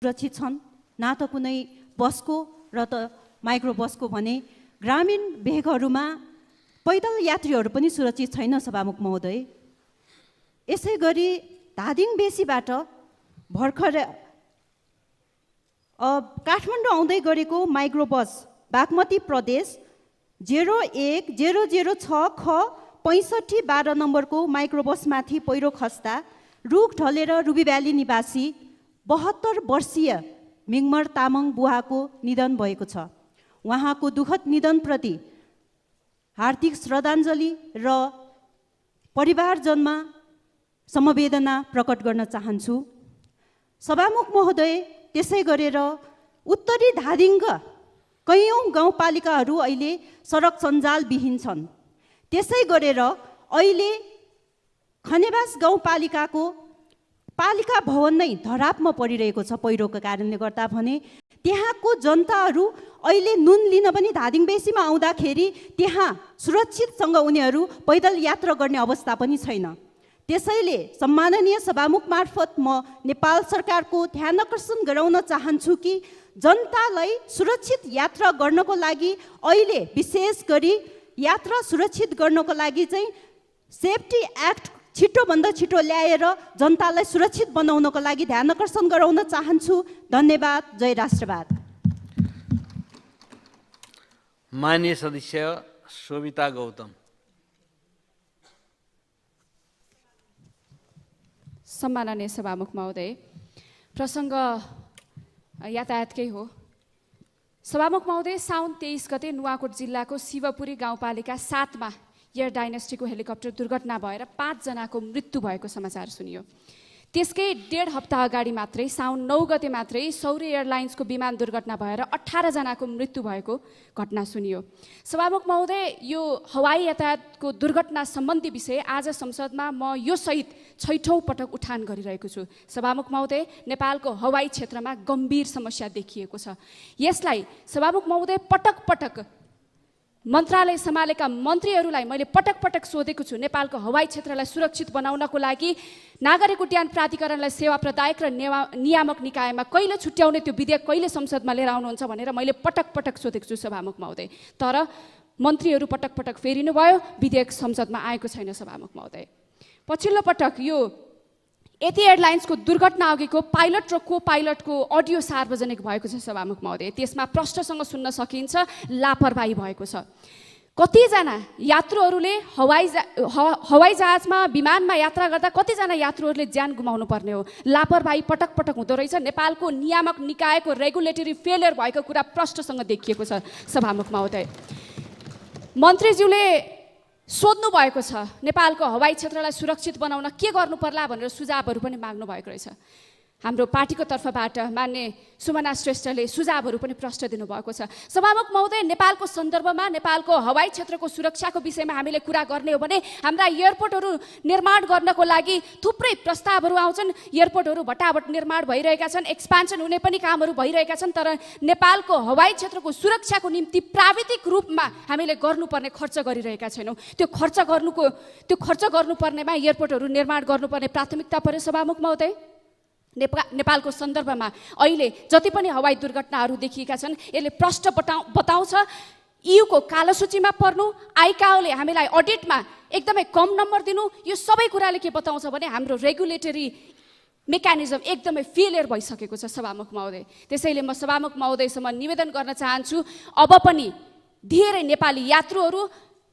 सुरक्षित छन्, न त कुनै बसको र त माइक्रो बसको भने ग्रामीण भेगहरूमा पैदल यात्रीहरू पनि सुरक्षित छैन सभामुख महोदय। यसै गरी धादिङ बेसीबाट भर्खर काठमाडौँ आउँदै गरेको माइक्रो बस बागमती प्रदेश 01-006 ख 65-12 नम्बरको माइक्रो बसमाथि पहिरो खस्दा रुख ढलेर रुबी भ्याली निवासी 72 वर्षीय मिङमर तामाङ बुवाको निधन भएको छ। उहाँको दुःखद निधनप्रति हार्दिक श्रद्धाञ्जली र परिवारजनमा समवेदना प्रकट गर्न चाहन्छु। सभामुख महोदय, त्यसै गरेर उत्तरी धादिङका कैयौँ गाउँपालिकाहरू अहिले सडक सञ्जालविहीन छन्। त्यसै गरेर अहिले खनेबास गाउँपालिकाको पालिका भवन नै धरापमा परिरहेको छ पहिरोको कारणले गर्दा भने त्यहाँको जनताहरू अहिले नुन लिन पनि धादिङ बेसीमा आउँदाखेरि त्यहाँ सुरक्षितसँग उनीहरू पैदल यात्रा गर्ने अवस्था पनि छैन। त्यसैले सम्माननीय सभामुख मार्फत म नेपाल सरकारको ध्यान आकर्षण गराउन चाहन्छु कि जनतालाई सुरक्षित यात्रा गर्नको लागि अहिले विशेष गरी यात्रा सुरक्षित गर्नको लागि चाहिँ सेफ्टी एक्ट छिटोभन्दा छिटो ल्याएर जनतालाई सुरक्षित बनाउनको लागि ध्यान आकर्षण गराउन चाहन्छु। धन्यवाद। जय राष्ट्रवाद। माननीय सदस्य शोभिता गौतम। सम्माननीय सभामुख महोदय, प्रसङ्ग यातायातकै हो। सभामुख महोदय, साउन 23 गते नुवाकोट जिल्लाको शिवपुरी गाउँपालिका 7 मा एयर डाइनेस्टीको हेलिकप्टर दुर्घटना भएर 5 जनाको मृत्यु भएको समाचार सुनियो। त्यसकै 1.5 हप्ता अगाडि मात्रै साउन 9 गते मात्रै सौर्य एयरलाइन्सको विमान दुर्घटना भएर 18 जनाको मृत्यु भएको घटना सुनियो। सभामुख महोदय, यो हवाई यातायातको दुर्घटना सम्बन्धी विषय आज संसदमा म यो सहित 6औं पटक उठान गरिरहेको छु। सभामुख महोदय, नेपालको हवाई क्षेत्रमा गम्भीर समस्या देखिएको छ। यसलाई सभामुख महोदय पटक पटक मन्त्रालय सम्हालेका मन्त्रीहरूलाई मैले पटक पटक सोधेको छु। नेपालको हवाई क्षेत्रलाई सुरक्षित बनाउनको लागि नागरिक उड्डयन प्राधिकरणलाई सेवा प्रदायक र नियामक निकायमा कहिले छुट्याउने त्यो विधेयक कहिले संसदमा लिएर आउनुहुन्छ भनेर मैले पटक पटक सोधेको छु सभामुख महोदय। तर मन्त्रीहरू पटक पटक फेरिनु भयो, विधेयक संसदमा आएको छैन सभामुख महोदय। पछिल्लो पटक यो यति एयरलाइन्सको दुर्घटना अघिको पाइलट र को पाइलटको अडियो सार्वजनिक भएको छ सभामुख महोदय। त्यसमा प्रष्टसँग सुन्न सकिन्छ लापरवाही भएको छ। कतिजना यात्रुहरूले हवाई जहाजमा विमानमा यात्रा गर्दा कतिजना यात्रुहरूले ज्यान गुमाउनु पर्ने हो। लापरवाही पटक पटक हुँदो रहेछ। नेपालको नियामक निकायको रेगुलेटरी फेलियर भएको कुरा प्रष्टसँग देखिएको छ सभामुख महोदय। मन्त्रीज्यूले सोध्नु भएको छ नेपालको हवाई क्षेत्रलाई सुरक्षित बनाउन के गर्नु पर्ला भनेर सुझावहरू पनि माग्नु भएको रहेछ। हाम्रो पार्टीको तर्फबाट मान्य सुमना श्रेष्ठले सुझावहरू पनि प्रष्ट दिनुभएको छ। सभामुख महोदय, नेपालको सन्दर्भमा नेपालको हवाई क्षेत्रको सुरक्षाको विषयमा हामीले कुरा गर्ने हो भने हाम्रा एयरपोर्टहरू निर्माण गर्नको लागि थुप्रै प्रस्तावहरू आउँछन्। एयरपोर्टहरू भटाभट निर्माण भइरहेका छन्, एक्सपान्सन हुने पनि कामहरू भइरहेका छन्। तर नेपालको हवाई क्षेत्रको सुरक्षाको निम्ति प्राविधिक रूपमा हामीले गर्नुपर्ने खर्च गरिरहेका छैनौँ। त्यो खर्च गर्नुपर्नेमा एयरपोर्टहरू निर्माण गर्नुपर्ने प्राथमिकता पर्यो सभामुख महोदय। नेपालको सन्दर्भमा अहिले जति पनि हवाई दुर्घटनाहरू देखिएका छन् यसले प्रष्ट बताउँछ ईयूको कालो सूचीमा पर्नु, आइकाओले हामीलाई अडिटमा एकदमै कम नम्बर दिनु, यो सबै कुराले के बताउँछ भने हाम्रो रेगुलेटरी मेकानिजम एकदमै फेलियर भइसकेको छ सभामुख महोदय। त्यसैले म सभामुख महोदयसम्म निवेदन गर्न चाहन्छु, अब पनि धेरै नेपाली यात्रुहरू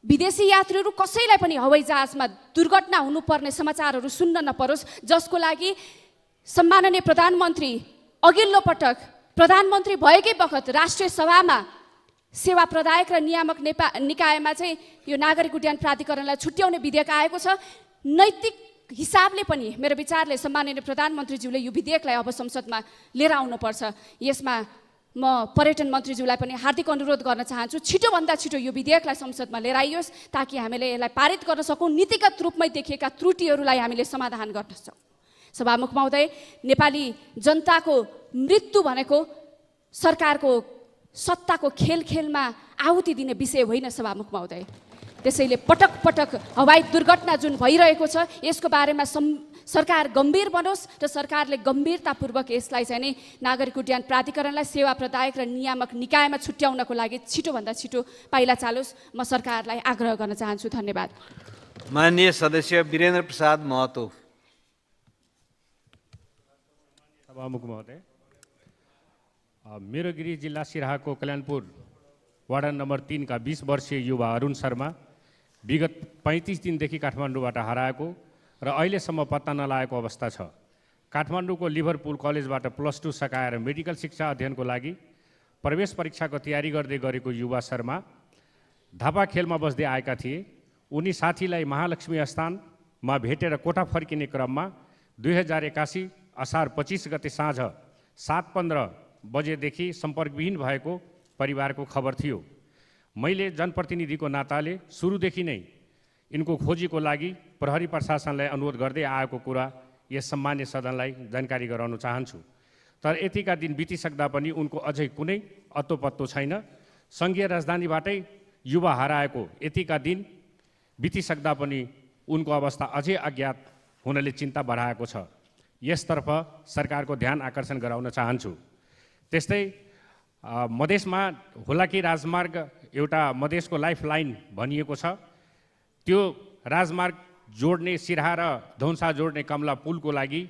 विदेशी यात्रुहरू कसैलाई पनि हवाई जहाजमा दुर्घटना हुनुपर्ने समाचारहरू सुन्न नपरोस्, जसको लागि सम्माननीय प्रधानमन्त्री अघिल्लो पटक प्रधानमन्त्री भएकै बखत राष्ट्रिय सभामा सेवा प्रदायक र नियामक निकायमा चाहिँ यो नागरिक उड्डयन प्राधिकरणलाई छुट्याउने विधेयक आएको छ। नैतिक हिसाबले पनि मेरो विचारले सम्माननीय प्रधानमन्त्रीज्यूले यो विधेयकलाई अब संसदमा लिएर आउनुपर्छ। यसमा म पर्यटन मन्त्रीज्यूलाई पनि हार्दिक अनुरोध गर्न चाहन्छु, छिटोभन्दा छिटो यो विधेयकलाई संसदमा लिएर आइयोस् ताकि हामीले यसलाई पारित गर्न सकौँ। नीतिगत रूपमै देखिएका त्रुटिहरूलाई हामीले समाधान गर्न सक्छौँ। सभामुख महोदय, नेपाली जनताको मृत्यु भनेको सरकारको सत्ताको खेलमा आहुति दिने विषय होइन सभामुख महोदय। त्यसैले पटक पटक हवाई दुर्घटना जुन भइरहेको छ यसको बारेमा सरकार गम्भीर बनोस् र सरकारले गम्भीरतापूर्वक यसलाई चाहिँ नि नागरिक उड्डयन प्राधिकरणलाई सेवा प्रदायक र नियामक निकायमा छुट्याउनको लागि छिटोभन्दा छिटो पाइला चालोस्। म सरकारलाई आग्रह गर्न चाहन्छु। धन्यवाद। माननीय सदस्य वीरेन्द्र प्रसाद महतो। सभामुख महोदय, मेरो गृह जिल्ला सिराहाको कल्याणपुर वार्ड नम्बर 3 का 20 वर्षीय युवा अरुण शर्मा विगत 35 दिनदेखि काठमाडौँबाट हराएको र अहिलेसम्म पत्ता नलागेको अवस्था छ। काठमाडौँको लिभरपुल कलेजबाट +2 सकाएर मेडिकल शिक्षा अध्ययनको लागि प्रवेश परीक्षाको तयारी गर्दै गरेको युवा शर्मा धापा खेलमा बस्दै आएका थिए। उनी साथीलाई महालक्ष्मी स्थानमा भेटेर कोठा फर्किने क्रममा 2081 असार 25 गते साँझ 7:15 बजेदेखि सम्पर्कविहीन भएको परिवारको खबर थियो। मैले जनप्रतिनिधिको नाताले सुरुदेखि नै यिनको खोजीको लागि प्रहरी प्रशासनलाई अनुरोध गर्दै आएको कुरा यस सम्मान्य सदनलाई जानकारी गराउन चाहन्छु। तर यतिका दिन बितिसक्दा पनि उनको अझै कुनै अत्तोपत्तो छैन। सङ्घीय राजधानीबाटै युवा हराएको यतिका दिन बितिसक्दा पनि उनको अवस्था अझै अज्ञात हुनाले चिन्ता बढाएको छ। यसतर्फ सरकारको ध्यान आकर्षण गराउन चाहन्छु। त्यस्तै मधेसमा हुलाकी राजमार्ग एउटा मधेसको लाइफलाइन भनिएको छ। त्यो राजमार्ग जोड्ने सिराहा र धौन्सा जोड्ने कमला पुलको लागि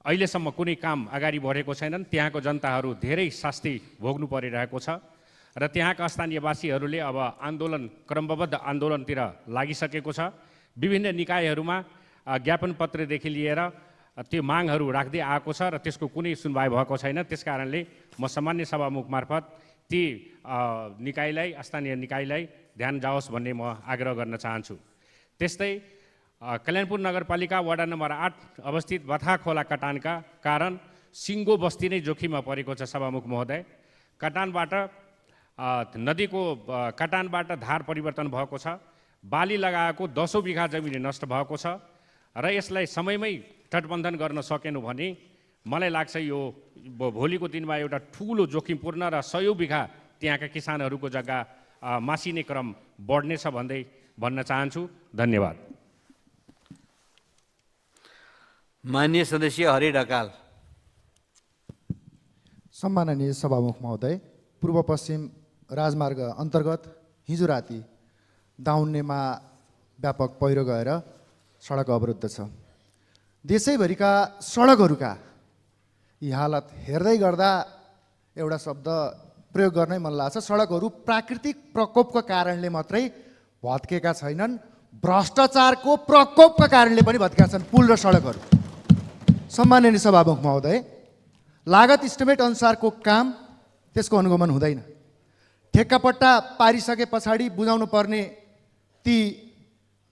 अहिलेसम्म कुनै काम अगाडि बढेको छैनन्। त्यहाँको जनताहरू धेरै शास्ति भोग्नु परिरहेको छ र त्यहाँका स्थानीयवासीहरूले अब क्रमबद्ध आन्दोलनतिर लागिसकेको छ। विभिन्न निकायहरूमा ज्ञापन पत्रदेखि लिएर त्यो मागहरू राख्दै आएको छ र त्यसको कुनै सुनवाई भएको छैन। त्यसकारणले म सामान्य सभामुख मार्फत ती निकायलाई स्थानीय निकायलाई ध्यान जाओस् भन्ने म आग्रह गर्न चाहन्छु। त्यस्तै कल्याणपुर नगरपालिका वडा नम्बर 8 अवस्थित बथा खोला कटानका कारण सिङ्गो बस्ती नै जोखिममा परेको छ। सभामुख महोदय, कटानबाट नदीको कटानबाट धार परिवर्तन भएको छ। बाली लगाएको 10 बिघा जमिन नष्ट भएको छ र यसलाई समयमै तटबन्धन गर्न सकेनौँ भने मलाई लाग्छ यो भोलिको दिनमा एउटा ठुलो जोखिमपूर्ण र 100 बिघा त्यहाँका किसानहरूको जग्गा मासिने क्रम बढ्नेछ भन्दै भन्न चाहन्छु। धन्यवाद। माननीय सदस्य हरि ढकाल। सम्माननीय सभामुख महोदय, पूर्व पश्चिम राजमार्ग अन्तर्गत हिजो राति दाउन्नेमा व्यापक पहिरो गएर सडक अवरुद्ध छ। देशैभरिका सडकहरूका यी हालत हेर्दै गर्दा एउटा शब्द प्रयोग गर्नै मन लाग्छ। सडकहरू प्राकृतिक प्रकोपको कारणले मात्रै भत्केका छैनन्, भ्रष्टाचारको प्रकोपका कारणले पनि भत्केका छन् पुल र सडकहरू। सम्माननीय सभामुख महोदय, लागत इस्टिमेट अनुसारको काम त्यसको अनुगमन हुँदैन। ठेक्कापट्टा पारिसके पछाडि बुझाउनु पर्ने ती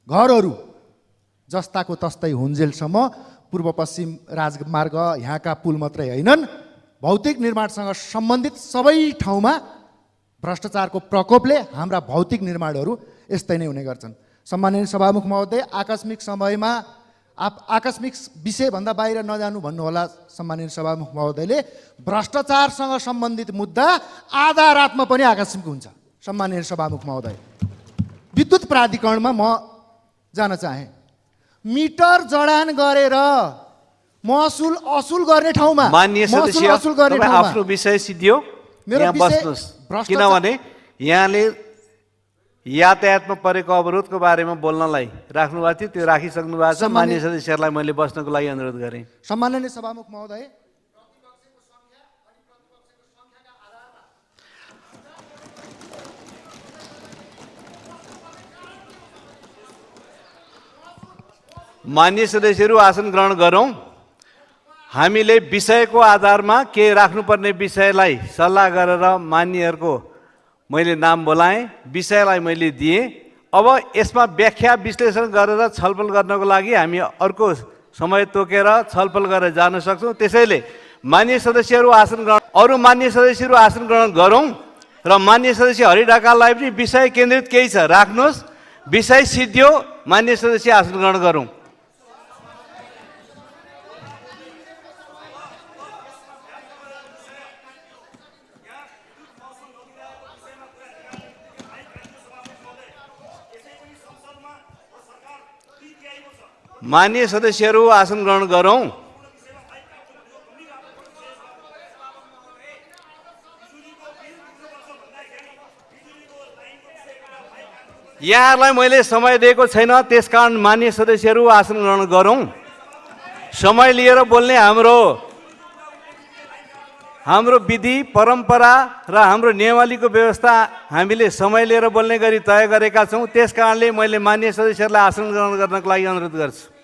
घरहरू जस्ताको तस्तै हुन्जेलसम्म पूर्व पश्चिम राजमार्ग यहाँका पुल मात्रै होइनन्, भौतिक निर्माणसँग सम्बन्धित सबै ठाउँमा भ्रष्टाचारको प्रकोपले हाम्रा भौतिक निर्माणहरू यस्तै नै हुने गर्छन्। सम्माननीय सभामुख महोदय, आकस्मिक समयमा आकस्मिक विषयभन्दा बाहिर नजानु भन्नुहोला। सम्माननीय सभामुख महोदयले भ्रष्टाचारसँग सम्बन्धित मुद्दा आधा रातमा पनि आकस्मिक हुन्छ। सम्माननीय सभामुख महोदय, विद्युत प्राधिकरणमा म जान चाहेँ। मिटर जडान गरेर महसुल असुल गर्ने ठाउँमा माननीय सदस्य आफ्नो विषय सिद्धियो यहाँ बस्नुहोस्, किनभने यहाँले यातायातमा परेको अवरोधको बारेमा बोल्नलाई राख्नु भएको थियो, त्यो राखिसक्नु भएको छ। माननीय सदस्यहरूलाई मैले बस्नको लागि अनुरोध गरेँ। सम्माननीय सभामुख महोदय, मान्य सदस्यहरू आसन ग्रहण गरौँ। हामीले विषयको आधारमा के राख्नुपर्ने विषयलाई सल्लाह गरेर मान्यहरूको मैले नाम बोलाएँ, विषयलाई मैले दिएँ। अब यसमा व्याख्या विश्लेषण गरेर छलफल गर्नको लागि हामी अर्को समय तोकेर छलफल गरेर जान सक्छौँ। त्यसैले मान्य सदस्यहरू आसन ग्रहण, अरू मान्य सदस्यहरू आसन ग्रहण गरौँ र मान्य सदस्य हरि ढकाललाई पनि विषय केन्द्रित केही छ राख्नुहोस्। विषय सिद्धियो, मान्य सदस्य आसन ग्रहण गरौँ। मान्य सदस्यहरू आसन ग्रहण गरौँ। यहाँहरूलाई मैले समय दिएको छैन, त्यसकारण मान्य सदस्यहरू आसन ग्रहण गरौँ। समय लिएर बोल्ने हाम्रो विधि परम्परा र हाम्रो नियमावलीको व्यवस्था हामीले समय लिएर बोल्ने गरी तय गरेका छौँ। त्यस कारणले मैले मान्य सदस्यहरूलाई आसन ग्रहण गर्नको लागि अनुरोध गर्छु।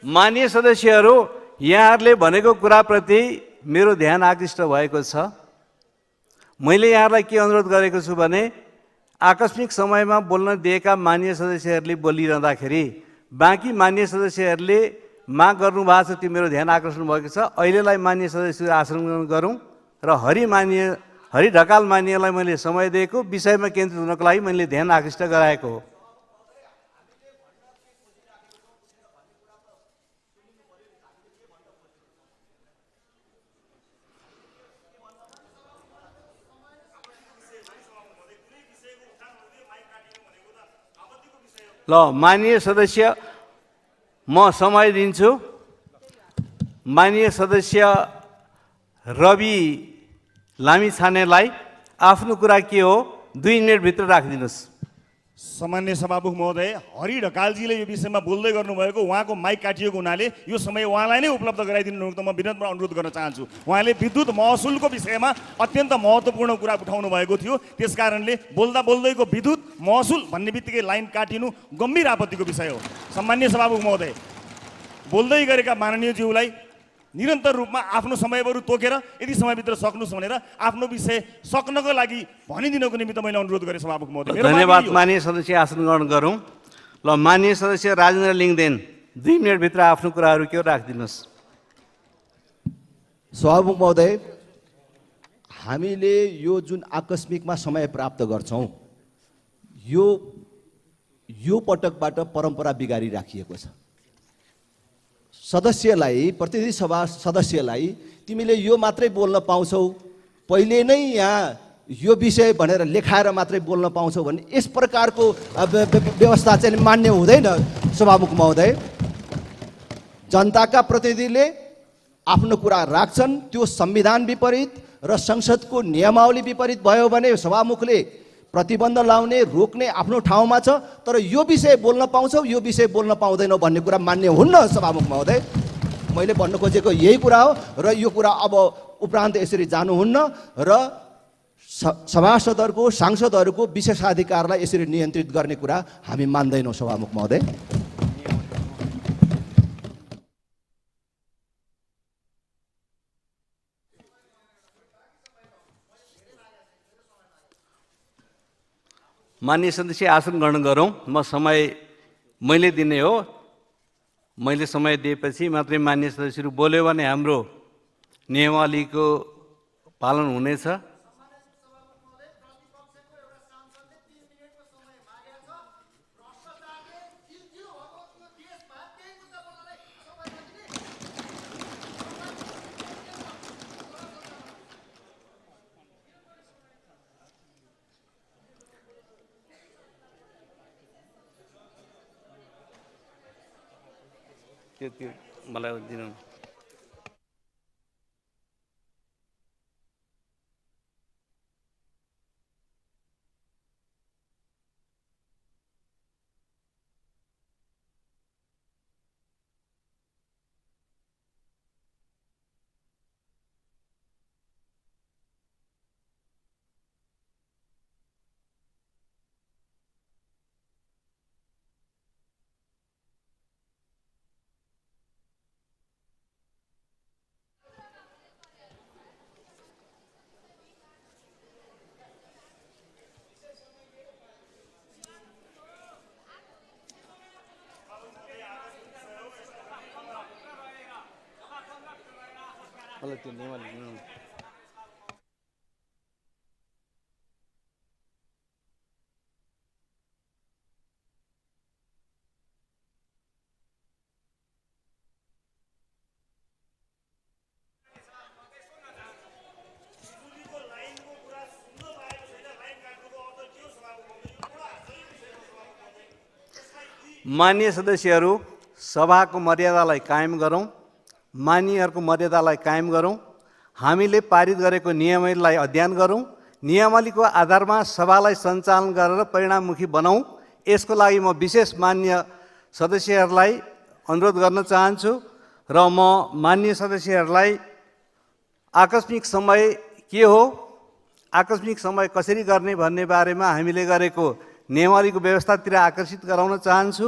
मान्य सदस्यहरू, यहाँहरूले भनेको कुराप्रति मेरो ध्यान आकृष्ट भएको छ। मैले यहाँहरूलाई के अनुरोध गरेको छु भने आकस्मिक समयमा बोल्न दिएका मान्य सदस्यहरूले बोलिरहँदाखेरि बाँकी मान्य सदस्यहरूले माग गर्नुभएको छ, त्यो मेरो ध्यान आकर्षण भएको छ। अहिलेलाई मान्य सदस्य आसन गरौँ र हरि ढकाल मान्यलाई मैले समय दिएको, विषयमा केन्द्रित हुनको लागि मैले ध्यान आकृष्ट गराएको हो। ल माननीय सदस्य, म समय दिन्छु। माननीय सदस्य रवि लामिछानेलाई आफ्नो कुरा के हो 2 मिनटभित्र राखिदिनुहोस्। सामान्य सभामुख महोदय, हरि ढकालजीले यो विषयमा बोल्दै गर्नुभएको, उहाँको माइक काटिएको हुनाले यो समय उहाँलाई नै उपलब्ध गराइदिनु त म विनम्र अनुरोध गर्न चाहन्छु। उहाँले विद्युत महसुलको विषयमा अत्यन्त महत्त्वपूर्ण कुरा उठाउनु भएको थियो, त्यस कारणले बोल्दैको विद्युत महसुल भन्ने बित्तिकै लाइन काटिनु गम्भीर आपत्तिको विषय हो। सामान्य सभामुख महोदय, बोल्दै गरेका माननीयज्यूलाई निरन्तर रूपमा आफ्नो समयहरू तोकेर यदि समयभित्र सक्नुहोस् भनेर आफ्नो विषय सक्नको लागि भनिदिनको निमित्त मैले अनुरोध गरेँ सभामुख महोदय। धन्यवाद। माननीय सदस्य आसन ग्रहण गरौँ। ल माननीय सदस्य राजेन्द्र लिङदेन 2 मिनटभित्र आफ्नो कुराहरू के हो राखिदिनुहोस्। सभामुख महोदय, हामीले यो जुन आकस्मिकमा समय प्राप्त गर्छौँ यो पटकबाट परम्परा बिगारी राखिएको छ। प्रतिनिधि सभा सदस्यलाई तिमीले यो मात्रै बोल्न पाउँछौ, पहिले नै यहाँ यो विषय भनेर लेखाएर मात्रै बोल्न पाउँछौ भन्ने यस प्रकारको व्यवस्था चाहिँ मान्य हुँदैन। सभामुख महोदय, जनताका प्रतिनिधिले आफ्नो कुरा राख्छन्, त्यो संविधान विपरीत र संसदको नियमावली विपरीत भयो भने सभामुखले प्रतिबन्ध लाउने, रोक्ने आफ्नो ठाउँमा छ। तर यो विषय बोल्न पाउँछौ, यो विषय बोल्न पाउँदैनौ भन्ने कुरा मान्य हुन्न। सभामुख महोदय, मैले भन्न खोजेको यही कुरा हो र यो कुरा अब उपरान्त यसरी जानुहुन्न र सभासदहरूको, सांसदहरूको विशेषाधिकारलाई यसरी नियन्त्रित गर्ने कुरा हामी मान्दैनौँ। सभामुख महोदय, माननीय सदस्य आसन ग्रहण गरौँ। म समय मैले दिने हो, मैले समय दिएपछि मात्रै मान्य सदस्यहरू बोल्यो भने हाम्रो नियमावलीको पालन हुनेछ। त्यो मलाई दिनु। मान्य सदस्यहरू, सभाको मर्यादालाई कायम गरौँ, मान्यहरूको मर्यादालाई कायम गरौँ, हामीले पारित गरेको नियमलाई अध्ययन गरौँ, नियमावलीको आधारमा सभालाई सञ्चालन गरेर परिणाममुखी बनाऊँ। यसको लागि म विशेष मान्य सदस्यहरूलाई अनुरोध गर्न चाहन्छु र म मान्य सदस्यहरूलाई आकस्मिक समय के हो, आकस्मिक समय कसरी गर्ने भन्ने बारेमा हामीले गरेको नियमावलीको व्यवस्थातिर आकर्षित गराउन चाहन्छु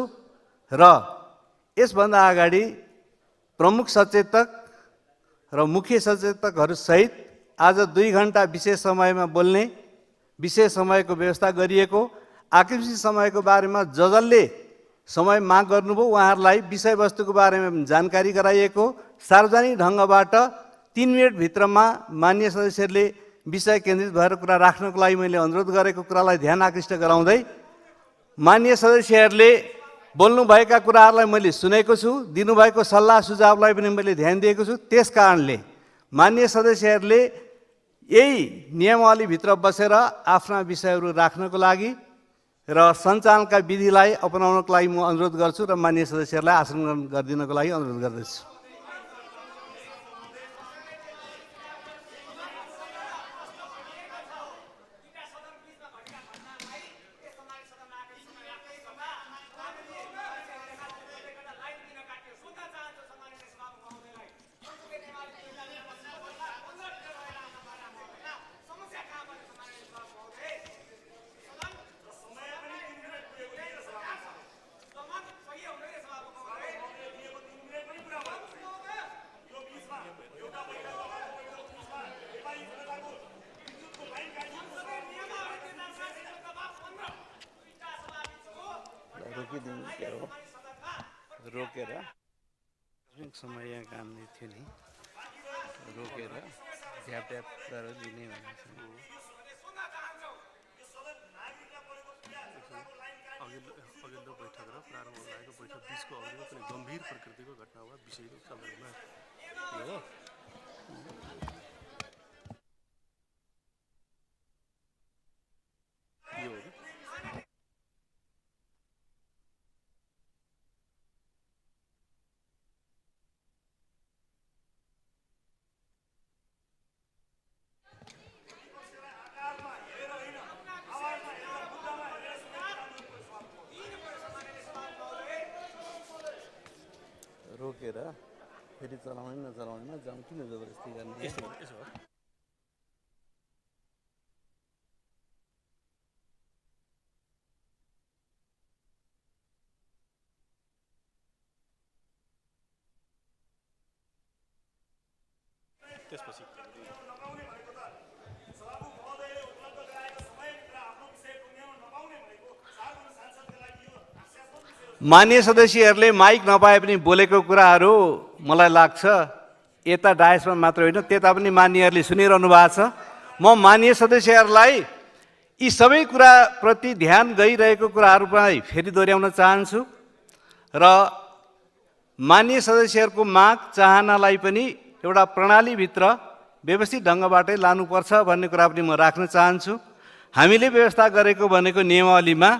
र यसभन्दा अगाडि प्रमुख सचेतक र मुख्य सचेतकहरूसहित आज 2 घण्टा विशेष समयमा बोल्ने विशेष समयको व्यवस्था गरिएको, आकस्मिक समयको बारेमा जसले समय माग गर्नुभयो उहाँहरूलाई विषयवस्तुको बारेमा जानकारी गराइएको, सार्वजनिक ढङ्गबाट 3 मिनटभित्रमा मान्य सदस्यहरूले विषय केन्द्रित भएर कुरा राख्नको लागि मैले अनुरोध गरेको कुरालाई ध्यान आकृष्ट गराउँदै मान्य सदस्यहरूले बोल्नुभएका कुराहरूलाई मैले सुनेको छु, दिनुभएको सल्लाह सुझावलाई पनि मैले ध्यान दिएको छु। त्यस कारणले मान्य सदस्यहरूले यही नियमावलीभित्र बसेर आफ्ना विषयहरू राख्नको लागि र सञ्चालनका विधिलाई अपनाउनको लागि म अनुरोध गर्छु र मान्य सदस्यहरूलाई आसन ग्रहण गरिदिनको लागि अनुरोध गर्दछु। रोकेर समय यहाँ काम नै थियो नि, रोकेर झ्याप ट्याप गरेर दिने भनेको छ। अघिल्लो बैठक र प्रारम्भ भएको बैठक बिचको अघिल्लो कुनै गम्भीर प्रकृतिको घटना वा विषयको सन्दर्भमा हो। रोकेर फेरि चलाउने नचलाउनेमा जाउँ, किन जबरजस्ती गर्ने? त्यसपछि मान्य सदस्यहरूले माइक नपाए पनि बोलेको कुराहरू मलाई लाग्छ यता डायसमा मात्र होइन त्यता पनि मान्यहरूले सुनिरहनु भएको छ। म मान्य सदस्यहरूलाई यी सबै कुराप्रति ध्यान गइरहेको कुराहरूलाई फेरि दोहोऱ्याउन चाहन्छु र मान्य सदस्यहरूको माग चाहनालाई पनि एउटा प्रणालीभित्र व्यवस्थित ढङ्गबाटै लानुपर्छ भन्ने कुरा पनि म राख्न चाहन्छु। हामीले व्यवस्था गरेको भनेको नियमावलीमा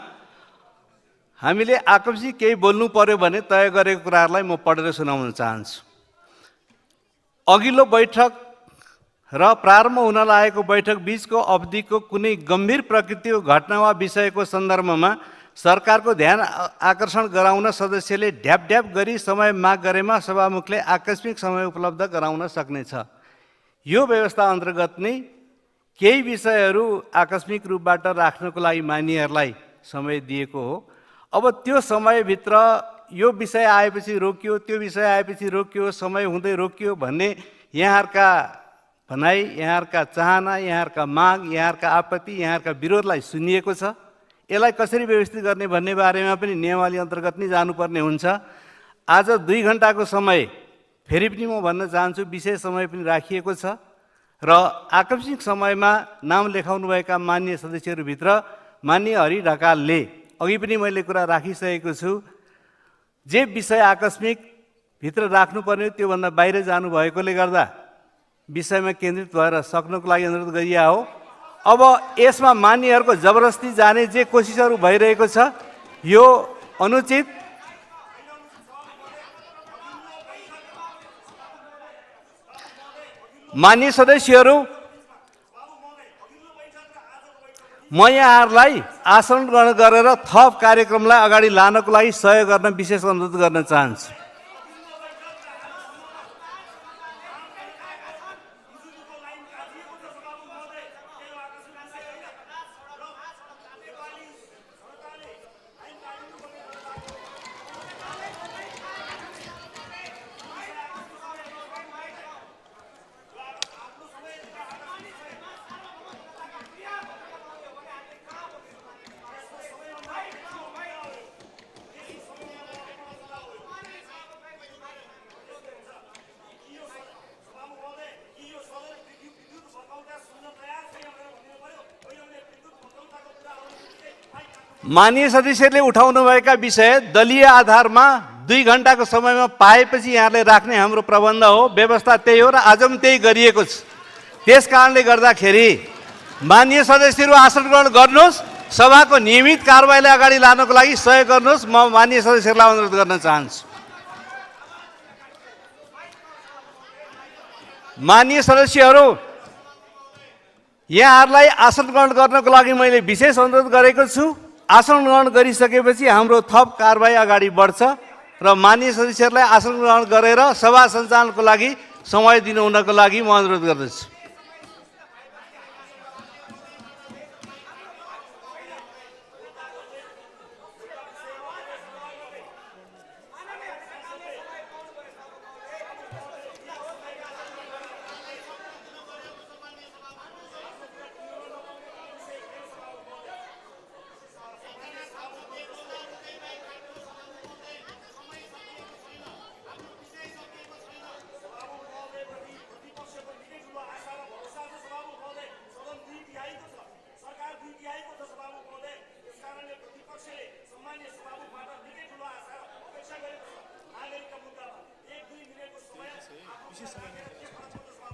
हामीले आकस्मिक केही बोल्नु पर्यो भने तय गरेको कुराहरूलाई म पढेर सुनाउन चाहन्छु। अघिल्लो बैठक र प्रारम्भ हुन लागेको बैठक बीचको अवधिको कुनै गम्भीर प्रकृतिको घटना वा विषयको सन्दर्भमा सरकारको ध्यान आकर्षण गराउन सदस्यले ढ्याप ढ्याप गरी समय माग गरेमा सभामुखले आकस्मिक समय उपलब्ध गराउन सक्नेछ। यो व्यवस्था अन्तर्गत नै केही विषयहरू आकस्मिक रूपबाट राख्नको लागि मान्यहरूलाई समय दिएको हो। अब त्यो समयभित्र यो विषय आएपछि रोकियो, त्यो विषय आएपछि रोकियो, समय हुँदै रोकियो भन्ने यहाँहरूका भनाइ, यहाँहरूका चाहना, यहाँहरूका माग, यहाँहरूका आपत्ति, यहाँहरूका विरोधलाई सुनिएको छ। यसलाई कसरी व्यवस्थित गर्ने भन्ने बारेमा पनि नियमावली अन्तर्गत नै जानुपर्ने हुन्छ। आज 2 घण्टाको समय फेरि पनि म भन्न चाहन्छु विशेष समय पनि राखिएको छ र आकस्मिक समयमा नाम लेखाउनुभएका माननीय सदस्यहरूभित्र माननीय हरि ढकालले अघि पनि मैले कुरा राखिसकेको छु जे विषय आकस्मिक भित्र राख्नुपर्ने त्योभन्दा बाहिर जानुभएकोले गर्दा विषयमा केन्द्रित भएर सक्नको लागि अनुरोध गरिया हो। अब यसमा मान्यहरूको जबरजस्ती जाने जे कोसिसहरू भइरहेको छ यो अनुचित। मान्य सदस्यहरू, म यहाँहरूलाई आसन ग्रहण गरेर थप कार्यक्रमलाई अगाडि लानको लागि सहयोग गर्न विशेष अनुरोध गर्न चाहन्छु। माननीय सदस्यले उठाउनुभएका विषय दलीय आधारमा 2 घण्टाको समयमा पाएपछि यहाँले राख्ने हाम्रो प्रबन्ध हो, व्यवस्था त्यही हो र आज पनि त्यही गरिएको छ। त्यस कारणले गर्दाखेरि माननीय सदस्यहरू आसन ग्रहण गर्नुहोस्, सभाको नियमित कारबाहीलाई अगाडि लानको लागि सहयोग गर्नुहोस्। म माननीय सदस्यहरूलाई अनुरोध गर्न चाहन्छु। माननीय सदस्यहरू, यहाँहरूलाई आसन ग्रहण गर्नको लागि मैले विशेष अनुरोध गरेको छु। आसन ग्रहण गरिसकेपछि हाम्रो थप कारबाही अगाडि बढ्छ र माननीय सदस्यहरूलाई आसन ग्रहण गरेर सभा सञ्चालनको लागि समय दिनु हुनको लागि म अनुरोध गर्दछु।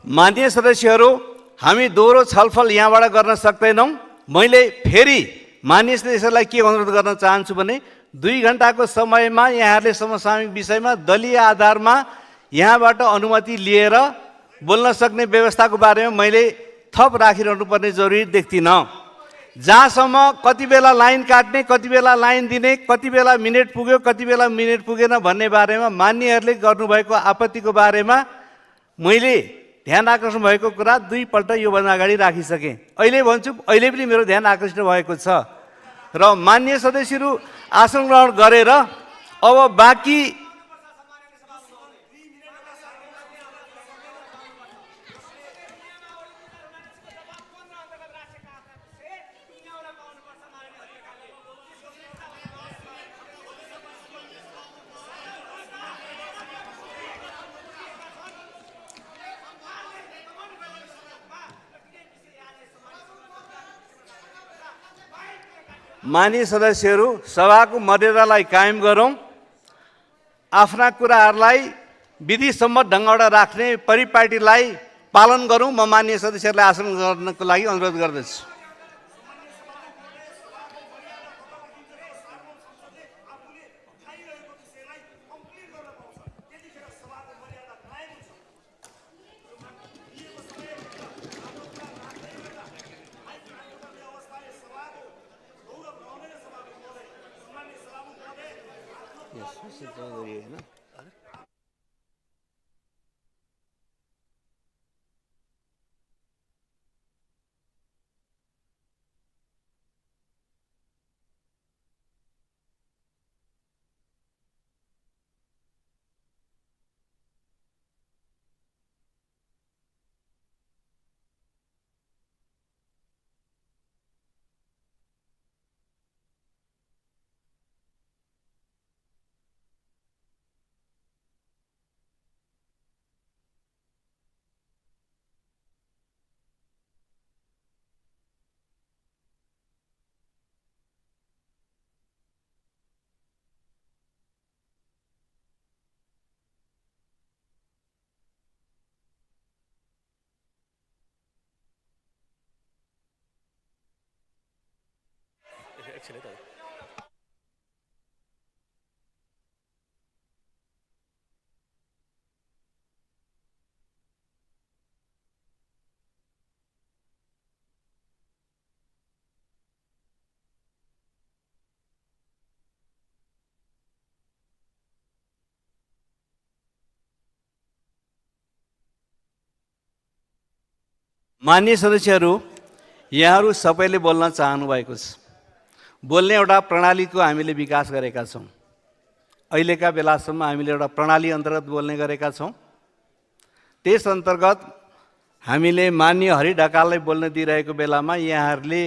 माननीय सदस्यहरू, हामी दोहोरो छलफल यहाँबाट गर्न सक्दैनौँ। मैले फेरि माननीय सदस्यहरूलाई के अनुरोध गर्न चाहन्छु भने 2 घण्टाको समयमा यहाँहरूले समसामयिक विषयमा दलीय आधारमा यहाँबाट अनुमति लिएर बोल्न सक्ने व्यवस्थाको बारेमा मैले थप राखिरहनु पर्ने जरुरी देख्दिनँ। जहाँसम्म कति बेला लाइन काट्ने, कति बेला लाइन दिने, कति बेला मिनेट पुग्यो, कति बेला मिनेट पुगेन भन्ने बारेमा मान्यहरूले गर्नुभएको आपत्तिको बारेमा मैले ध्यान आकर्षण भएको कुरा 2 पल्ट योभन्दा अगाडि राखिसकेँ। अहिले भन्छु, अहिले पनि मेरो ध्यान आकर्षित भएको छ र मान्य सदस्यहरू आसन ग्रहण गरेर अब बाँकी माननीय सदस्यहरू सभाको मर्यादालाई कायम गरौँ, आफ्ना कुराहरूलाई विधिसम्मत ढङ्गबाट राख्ने परिपाटीलाई पालन गरौँ। म माननीय सदस्यहरूलाई आसन गर्नको लागि अनुरोध गर्दछु। एकछिन है त मान्य सदस्यहरू, यहाँहरू सबैले बोल्न चाहनु भएको छ। बोल्ने एउटा प्रणालीको हामीले विकास गरेका छौँ। अहिलेका बेलासम्म हामीले एउटा प्रणाली अन्तर्गत बोल्ने गरेका छौँ। त्यस अन्तर्गत हामीले मान्य हरि ढकाललाई बोल्न दिइरहेको बेलामा यहाँहरूले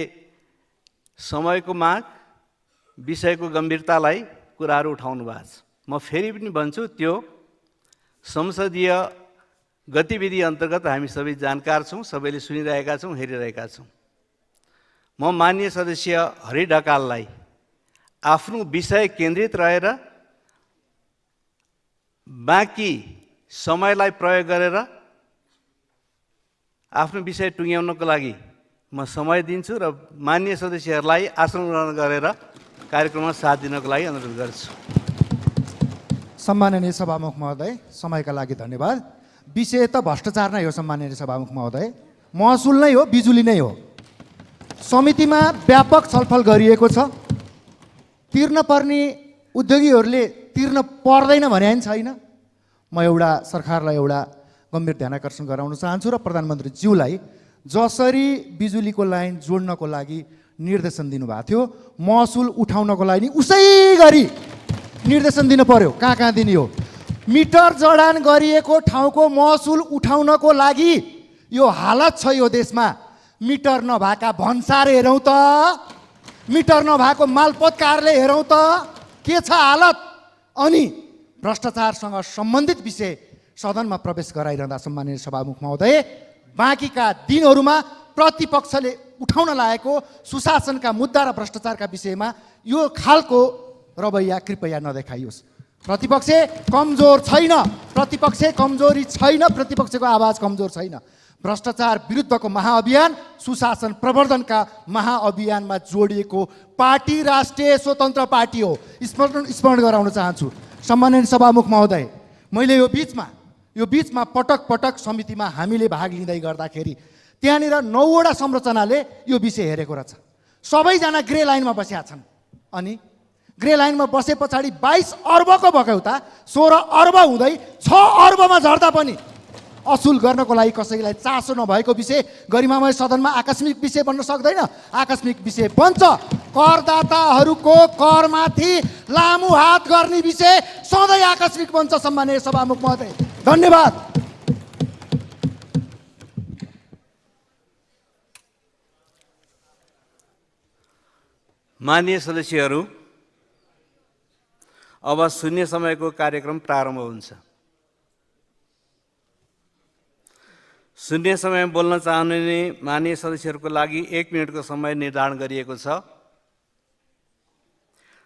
समयको माग, विषयको गम्भीरतालाई कुराहरू उठाउनु भएको छ। म फेरि पनि भन्छु, त्यो संसदीय गतिविधि अन्तर्गत हामी सबै जानकार छौँ, सबैले सुनिरहेका छौँ, हेरिरहेका छौँ। म मान्य सदस्य हरि ढकाललाई आफ्नो विषय केन्द्रित रहेर बाँकी समयलाई प्रयोग गरेर आफ्नो विषय टुङ्ग्याउनको लागि म समय दिन्छु र मान्य सदस्यहरूलाई आसन ग्रहण गरेर कार्यक्रममा साथ दिनको लागि अनुरोध गर्छु। सम्माननीय सभामुख महोदय, समयका लागि धन्यवाद। विषय त भ्रष्टाचार नै हो सम्माननीय सभामुख महोदय, महसुल नै हो, बिजुली नै हो। समितिमा व्यापक छलफल गरिएको छ। तिर्न पर्ने उद्योगीहरूले तिर्न पर्दैन भने छैन। म एउटा सरकारलाई एउटा गम्भीर ध्यानाकर्षण गराउन चाहन्छु र प्रधानमन्त्रीज्यूलाई जसरी बिजुलीको लाइन जोड्नको लागि निर्देशन दिनुभएको थियो, महसुल उठाउनको लागि उसै गरी निर्देशन दिनु पर्यो। कहाँ कहाँ दिने हो? मिटर जडान गरिएको ठाउँको महसुल उठाउनको लागि यो हालत छ यो देशमा। मिटर नभएका भन्सार हेरौँ त, मिटर नभएको मालपोत कार्यालय हेरौँ त, के छ हालत? अनि भ्रष्टाचारसँग सम्बन्धित विषय सदनमा प्रवेश गराइरहँदा सम्माननीय सभामुख महोदय, बाँकीका दिनहरूमा प्रतिपक्षले उठाउन लागेको सुशासनका मुद्दा र भ्रष्टाचारका विषयमा यो खालको रवैया कृपया नदेखाइयोस्। प्रतिपक्ष कमजोर छैन, प्रतिपक्ष कमजोरी छैन, प्रतिपक्षको आवाज कमजोर छैन। भ्रष्टाचार विरुद्धको महाअभियान सुशासन प्रवर्धनका महाअभियानमा जोडिएको पार्टी राष्ट्रिय स्वतन्त्र पार्टी हो। स्मरण गराउन चाहन्छु सम्माननीय सभामुख महोदय, मैले यो बिचमा पटक पटक समितिमा हामीले भाग लिँदै गर्दाखेरि त्यहाँनिर 9वटा संरचनाले यो विषय हेरेको रहेछ। सबैजना ग्रे लाइनमा बसेका छन्। अनि ग्रे लाइनमा बसे पछाडि 22 अर्बको बकौता 16 अर्ब हुँदै 6 अर्बमा झर्दा पनि असुल गर्नको लागि कसैलाई चासो नभएको विषय गरिमामय सदनमा आकस्मिक विषय बन्न सक्दैन। आकस्मिक विषय बन्छ। करदाताहरूको करमाथि लामो हात गर्ने विषय सधैँ आकस्मिक बन्छ। सम्माननीय सभामुख महोदय, धन्यवाद। माननीय सदस्यहरू, अब शून्य समयको कार्यक्रम प्रारम्भ हुन्छ। शून्य समयमा बोल्न चाहने माननीय सदस्यहरूको लागि 1 मिनटको समय निर्धारण गरिएको छ।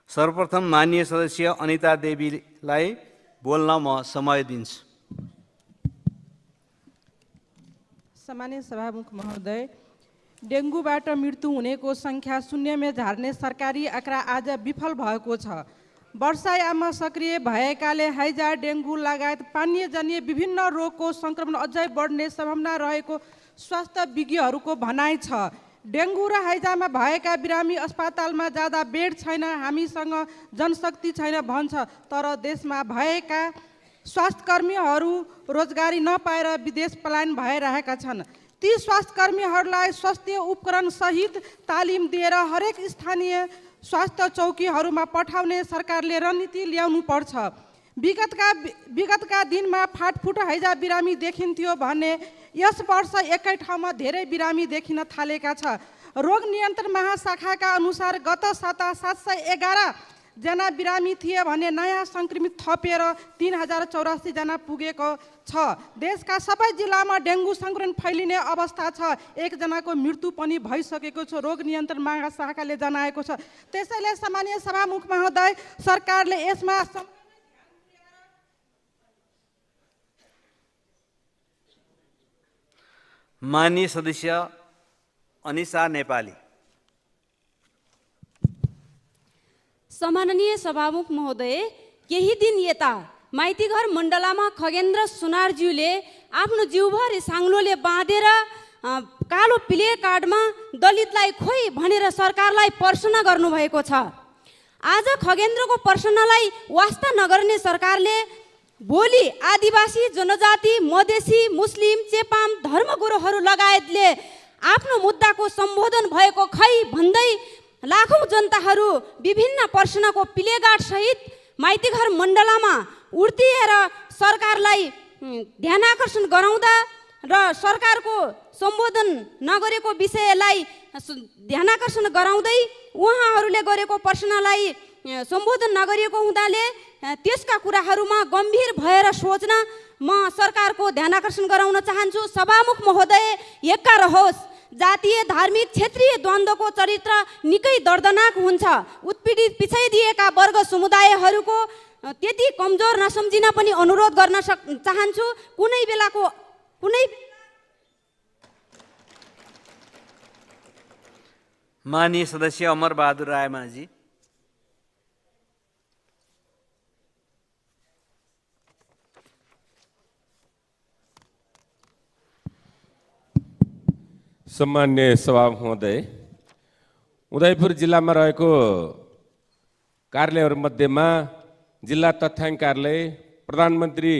सर्वप्रथम माननीय सदस्य अनिता देवीलाई बोल्न म समय दिन्छु। सम्माननीय सभामुख महोदय, डेङ्गुबाट मृत्यु हुनेको सङ्ख्या शून्यमा झार्ने सरकारी आँकडा आज विफल भएको छ। वर्षायाममा सक्रिय भएकाले हैजा, डेङ्गु लगायत पानीयजन्य विभिन्न रोगको सङ्क्रमण अझै बढ्ने सम्भावना रहेको स्वास्थ्य विज्ञहरूको भनाइ छ। डेङ्गु र हैजामा भएका बिरामी अस्पतालमा जाँदा बेड छैन, हामीसँग जनशक्ति छैन भन्छ, तर देशमा भएका स्वास्थ्यकर्मीहरू रोजगारी नपाएर विदेश पलायन भइरहेका छन्। ती स्वास्थ्यकर्मीहरूलाई स्वास्थ्य उपकरण सहित तालिम दिएर हरेक स्थानीय स्वास्थ्य चौकीहरूमा पठाउने सरकारले रणनीति ल्याउनु पर्छ। विगतका दिनमा फाटफुट हैजा बिरामी देखिन्थ्यो भने यस वर्ष एकै ठाउँमा धेरै बिरामी देखिन थालेका छ। रोग नियन्त्रण महाशाखाका अनुसार गत साता 711 जना बिरामी थिए भने नयाँ सङ्क्रमित थपेर 3084 जना पुगेको छ। देशका सबै जिल्लामा डेङ्गु सङ्क्रमण फैलिने अवस्था छ। 1 जनाको मृत्यु पनि भइसकेको छ, रोग नियन्त्रण महाशाखाले जनाएको छ। त्यसैले सामान्य सभामुख महोदय, सरकारले यसमा माननीय सदस्य अनिसा नेपाली। सम्माननीय सभामुख महोदय, केही दिन यता माइतीघर मण्डलामा खगेन्द्र सुनारज्यूले आफ्नो जिउभरि साङ्लोले बाँधेर कालो प्ले कार्डमा दलितलाई खोइ भनेर सरकारलाई प्रश्न गर्नुभएको छ। आज खगेन्द्रको प्रश्नलाई वास्ता नगर्ने सरकारले भोलि आदिवासी, जनजाति, मधेसी, मुस्लिम, चेपाम, धर्मगुरुहरू लगायतले आफ्नो मुद्दाको सम्बोधन भएको खै भन्दै लाखौँ जनताहरू विभिन्न प्रश्नको प्लेकार्ड सहित माइतीघर मण्डलामा उर्तिएर सरकारलाई ध्यानाकर्षण गराउँदा र सरकारको सम्बोधन नगरेको विषयलाई ध्यानाकर्षण गराउँदै उहाँहरूले गरेको प्रश्नलाई सम्बोधन नगरिएको हुँदाले त्यसका कुराहरूमा गम्भीर भएर सोच्न म सरकारको ध्यानाकर्षण गराउन चाहन्छु। सभामुख महोदय, एक्का रहोस्। जातीय, धार्मिक, क्षेत्रीय द्वन्द्वको चरित्र निकै दर्दनाक हुन्छ। उत्पीडित, पिछाइदिएका वर्ग समुदायहरूको त्यति कमजोर नसम्झिन पनि अनुरोध गर्न चाहन्छु। कुनै माननीय सदस्य अमर बहादुर रायमाझी। सम्मान्य सभामुख महोदय, उदयपुर जिल्लामा रहेको कार्यालयहरूमध्येमा जिल्ला तथ्याङ्क कार्यालय, प्रधानमन्त्री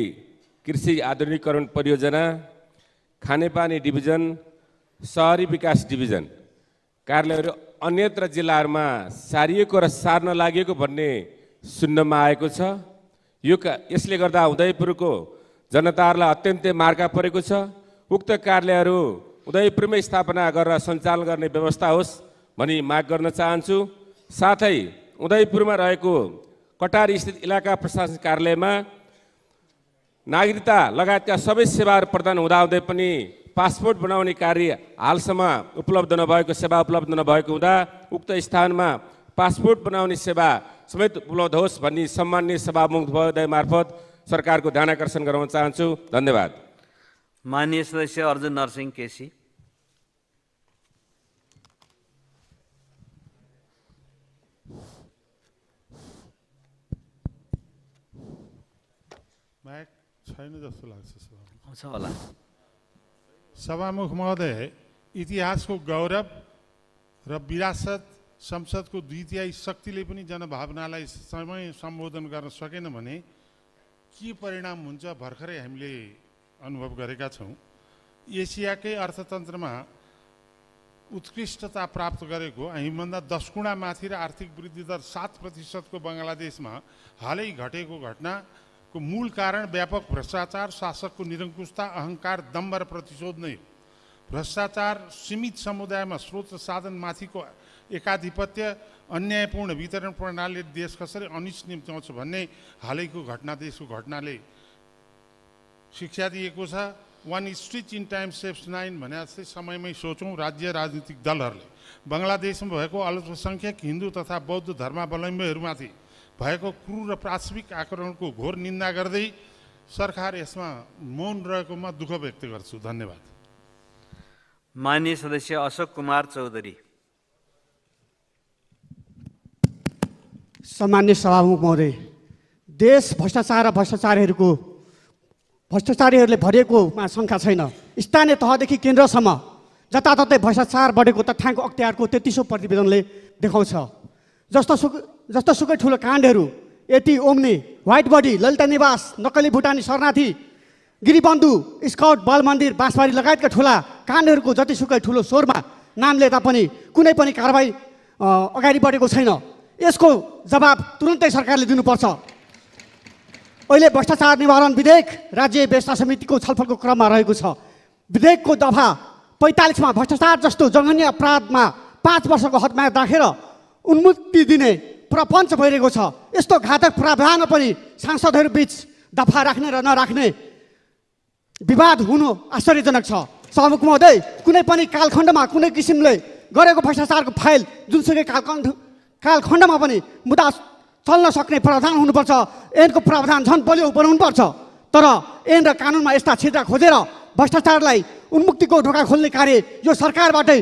कृषि आधुनिकीकरण परियोजना, खानेपानी डिभिजन, सहरी विकास डिभिजन कार्यालयहरू अन्यत्र जिल्लाहरूमा सारिएको र सार्न लागेको भन्ने सुन्नमा आएको छ। यसले गर्दा उदयपुरको जनताहरूलाई अत्यन्तै मार्का परेको छ। उक्त कार्यालयहरू उदयपुरमै स्थापना गरेर सञ्चालन गर्ने व्यवस्था होस् भनी माग गर्न चाहन्छु। साथै उदयपुरमा रहेको कटारी स्थित इलाका प्रशासन कार्यालयमा नागरिकता लगायतका सबै सेवाहरू प्रदान हुँदाहुँदै पनि पासपोर्ट बनाउने कार्य हालसम्म उपलब्ध नभएको, सेवा उपलब्ध नभएको हुँदा उक्त स्थानमा पासपोर्ट बनाउने सेवा समेत उपलब्ध होस् भन्ने सम्माननीय सभामुख महोदय मार्फत सरकारको ध्यानाकर्षण गराउन चाहन्छु। धन्यवाद। माननीय सदस्य अर्जुन नरसिंह केसी। माइक छैन जस्तो लाग्छ छ होला। सभामुख महोदय, इतिहासको गौरव र विरासत संसदको द्वितीय शक्तिले पनि जनभावनालाई समय सम्बोधन गर्न सकेन भने के परिणाम हुन्छ भर्खरै हामीले अनुभव गरेका छौँ। एसियाकै अर्थतन्त्रमा उत्कृष्टता प्राप्त गरेको हामीभन्दा 10 गुणा माथि र आर्थिक वृद्धि दर 7% बङ्गलादेशमा हालै घटेको घटनाको मूल कारण व्यापक भ्रष्टाचार, शासकको निरङ्कुशता, अहङ्कार, दम्भ र प्रतिशोध नै हो। भ्रष्टाचार, सीमित समुदायमा स्रोत र साधनमाथिको एकाधिपत्य, अन्यायपूर्ण वितरण प्रणालीले देश कसरी अनिष्ट निम्त्याउँछ भन्ने हालैको देशको घटनाले शिक्षा दिएको छ। 1 स्टिच इन टाइम सेभ्स 9 भने जस्तै समयमै सोचौँ। राज्य राजनीतिक दलहरूले बङ्गलादेशमा भएको अल्पसङ्ख्यक हिन्दू तथा बौद्ध धर्मावलम्बीहरूमाथि भएको क्रूर र पाशविक आक्रमणको घोर निन्दा गर्दै सरकार यसमा मौन रहेकोमा दुःख व्यक्त गर्छु। धन्यवाद। माननीय सदस्य अशोक कुमार चौधरी। सम्मान्य सभामुख महोदय, देश भ्रष्टाचार र भ्रष्टाचारीहरूले भरिएकोमा शङ्का छैन। स्थानीय तहदेखि केन्द्रसम्म जताततै भ्रष्टाचार बढेको तथ्याङ्क अख्तियारको 33औं प्रतिवेदनले देखाउँछ। जस्तोसुकै ठुलो काण्डहरू, एटी Omni, white body, Lalita Niwas, नक्कली भुटानी शरणार्थी, गिरिबन्धु, स्काउट, बाल मन्दिर, बाँसबारी लगायतका ठुला काण्डहरूको जतिसुकै ठुलो स्वरमा नाम लेदा पनि कुनै पनि कारबाही अगाडि बढेको छैन। यसको जवाब तुरन्तै सरकारले दिनुपर्छ। अहिले भ्रष्टाचार निवारण विधेयक राज्य व्यवस्था समितिको छलफलको क्रममा रहेको छ। विधेयकको दफा 45 मा भ्रष्टाचार जस्तो जघन्य अपराधमा 5 वर्षको हदम्याद राखेर उन्मुक्ति दिने प्रपञ्च भइरहेको छ। यस्तो घातक प्रावधानमा पनि सांसदहरू बीच दफा राख्ने र नराख्ने विवाद हुनु आश्चर्यजनक छ। सभामुख महोदय, कुनै पनि कालखण्डमा कुनै किसिमले गरेको भ्रष्टाचारको फाइल जुनसुकै कालखण्डमा पनि मुद्दा चल्न सक्ने प्रावधान हुनुपर्छ। ऐनको प्रावधान झन् बलियो बनाउनुपर्छ। तर ऐन र कानुनमा यस्ता छिद्रा खोजेर भ्रष्टाचारलाई उन्मुक्तिको ढोका खोल्ने कार्य यो सरकारबाटै।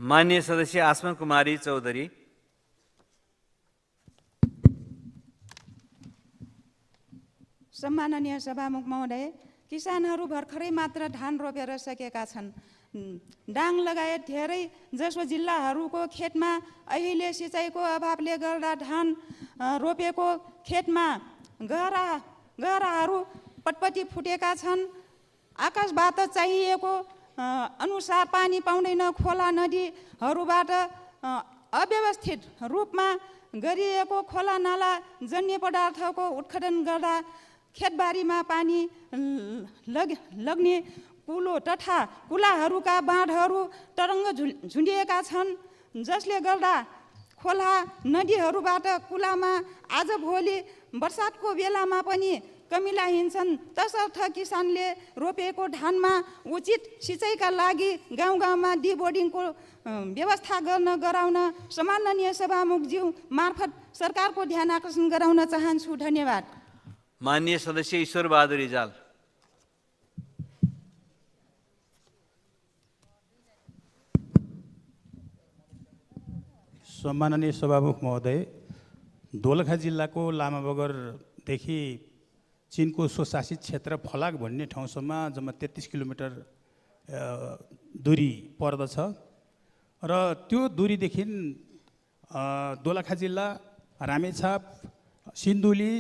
माननीय सदस्य आसमा कुमारी चौधरी। सम्माननीय सभामुख महोदय, किसानहरू भर्खरै मात्र धान रोपेर सकेका छन्। डाङ लगायत धेरै जसो जिल्लाहरूको खेतमा अहिले सिँचाइको अभावले गर्दा धान रोपेको खेतमा गहराहरू पटपटी फुटेका छन्। आकाशबाट चाहिएको अनुसार पानी पाउँदैन। खोला नदीहरूबाट अव्यवस्थित रूपमा गरिएको खोला नाला जन्य पदार्थको उत्खनन गर्दा खेतबारीमा पानी लग्ने कुलो तथा कुलाहरूका बाँधहरू तरङ्ग झुन्डिएका छन्, जसले गर्दा खोला नदीहरूबाट कुलामा आजभोलि बर्सातको बेलामा पनि कमिला हिँड्छन्। तसर्थ किसानले रोपेको धानमा उचित सिँचाइका लागि गाउँ गाउँमा डिबोर्डिङको व्यवस्था गराउन सम्माननीय सभामुखज्यू मार्फत सरकारको ध्यान आकर्षण गराउन चाहन्छु। धन्यवाद। माननीय सदस्य ईश्वर बहादुर रिजाल। सम्माननीय सभामुख महोदय, दोलखा जिल्लाको लामाबगरदेखि चीनको स्वशासित क्षेत्र फलाक भन्ने ठाउँसम्म जम्मा 33 किलोमिटर दूरी पर्दछ र त्यो दूरीदेखि दोलखा जिल्ला, रामेछाप, सिन्धुली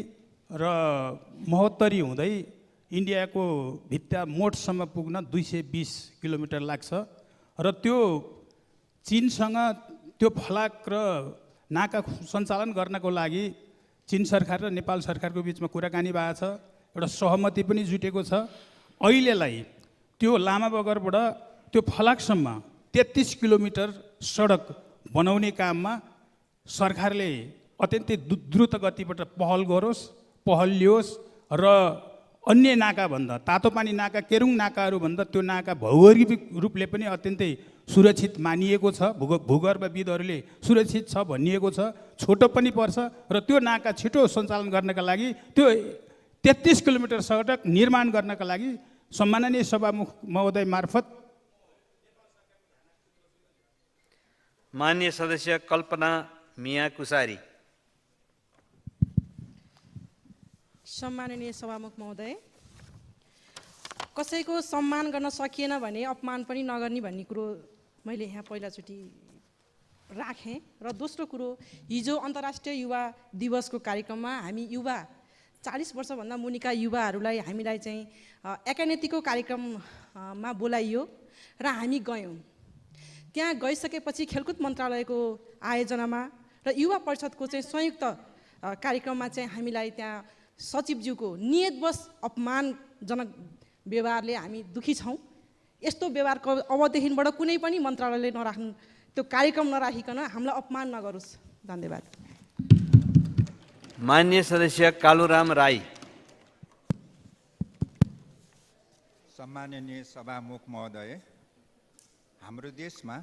र महोत्तरी हुँदै इन्डियाको भित्ता मोडसम्म पुग्न 220 किलोमिटर लाग्छ र त्यो चीनसँग त्यो फलाक र नाका सञ्चालन गर्नको लागि चीन सरकार र नेपाल सरकारको बिचमा कुराकानी भएको छ। एउटा सहमति पनि जुटेको छ। अहिलेलाई त्यो लामाबगरबाट त्यो फलाकसम्म 33 किलोमिटर सडक बनाउने काममा सरकारले अत्यन्तै द्रुत गतिबाट पहल लियोस् र अन्य नाकाभन्दा तातोपानी नाका, केरुङ नाकाहरूभन्दा त्यो नाका भौगोलिक रूपले पनि अत्यन्तै सुरक्षित मानिएको छ। भूगर्भविदहरूले सुरक्षित छ भनिएको छ। छोटो पनि पर्छ र त्यो नाका छिटो सञ्चालन गर्नका लागि त्यो 33 किलोमिटर सडक निर्माण गर्नका लागि सम्माननीय सभामुख महोदय मार्फत माननीय सदस्य कल्पना मिया कुसारी। सम्माननीय सभामुख महोदय, कसैको सम्मान गर्न सकिएन भने अपमान पनि नगर्ने भन्ने कुरो मैले यहाँ पहिलाचोटि राखेँ। र दोस्रो कुरो, हिजो अन्तर्राष्ट्रिय युवा दिवसको कार्यक्रममा हामी युवा 40 वर्षभन्दा मुनिका युवाहरूलाई हामीलाई चाहिँ एकानेतिको कार्यक्रममा बोलाइयो र हामी गयौँ। त्यहाँ गइसकेपछि खेलकुद मन्त्रालयको आयोजनामा र युवा परिषदको चाहिँ संयुक्त कार्यक्रममा चाहिँ हामीलाई त्यहाँ सचिवज्यूको नियतवश अपमानजनक व्यवहारले हामी दुखी छौँ। यस्तो व्यवहारको अबदेखिबाट कुनै पनि मन्त्रालयले नराख्नु, त्यो कार्यक्रम नराखिकन हामीलाई अपमान नगरोस्। धन्यवाद। माननीय सदस्य कालुराम राई। सम्माननीय सभामुख महोदय, हाम्रो देशमा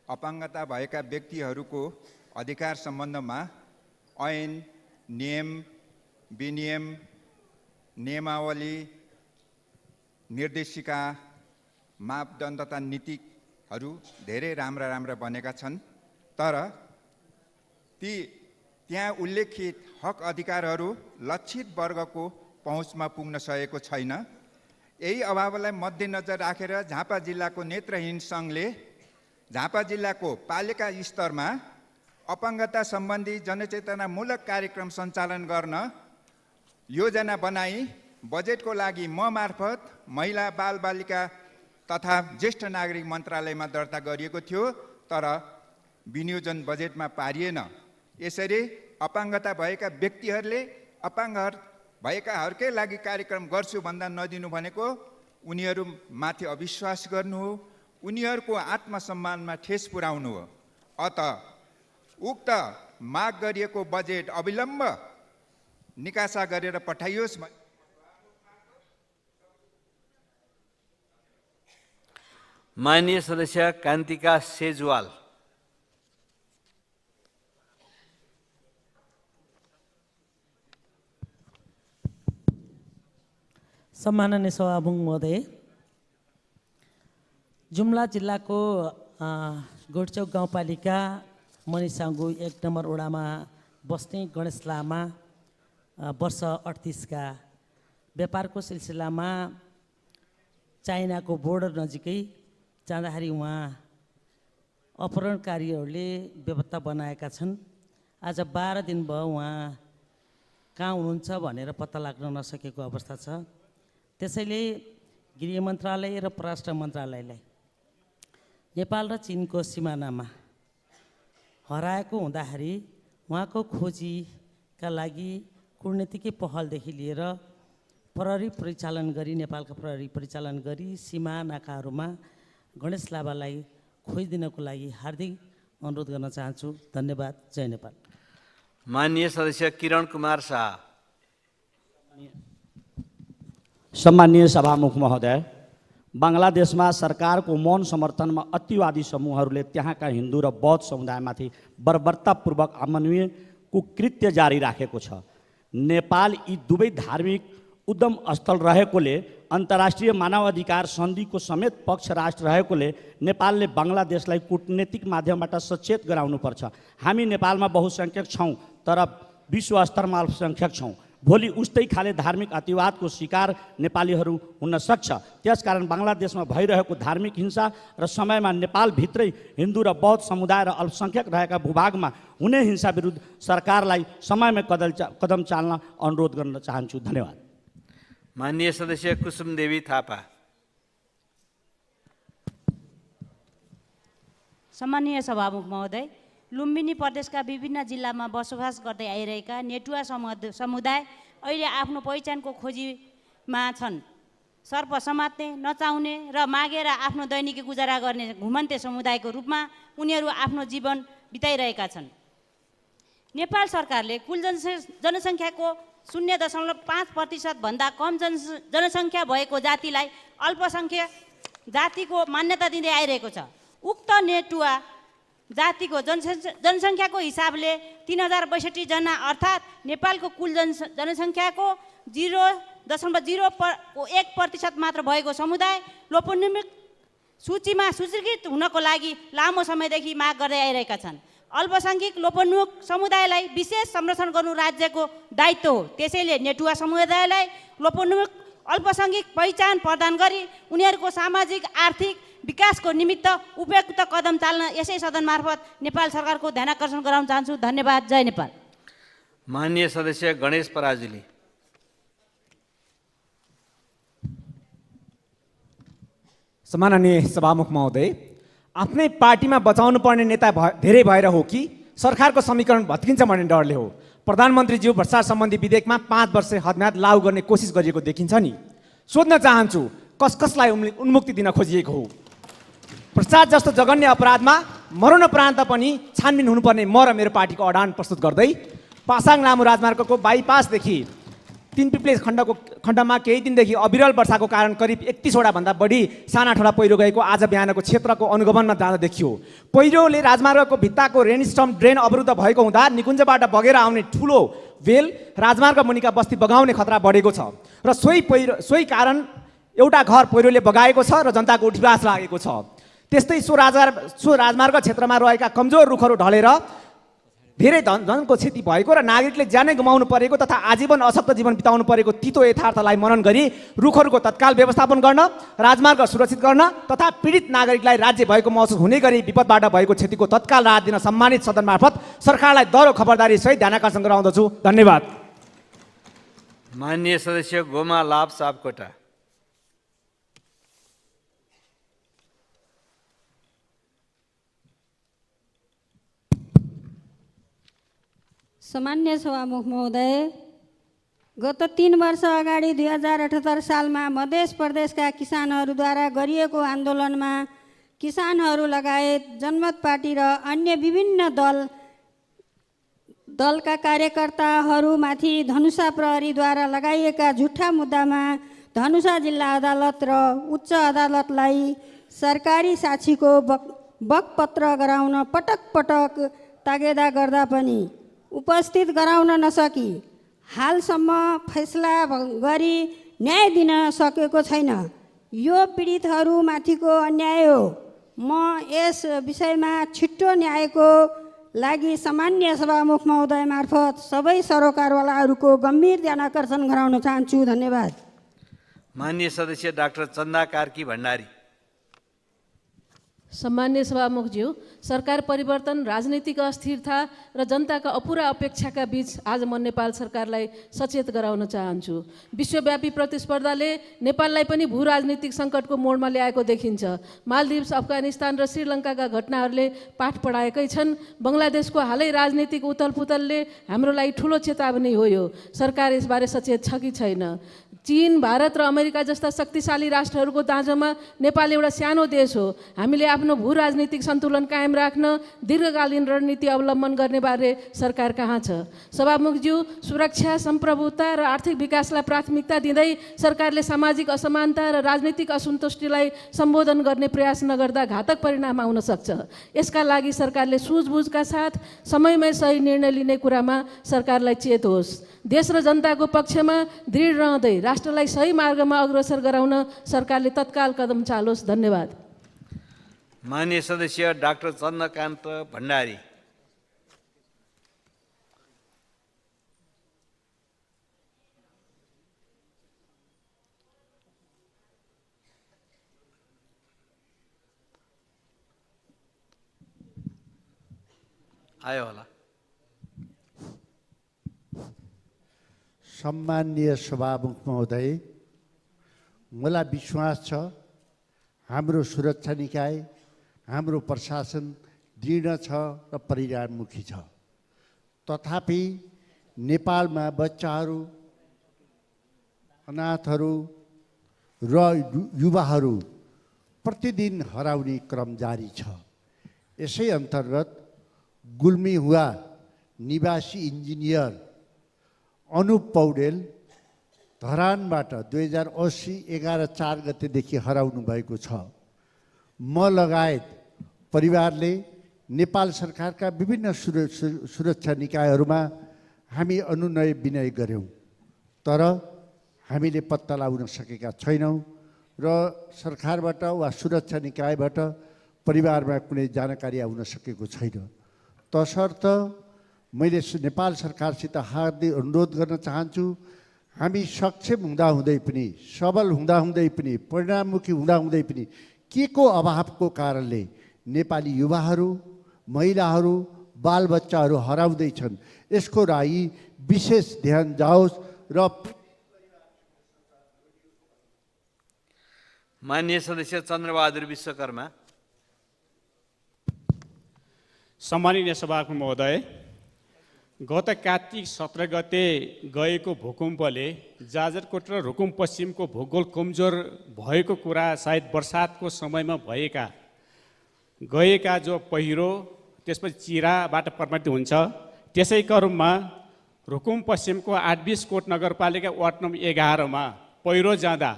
अपाङ्गता भएका व्यक्तिहरूको अधिकार सम्बन्धमा ऐन, नियम, विनियम, नियमावली, निर्देशिका, मापदण्ड तथा नीतिहरू धेरै राम्रा बनेका छन्, तर त्यहाँ उल्लेखित हक अधिकारहरू लक्षित वर्गको पहुँचमा पुग्न सकेको छैन। यही अभावलाई मध्यनजर राखेर झापा जिल्लाको नेत्रहीन सङ्घले झापा जिल्लाको पालिका स्तरमा अपाङ्गता सम्बन्धी जनचेतनामूलक कार्यक्रम सञ्चालन गर्न योजना बनाई बजेटको लागि म मार्फत महिला बालबालिका तथा ज्येष्ठ नागरिक मन्त्रालयमा दर्ता गरिएको थियो, तर विनियोजन बजेटमा पारिएन। यसरी अपाङ्गता भएका व्यक्तिहरूले अपाङ्ग भएकाहरूकै लागि कार्यक्रम गर्छु भन्दा नदिनु भनेको उनीहरूमाथि अविश्वास गर्नु हो, उनीहरूको आत्मसम्मानमा ठेस पुर्याउनु हो। अत उक्त माग गरिएको बजेट अविलम्ब निकासा गरेर पठाइयोस्। माननीय सदस्य कान्तिका सेजवाल। सम्माननीय सभामुख महोदय, जुम्ला जिल्लाको गोठचौक गाउँपालिका मनिसाङ्गु 1 नम्बर वडामा बस्ने गणेश लामा वर्ष 38 का व्यापारको सिलसिलामा चाइनाको बोर्डर नजिकै जाँदाखेरि उहाँ अपहरणकारीहरूले बेपत्ता बनाएका छन्। आज 12 दिन भयो उहाँ कहाँ हुनुहुन्छ भनेर पत्ता लाग्न नसकेको अवस्था छ। त्यसैले गृह मन्त्रालय र परराष्ट्र मन्त्रालयलाई नेपाल र चीनको सिमानामा हराएको हुँदाखेरि उहाँको खोजीका लागि कूटनीतिकै पहलदेखि लिएर प्रहरी परिचालन गरी नेपालका प्रहरी परिचालन गरी सीमा नाकाहरूमा गणेश लामालाई खोजिदिनको लागि हार्दिक अनुरोध गर्न चाहन्छु। धन्यवाद। जय नेपाल। माननीय सदस्य किरण कुमार शाह। सम्माननीय सभामुख महोदय, बङ्गलादेशमा सरकारको मौन समर्थनमा अतिवादी समूहहरूले त्यहाँका हिन्दू र बौद्ध समुदायमाथि बर्बरतापूर्वक अमानवीय कृत्य जारी राखेको छ। नेपाल यी दुवै धार्मिक उद्यम स्थल रहेकोले अन्तर्राष्ट्रिय मानवाधिकार सन्धिको समेत पक्ष राष्ट्र रहेकोले नेपालले बङ्गलादेशलाई कूटनीतिक माध्यमबाट सचेत गराउनुपर्छ। हामी नेपालमा बहुसङ्ख्यक छौँ तर विश्व स्तरमा अल्पसङ्ख्यक छौँ। भोलि उस्तै खाले धार्मिक अतिवादको शिकार नेपालीहरू हुन सक्छ। त्यसकारण बङ्गलादेशमा भइरहेको धार्मिक हिंसा र समयमा नेपालभित्रै हिन्दू र बौद्ध समुदाय र अल्पसङ्ख्यक रहेका भूभागमा हुने हिंसा विरुद्ध सरकारलाई समयमै कदम चाल्न अनुरोध गर्न चाहन्छु। धन्यवाद। माननीय सदस्य कुसुम देवी थापा। सम्माननीय सभामुख महोदय, लुम्बिनी प्रदेशका विभिन्न जिल्लामा बसोबास गर्दै आइरहेका नेटुवा समुदाय अहिले आफ्नो पहिचानको खोजीमा छन्। सर्प समात्ने, नचाउने र मागेर आफ्नो दैनिकी गुजारा गर्ने घुमन्ते समुदायको रूपमा उनीहरू आफ्नो जीवन बिताइरहेका छन्। नेपाल सरकारले कुल जनसङ्ख्याको 0.5% भन्दा कम जनसङ्ख्या भएको जातिलाई अल्पसङ्ख्यक जातिको मान्यता दिँदै आइरहेको छ। उक्त नेटुवा जातिको जनसङ्ख्याको हिसाबले 3062 जना अर्थात् नेपालको कुल जनसङ्ख्याको 0.01% मात्र भएको समुदाय लोपोन्मुख सूचीमा सूचीकृत हुनको लागि लामो समयदेखि माग गर्दै आइरहेका छन्। अल्पसङ्ख्यक लोपोन्मुख समुदायलाई विशेष संरक्षण गर्नु राज्यको दायित्व हो। त्यसैले नेटुवा समुदायलाई लोपोन्मुख अल्पसङ्ख्यक पहिचान प्रदान गरी उनीहरूको सामाजिक आर्थिक विकासको निमित्त उपयुक्त कदम चाल्न यसै सदन मार्फत नेपाल सरकारको ध्यानाकर्षण गराउन चाहन्छु। धन्यवाद। जय नेपाल। माननीय सदस्य गणेश पराजुली। सम्माननीय सभामुख महोदय, आफ्नै पार्टीमा बचाउनु पर्ने नेता धेरै भएर हो कि सरकारको समीकरण भत्किन्छ भन्ने डरले हो? प्रधानमन्त्रीज्यू भ्रष्टाचार सम्बन्धी विधेयकमा 5 वर्ष हदम्याद लागू गर्ने कोसिस गरिएको देखिन्छ नि। सोध्न चाहन्छु, कसलाई उन्मुक्ति दिन खोजिएको हो? भ्रष्टाचार जस्तो जघन्य अपराधमा मरणोपरान्त पनि छानबिन हुनुपर्ने म र मेरो पार्टीको अडान प्रस्तुत गर्दै पासाङ लामो राजमार्गको बाइपासदेखि 3 पिप्ले खण्डमा केही दिनदेखि अविरल वर्षाको कारण करिब 31 वटा भन्दा बढी साना ठुला पहिरो गएको आज बिहानको क्षेत्रको अनुगमनमा जाँदा देखियो। पहिरोले राजमार्गको भित्ताको रेनस्टर्म ड्रेन अवरुद्ध भएको हुँदा निकुञ्जबाट बगेर आउने ठुलो भेल राजमार्ग मुनिका बस्ती बगाउने खतरा बढेको छ र सोही कारण एउटा घर पहिरोले बगाएको छ र जनताको उठिवास लागेको छ। त्यस्तै सो राजमार्ग क्षेत्रमा रहेका कमजोर रुखहरू ढलेर धेरै धनको क्षति भएको र नागरिकले ज्यानै गुमाउनु परेको तथा आजीवन अशक्त जीवन बिताउनु परेको तितो यथार्थलाई मनन गरी रुखहरूको तत्काल व्यवस्थापन गर्न, राजमार्ग सुरक्षित गर्न तथा पीडित नागरिकलाई राज्य भएको महसुस हुने गरी विपदबाट भएको क्षतिको तत्काल राहत दिन सम्मानित सदन मार्फत सरकारलाई दह्रो खबरदारी सहित ध्यानाकर्षण गराउँदछु। धन्यवाद। माननीय सदस्य गोमा लाभ सापकोटा। सामान्य सभामुख महोदय, गत 3 वर्ष अगाडि 2078 सालमा मध्य प्रदेशका किसानहरूद्वारा गरिएको आन्दोलनमा किसानहरू लगायत जनमत पार्टी र अन्य विभिन्न दलका कार्यकर्ताहरूमाथि धनुषा प्रहरीद्वारा लगाइएका झुट्टा मुद्दामा धनुषा जिल्ला अदालत र उच्च अदालतलाई सरकारी साक्षीको बकपत्र गराउन पटक पटक तागेदा गर्दा पनि उपस्थित गराउन नसकी हालसम्म फैसला गरी न्याय दिन सकेको छैन। यो पीडितहरूमाथिको अन्याय हो। म यस विषयमा छिट्टो न्यायको लागि सामान्य सभामुख महोदय मार्फत सबै सरोकारवालाहरूको गम्भीर ध्यान आकर्षण गराउन चाहन्छु। धन्यवाद। माननीय सदस्य डाक्टर चन्दा कार्की भण्डारी। सम्मान्य सभामुखज्यू, सरकार परिवर्तन, राजनीतिक अस्थिरता र जनताका अपुरा अपेक्षाका बीच आज म नेपाल सरकारलाई सचेत गराउन चाहन्छु। विश्वव्यापी प्रतिस्पर्धाले नेपाललाई पनि भू राजनीतिक सङ्कटको मोडमा ल्याएको देखिन्छ। मालदिव्स, अफगानिस्तान र श्रीलङ्काका घटनाहरूले पाठ पढाएकै छन्। बङ्गलादेशको हालै राजनीतिक उथलपुथलले हाम्रो लागि ठुलो चेतावनी हो। यो सरकार यसबारे सचेत छ कि छैन? चीन, भारत र अमेरिका जस्ता शक्तिशाली राष्ट्रहरूको दाँजोमा नेपाल एउटा सानो देश हो। हामीले आफ्नो भू राजनीतिक सन्तुलन कायम राख्न दीर्घकालीन रणनीति अवलम्बन गर्ने बारे सरकार कहाँ छ? सभामुखज्यू, सुरक्षा, सम्प्रभुता र आर्थिक विकासलाई प्राथमिकता दिँदै सरकारले सामाजिक असमानता र राजनीतिक असन्तुष्टिलाई सम्बोधन गर्ने प्रयास नगर्दा घातक परिणाम आउन सक्छ। यसका लागि सरकारले सुझबुझका साथ समयमै सही निर्णय लिने कुरामा सरकारलाई चेत होस्। देश र जनताको पक्षमा दृढ रहँदै राष्ट्रलाई सही मार्गमा अग्रसर गराउन सरकारले तत्काल कदम चालोस्। धन्यवाद। माननीय सदस्य डाक्टर चन्द्रकान्त भण्डारी। आयो होला। सम्माननीय सभामुख महोदय, मलाई विश्वास छ हाम्रो सुरक्षा निकाय, हाम्रो प्रशासन दृढ छ र परिणाममुखी छ। तथापि नेपालमा बच्चाहरू, अनाथहरू र युवाहरू प्रतिदिन हराउने क्रम जारी छ। यसै अन्तर्गत गुल्मी हुआ निवासी इन्जिनियर अनुप पौडेल धरानबाट 2080 11/4 गतेदेखि हराउनु भएको छ। म लगायत परिवारले नेपाल सरकारका विभिन्न सुरक्षा निकायहरूमा हामी अनुनय विनय गऱ्यौँ, तर हामीले पत्ता लगाउन सकेका छैनौँ र सरकारबाट वा सुरक्षा निकायबाट परिवारमा कुनै जानकारी आउन सकेको छैन। तसर्थ मैले नेपाल सरकारसित हार्दिक अनुरोध गर्न चाहन्छु, हामी सक्षम हुँदाहुँदै पनि, सबल हुँदाहुँदै पनि, परिणाममुखी हुँदाहुँदै पनि के को अभावको कारणले नेपाली युवाहरू, महिलाहरू, बालबच्चाहरू हराउँदैछन्, यसको लागि विशेष ध्यान जाओस्। र माननीय सदस्य चन्द्रबहादुर विश्वकर्मा। सम्माननीय सभामुख महोदय, गत कार्तिक 17 गते गएको भूकम्पले जाजरकोट र रुकुम पश्चिमको भूगोल कमजोर भएको कुरा सायद बर्सातको समयमा गएका जो पहिरो, त्यसपछि चिराबाट प्रभावित हुन्छ। त्यसै क्रममा रुकुम पश्चिमको 820 कोट नगरपालिका वार्ड नम्बर 11 मा पहिरो जाँदा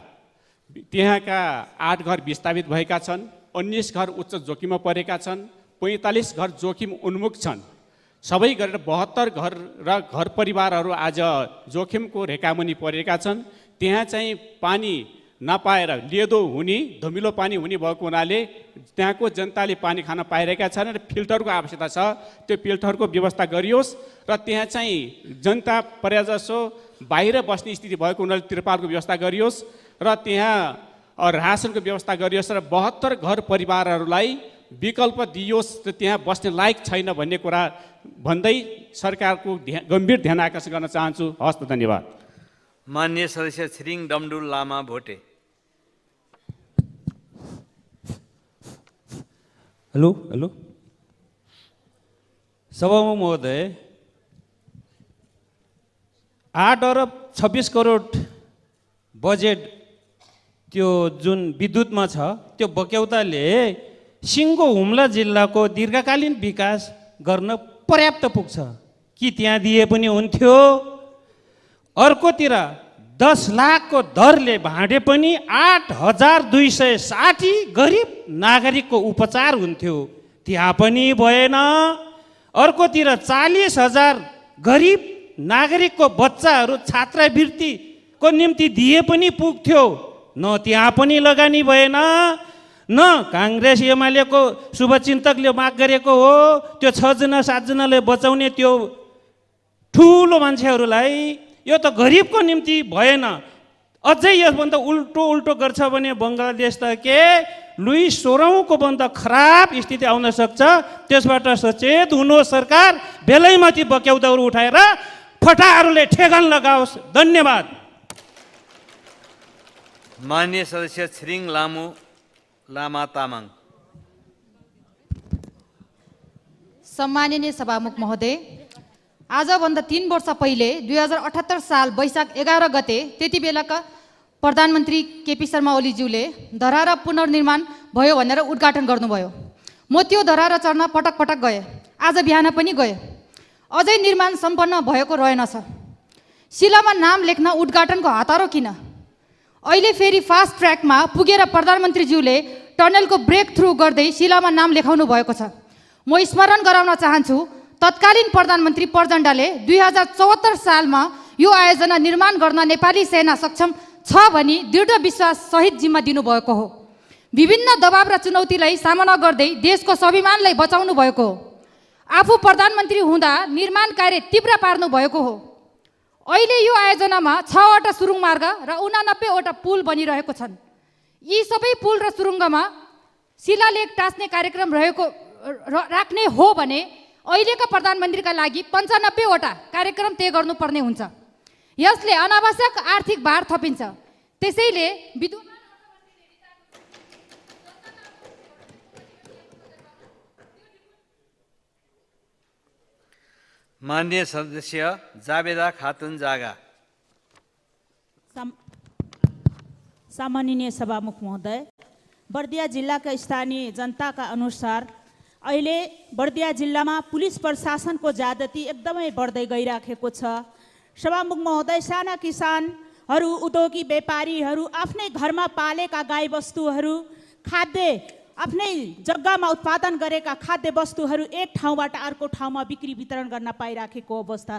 त्यहाँका 8 घर विस्थापित भएका छन्, 19 घर उच्च जोखिममा परेका छन्, 45 घर जोखिम उन्मुख छन्। सबै गरेर 72 घर र घर परिवारहरू आज जोखिमको रेखामुनि परेका छन्। त्यहाँ चाहिँ पानी नपाएर लेदो हुने, धमिलो पानी हुने भएको हुनाले त्यहाँको जनताले पानी खान पाइरहेका छन् र फिल्टरको आवश्यकता छ। त्यो फिल्टरको व्यवस्था गरियोस् र त्यहाँ चाहिँ जनता पर्याजसो बाहिर बस्ने स्थिति भएको हुनाले तिरपालको व्यवस्था गरियोस् र त्यहाँ रासनको व्यवस्था गरियोस् र 72 घर परिवारहरूलाई विकल्प दियोस् र त्यहाँ बस्ने लायक छैन भन्ने कुरा भन्दै सरकारको गम्भीर ध्यान आकर्षण गर्न चाहन्छु। हस्त, धन्यवाद। माननीय सदस्य छिरिङ डमडुल लामा भोटे। हेलो हेलो सभामुख महोदय, 8 अरब 26 करोड बजेट त्यो जुन विद्युतमा छ, त्यो बक्यौताले सिङ्गो हुम्ला जिल्लाको दीर्घकालीन विकास गर्न पर्याप्त पुग्छ कि त्यहाँ दिए पनि हुन्थ्यो। अर्कोतिर 10 लाखको दरले भाँडे पनि 8,260 गरिब नागरिकको उपचार हुन्थ्यो, त्यहाँ पनि भएन। अर्कोतिर 40,000 गरिब नागरिकको बच्चाहरू छात्रवृत्तिको निम्ति दिए पनि पुग्थ्यो, न त्यहाँ पनि लगानी भएन। न काङ्ग्रेस एमालेको शुभचिन्तकले माग गरेको हो त्यो 6 जना 7 जनाले बचाउने त्यो ठुलो मान्छेहरूलाई। यो त गरिबको निम्ति भएन। अझै यसभन्दा उल्टो गर्छ भने बङ्गलादेश त के लुई 16औँको भन्दा खराब स्थिति आउन सक्छ। त्यसबाट सचेत हुनु सरकार, बेलैमा ती बक्यौदाहरू उठाएर फटाहरूले ठेगान लगाओस्। धन्यवाद। माननीय सदस्य छिरिङ लामा तामाङ। सम्माननीय सभामुख महोदय, आजभन्दा 3 वर्ष पहिले 2078 साल वैशाख 11 गते त्यति बेलाका प्रधानमन्त्री केपी शर्मा ओलीज्यूले धरहरा पुनर्निर्माण भयो भनेर उद्घाटन गर्नुभयो। म त्यो धरहरा चढ्न पटक पटक गएँ, आज बिहान पनि गएँ। अझै निर्माण सम्पन्न भएको रहेनछ। शिलामा नाम लेख्न उद्घाटनको हतारो किन? अहिले फेरि फास्ट ट्र्याकमा पुगेर प्रधानमन्त्रीज्यूले टनलको ब्रेक थ्रु गर्दै शिलामा नाम लेखाउनु भएको छ। म स्मरण गराउन चाहन्छु, तत्कालीन प्रधानमन्त्री प्रचण्डले 2074 सालमा यो आयोजना निर्माण गर्न नेपाली सेना सक्षम छ भनी दृढ विश्वास सहित जिम्मा दिनुभएको हो। विभिन्न दबाव र चुनौतीलाई सामना गर्दै देशको स्वाभिमानलाई बचाउनु भएको हो। आफू प्रधानमन्त्री हुँदा निर्माण कार्य तीव्र पार्नु भएको हो। अहिले यो आयोजनामा 6वटा सुरुङ मार्ग र 89वटा पुल बनिरहेको छन्। यी सबै पुल र सुरुङ्गमा शिलालेख टाँस्ने कार्यक्रम राख्ने हो भने अहिलेका प्रधानमन्त्रीका लागि 95वटा कार्यक्रम तय गर्नुपर्ने हुन्छ। यसले अनावश्यक आर्थिक भार थपिन्छ। त्यसैले माननीय सदस्य जावेदा खातुन जागा। सम्माननीय सभामुख महोदय, बर्दिया जिल्लाका स्थानीय जनताका अनुसार अहिले बर्दिया जिल्लामा पुलिस प्रशासनको ज्यादती एकदमै बढ्दै गइराखेको छ। सभामुख महोदय, साना किसानहरू, उद्योगी व्यापारीहरू आफ्नै घरमा पालेका गाईबस्तुहरू, खाद्य आफ्नै जग्गामा उत्पादन गरेका खाद्य वस्तुहरू एक ठाउँबाट अर्को ठाउँमा बिक्री वितरण गर्न पाइराखेको अवस्था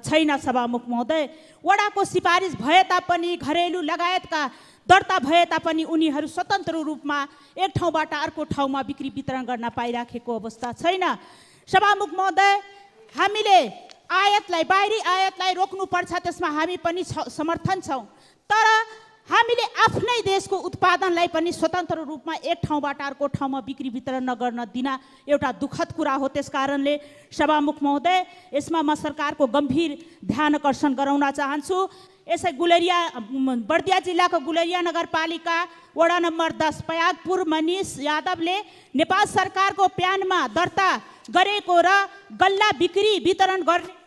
छैन। सभामुख महोदय, वडाको सिफारिस भए तापनि, घरेलु लगायतका दर्ता भए तापनि उनीहरू स्वतन्त्र रूपमा एक ठाउँबाट अर्को ठाउँमा बिक्री वितरण गर्न पाइराखेको अवस्था छैन। सभामुख महोदय, हामीले आयातलाई, बाहिरी आयातलाई रोक्नुपर्छ, त्यसमा हामी पनि समर्थन छौँ। तर हामीले आफ्नै देशको उत्पादनलाई पनि स्वतन्त्र रूपमा एक ठाउँबाट अर्को ठाउँमा बिक्री वितरण नगर्न दिन एउटा दुःखद कुरा हो। त्यस कारणले सभामुख महोदय, यसमा म सरकारको गम्भीर ध्यान आकर्षण गराउन चाहन्छु। यसै बर्दिया जिल्लाको गुलेरिया नगरपालिका वडा नम्बर 10 पयागपुर मनिष यादवले नेपाल सरकारको प्यानमा दर्ता गरेको र गल्ला बिक्री वितरण गर्ने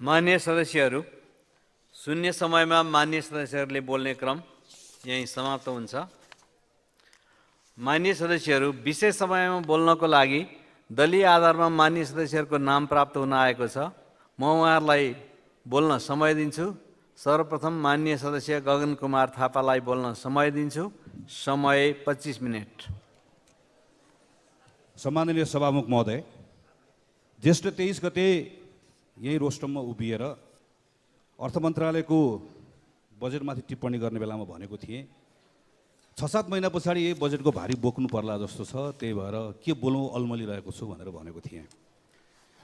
मान्य सदस्यहरू, शून्य समयमा मान्य सदस्यहरूले बोल्ने क्रम यहीं समाप्त हुन्छ। मान्य सदस्यहरू, विशेष समयमा बोल्नको लागि दलीय आधारमा मान्य सदस्यहरूको नाम प्राप्त हुन आएको छ। म उहाँहरूलाई बोल्न समय दिन्छु। सर्वप्रथम मान्य सदस्य गगन कुमार थापालाई बोल्न समय दिन्छु। समय 25 मिनट। सम्माननीय सभामुख महोदय, ज्येष्ठ 23 गते यही रोस्टममा उभिएर अर्थ मन्त्रालयको बजेटमाथि टिप्पणी गर्ने बेलामा भनेको थिएँ 6-7 महिना पछाडि यही बजेटको भारी बोक्नु पर्ला जस्तो छ, त्यही भएर के बोलौँ अल्मलिरहेको छु भनेर भनेको थिएँ।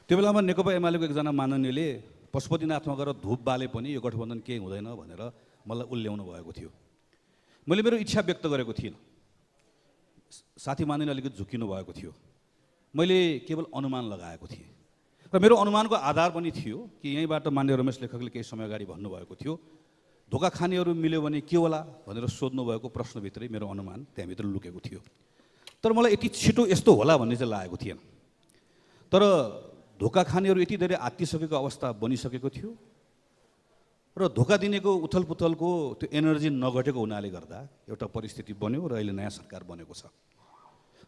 त्यो बेलामा नेकपा एमालेको एकजना माननीयले पशुपतिनाथमा गएर धुप बाले पनि यो गठबन्धन केही हुँदैन भनेर मलाई उल्ल्याउनु भएको थियो। मैले मेरो इच्छा व्यक्त गरेको थिइनँ। साथी माननीयले अलिकति झुकिनु भएको थियो। मैले केवल अनुमान लगाएको थिएँ र मेरो अनुमानको आधार पनि थियो कि यहीँबाट मान्य रमेश लेखकले केही समय अगाडि भन्नुभएको थियो धोका खानेहरू मिल्यो भने के होला भनेर सोध्नु भएको प्रश्नभित्रै मेरो अनुमान त्यहाँभित्र लुकेको थियो। तर मलाई यति छिटो यस्तो होला भन्ने चाहिँ लागेको थिएन। तर धोका खानेहरू यति धेरै आत्तिसकेको अवस्था बनिसकेको थियो र धोका दिनेको उथलपुथलको त्यो एनर्जी नघटेको हुनाले गर्दा एउटा परिस्थिति बन्यो र अहिले नयाँ सरकार बनेको छ।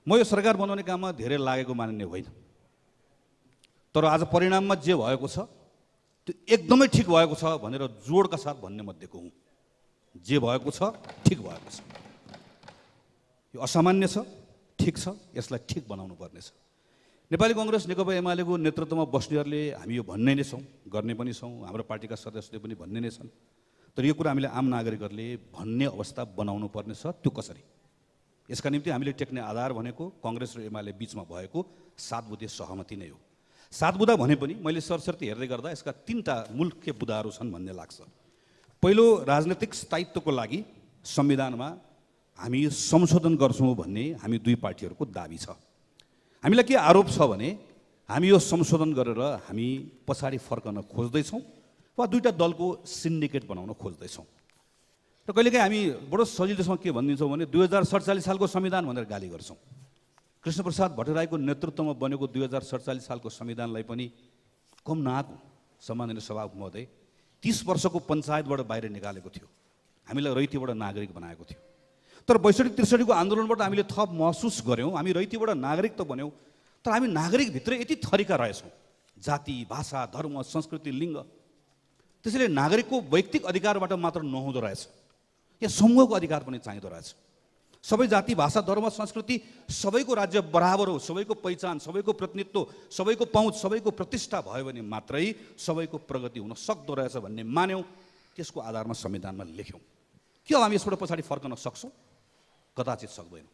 म यो सरकार बनाउने काममा धेरै लागेको मान्ने होइन, तर आज परिणाममा जे भएको छ त्यो एकदमै ठिक भएको छ भनेर जोडका साथ भन्ने मध्येको हुँ। जे भएको छ ठिक भएको छ, यो असामान्य छ, ठिक छ, यसलाई ठिक बनाउनु पर्नेछ। नेपाली कङ्ग्रेस नेकपा एमालेको नेतृत्वमा बस्नेहरूले हामी यो भन्ने नै छौँ, गर्ने पनि छौँ, हाम्रो पार्टीका सदस्यले पनि भन्ने नै छन्। तर यो कुरा हामीले आम नागरिकहरूले भन्ने अवस्था बनाउनु पर्ने छ। त्यो कसरी? यसका निम्ति हामीले टेक्ने आधार भनेको कङ्ग्रेस र एमाले बिचमा भएको 7 बुँदे सहमति नै हो। 7 बुँदा भने पनि मैले सरसर्ती हेर्दै गर्दा यसका 3टा मुख्य बुँदाहरू छन् भन्ने लाग्छ। पहिलो, राजनीतिक स्थायित्वको लागि संविधानमा हामी संशोधन गर्छौँ भन्ने हामी दुई पार्टीहरूको दाबी छ। हामीलाई के आरोप छ भने हामी यो संशोधन गरेर हामी पछाडि फर्कन खोज्दैछौँ वा दुईटा दलको सिन्डिकेट बनाउन खोज्दैछौँ। र कहिलेकाहीँ हामी बडो सजिलोसँग के भनिदिन्छौँ भने 2047 सालको संविधान भनेर गाली गर्छौँ। कृष्णप्रसाद भट्टराईको नेतृत्वमा बनेको 2047 सालको संविधानलाई पनि कम नआएको सम्माननीय सभामुख महोदय 30 वर्षको पञ्चायतबाट बाहिर निकालेको थियो, हामीलाई रैतीबाट नागरिक बनाएको थियो। तर 62-63 को आन्दोलनबाट हामीले थप महसुस गऱ्यौँ, हामी रैतीबाट नागरिक त बन्यौँ, तर हामी नागरिकभित्र यति थरीका रहेछौँ, जाति, भाषा, धर्म, संस्कृति, लिङ्ग। त्यसैले नागरिकको वैयक्तिक अधिकारबाट मात्र नहुँदो रहेछ, यहाँ समूहको अधिकार पनि चाहिँदो रहेछ। सबै जाति, भाषा, धर्म, संस्कृति सबैको राज्य बराबर हो, सबैको पहिचान, सबैको प्रतिनिधित्व, सबैको पहुँच, सबैको प्रतिष्ठा भयो भने मात्रै सबैको प्रगति हुन सक्दो रहेछ भन्ने मान्यौँ। त्यसको आधारमा संविधानमा लेख्यौँ। के हामी यसबाट पछाडि फर्कन सक्छौँ? कदाचित सक्दैनौँ।